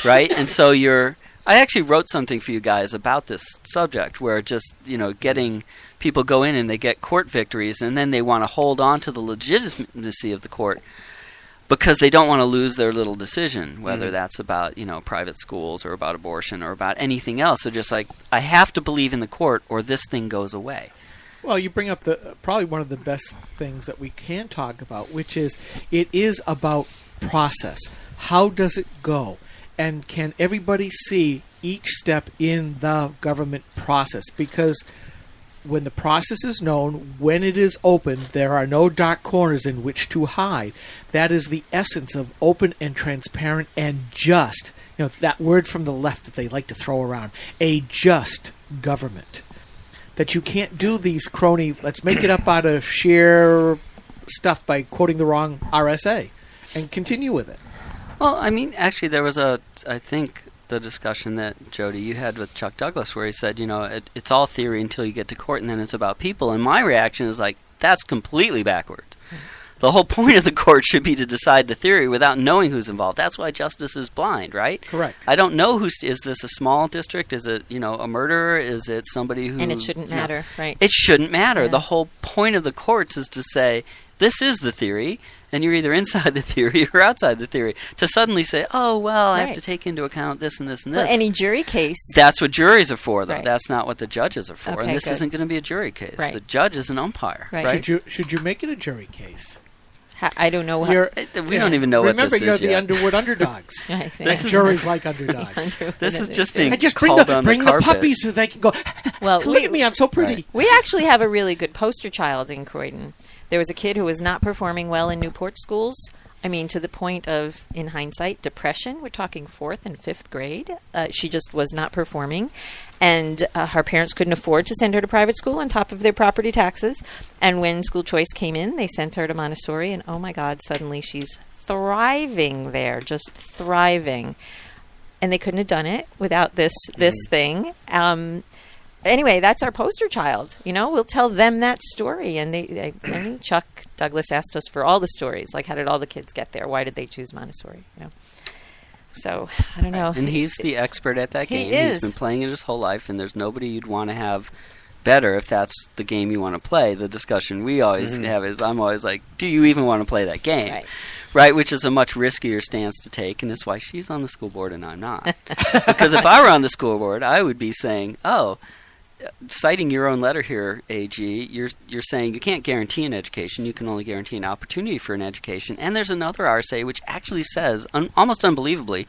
right? And so I actually wrote something for you guys about this subject, where just, getting people go in and they get court victories, and then they want to hold on to the legitimacy of the court because they don't want to lose their little decision, whether that's about, private schools or about abortion or about anything else. So just like, I have to believe in the court or this thing goes away. Well, you bring up probably one of the best things that we can talk about, which is it is about process. How does it go? And can everybody see each step in the government process? Because when the process is known, when it is open, there are no dark corners in which to hide. That is the essence of open and transparent and just. That word from the left that they like to throw around. A just government. That you can't do these crony, let's make it up out of sheer stuff by quoting the wrong RSA and continue with it. Well, I mean, actually, there was I think the discussion that, Jody, you had with Chuck Douglas, where he said, it's all theory until you get to court, and then it's about people. And my reaction is like, that's completely backwards. The whole point of the court should be to decide the theory without knowing who's involved. That's why justice is blind, right? Correct. I don't know is this a small district? Is it, a murderer? Is it somebody who... And it shouldn't matter, right? It shouldn't matter. Yeah. The whole point of the courts is to say, this is the theory, and you're either inside the theory or outside the theory. To suddenly say, oh, well, I have to take into account this and this and this. Well, any jury case... That's what juries are for, though. Right. That's not what the judges are for. Okay, and this good. isn't going to be a jury case. Right. The judge is an umpire, right? Should you make it a jury case? I don't know. We don't even know what this is. Remember, you're the yet. Underwood underdogs. This is juries like underdogs. This is just being just called on bring the the carpet. puppies so they can go. Well, look at me, I'm so pretty. Right. We actually have a really good poster child in Croydon. There was a kid who was not performing well in Newport schools. I mean, to the point of, in hindsight, depression. We're talking 4th and 5th grade. She just was not performing. And her parents couldn't afford to send her to private school on top of their property taxes. And when school choice came in, they sent her to Montessori. And, oh, my God, suddenly she's thriving there, just thriving. And they couldn't have done it without this thing. Anyway, that's our poster child. We'll tell them that story. And I mean, Chuck Douglas asked us for all the stories. Like, how did all the kids get there? Why did they choose Montessori? So, I don't know. And he's the expert at that game. He is. He's been playing it his whole life, and there's nobody you'd want to have better if that's the game you want to play. The discussion we always have is, I'm always like, do you even want to play that game? Right, which is a much riskier stance to take, and it's why she's on the school board and I'm not. Because if I were on the school board, I would be saying, citing your own letter here, AG, you're saying you can't guarantee an education, you can only guarantee an opportunity for an education. And there's another RSA which actually says, almost unbelievably,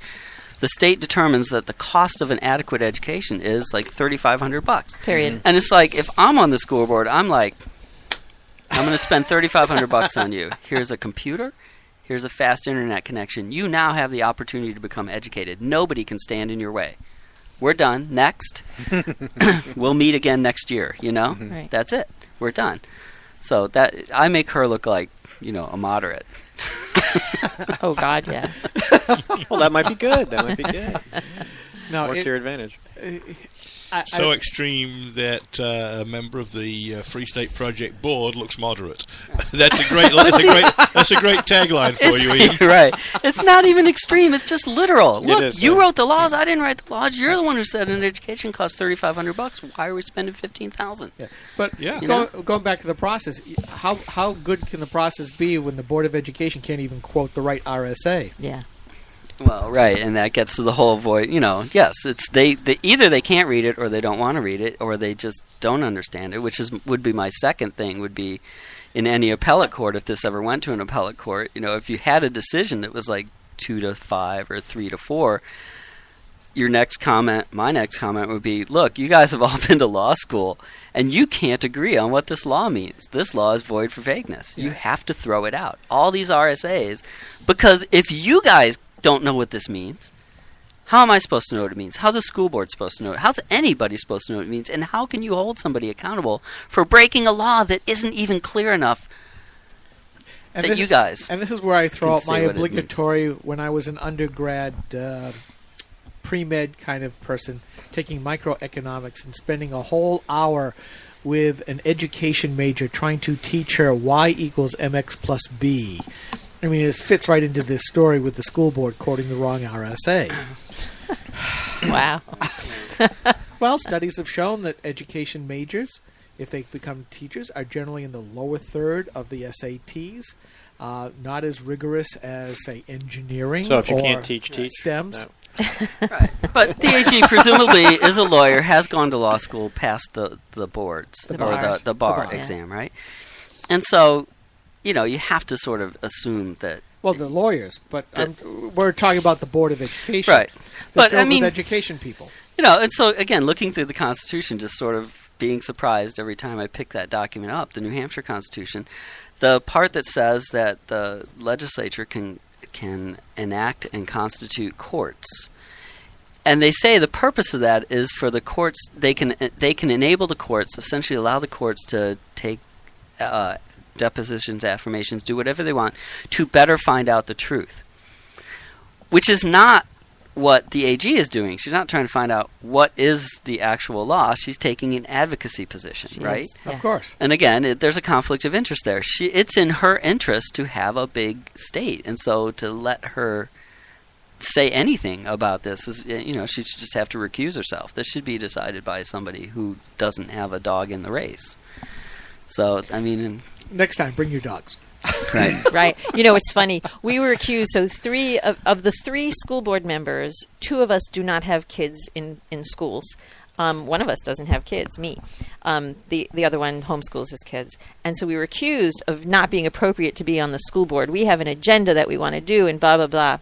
the state determines that the cost of an adequate education is like $3,500. Period. And it's like, if I'm on the school board, I'm like, I'm going to spend $3,500 on you. Here's a computer. Here's a fast internet connection. You now have the opportunity to become educated. Nobody can stand in your way. We're done. Next. We'll meet again next year, Right. That's it. We're done. So that I make her look like, a moderate. Oh, God, yeah. Well, that might be good. No, Work to your advantage. So extreme that a member of the Free State Project board looks moderate. That's a great tagline for you, Ian. Right. It's not even extreme. It's just literal. Look, is, you wrote the laws. I didn't write the laws. You're the one who said an education costs $3,500. Why are we spending $15,000? Yeah. But going back to the process, how good can the process be when the Board of Education can't even quote the right RSA? Yeah. Well, right, and that gets to the whole void. Yes, it's they either they can't read it, or they don't want to read it, or they just don't understand it. Which would be my second thing. Would be in any appellate court, if this ever went to an appellate court. If you had a decision that was like 2-5 or 3-4, my next comment would be, look, you guys have all been to law school, and you can't agree on what this law means. This law is void for vagueness. Yeah. You have to throw it out. All these RSAs, because if you guys don't know what this means, how am I supposed to know what it means? How's a school board supposed to know it? How's anybody supposed to know what it means? And how can you hold somebody accountable for breaking a law that isn't even clear enough you guys... And this is where I throw out my obligatory, when I was an undergrad pre-med kind of person, taking microeconomics and spending a whole hour with an education major trying to teach her y equals mx plus b. I mean, it fits right into this story with the school board quoting the wrong RSA. Wow. Well, studies have shown that education majors, if they become teachers, are generally in the lower third of the SATs. Not as rigorous as, say, engineering. So if you or can't teach STEMs. No. Right. But the AG presumably is a lawyer, has gone to law school, passed the boards, the bar exam, right? And so, you have to sort of assume that... Well, they're lawyers, but we're talking about the Board of Education. Right. But I mean, with education people. And so, again, looking through the Constitution, just sort of being surprised every time I pick that document up, the New Hampshire Constitution, the part that says that the legislature can enact and constitute courts. And they say the purpose of that is for the courts, they can enable the courts, essentially allow the courts to take depositions, affirmations, do whatever they want to better find out the truth. Which is not what the AG is doing. She's not trying to find out what is the actual law. She's taking an advocacy position, right? Of course. And again, there's a conflict of interest there. It's in her interest to have a big state, and so to let her say anything about this is, she should just have to recuse herself. This should be decided by somebody who doesn't have a dog in the race. So, I mean, next time, bring your dogs. Right. Right. It's funny. We were accused. So 3 of the 3 school board members, 2 of us do not have kids in schools. One of us doesn't have kids, me. The other one homeschools his kids. And so we were accused of not being appropriate to be on the school board. We have an agenda that we want to do and blah, blah, blah.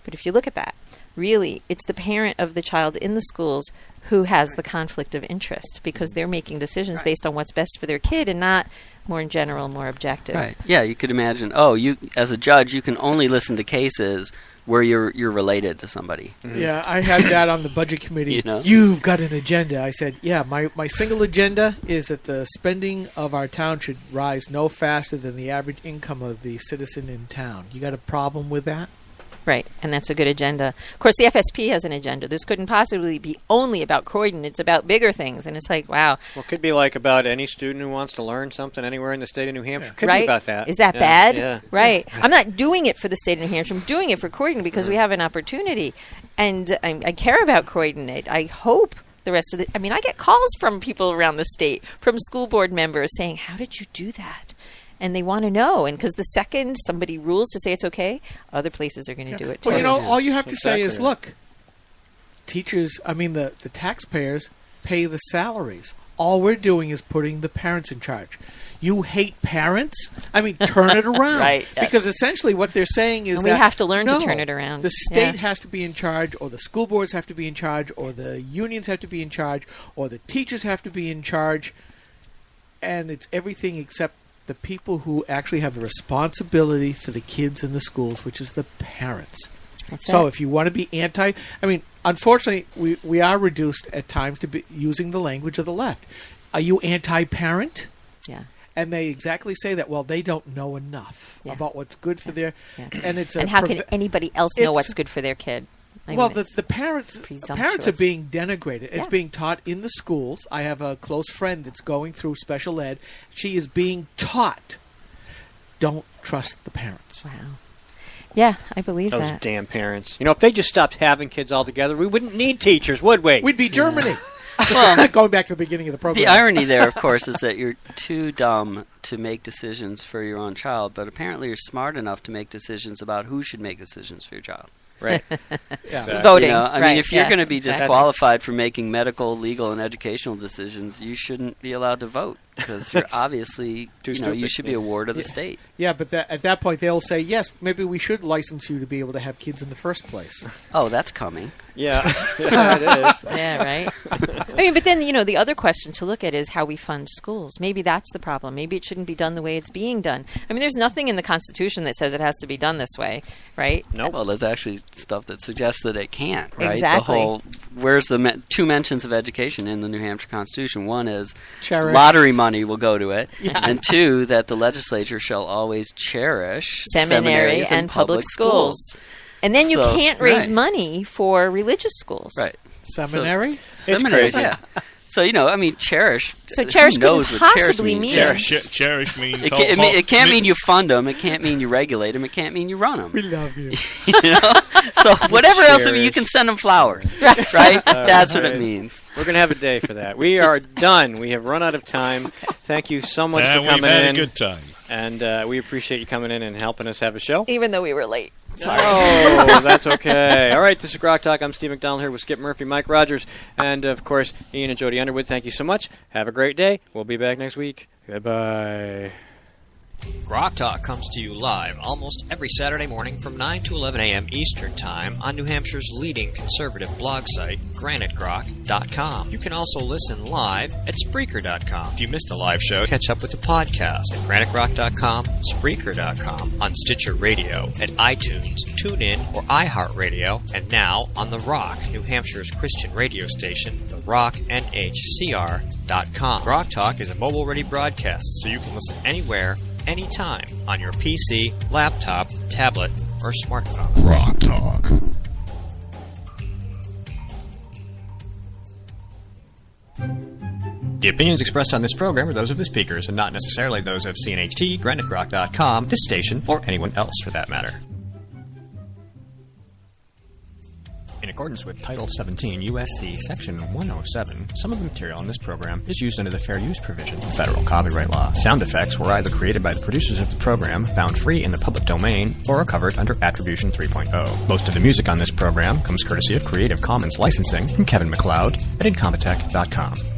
But if you look at that, really, it's the parent of the child in the schools who has the conflict of interest because they're making decisions based on what's best for their kid and not more in general, more objective. Right. Yeah, you could imagine, you as a judge, you can only listen to cases where you're related to somebody. Mm-hmm. Yeah, I had that on the budget committee. You've got an agenda. I said, yeah, my single agenda is that the spending of our town should rise no faster than the average income of the citizen in town. You got a problem with that? Right, and that's a good agenda. Of course, the FSP has an agenda. This couldn't possibly be only about Croydon. It's about bigger things, and it's like, wow. Well, it could be like about any student who wants to learn something anywhere in the state of New Hampshire. Could right? be about that. Is that bad? Yeah. Right. I'm not doing it for the state of New Hampshire. I'm doing it for Croydon because we have an opportunity, and I care about Croydon. I hope the rest of I get calls from people around the state, from school board members saying, how did you do that? And they want to know, and because the second somebody rules to say it's okay, other places are going to do it too. Well, all you have to say is, look, teachers, the taxpayers pay the salaries. All we're doing is putting the parents in charge. You hate parents? Turn it around. Right. Yes. Because essentially what they're saying is and we have to learn to turn it around. The state has to be in charge, or the school boards have to be in charge, or the unions have to be in charge, or the teachers have to be in charge, and it's everything except the people who actually have the responsibility for the kids in the schools, which is the parents. So if you want to be unfortunately, we are reduced at times to be using the language of the left. Are you anti-parent? Yeah. And they exactly say that, well, they don't know enough about what's good for their... Yeah. And how can anybody else know what's good for their kid? The parents are being denigrated. It's being taught in the schools. I have a close friend that's going through special ed. She is being taught, don't trust the parents. Wow. Yeah, I believe Those that. damn parents. If they just stopped having kids altogether, we wouldn't need teachers, would we? We'd be Germany. Well, going back to the beginning of the program. The irony there, of course, is that you're too dumb to make decisions for your own child, but apparently you're smart enough to make decisions about who should make decisions for your child. Right. Yeah. Voting. If you're going to be disqualified from making medical, legal, and educational decisions, you shouldn't be allowed to vote because you're obviously, you should be a ward of the state. Yeah, but at that point they'll say, yes, maybe we should license you to be able to have kids in the first place. Oh, that's coming. Yeah, it is. Yeah, right. But then, the other question to look at is how we fund schools. Maybe that's the problem. Maybe it shouldn't be done the way it's being done. There's nothing in the Constitution that says it has to be done this way, right? No. Well, there's actually stuff that suggests that it can't, right? Exactly. Where's the two mentions of education in the New Hampshire Constitution? One is cherish. Lottery money will go to it, and 2, that the legislature shall always cherish seminaries and public schools. And then you can't raise money for religious schools. Right. Seminary? Seminaries, yeah. So, cherish. So cherish couldn't possibly mean. Cherish means... It can't mean you fund them. It can't mean you regulate them. It can't mean you run them. We love you. So whatever else, you can send them flowers. Right? That's what it means. We're going to have a day for that. We are done. We have run out of time. Thank you so much for coming in. We've had a good time. And we appreciate you coming in and helping us have a show. Even though we were late. Sorry. Oh, that's okay. All right, this is GrokTALK. I'm Steve McDonald here with Skip Murphy, Mike Rogers, and, of course, Ian and Jody Underwood. Thank you so much. Have a great day. We'll be back next week. Goodbye. GrokTALK comes to you live almost every Saturday morning from 9 to 11 a.m. Eastern Time on New Hampshire's leading conservative blog site, GraniteGrok.com. You can also listen live at Spreaker.com. If you missed a live show, catch up with the podcast at GraniteGrok.com, Spreaker.com, on Stitcher Radio, at iTunes, TuneIn, or iHeartRadio, and now on The Rock, New Hampshire's Christian radio station, The Rock NHCR.com. GrokTALK is a mobile-ready broadcast, so you can listen anywhere, anytime on your PC, laptop, tablet, or smartphone. GrokTALK. The opinions expressed on this program are those of the speakers and not necessarily those of CNHT, GraniteGrok.com, this station, or anyone else for that matter. In accordance with Title 17 U.S.C. Section 107, some of the material in this program is used under the Fair Use provision of federal copyright law. Sound effects were either created by the producers of the program, found free in the public domain, or are covered under Attribution 3.0. Most of the music on this program comes courtesy of Creative Commons licensing from Kevin MacLeod at Incompetech.com.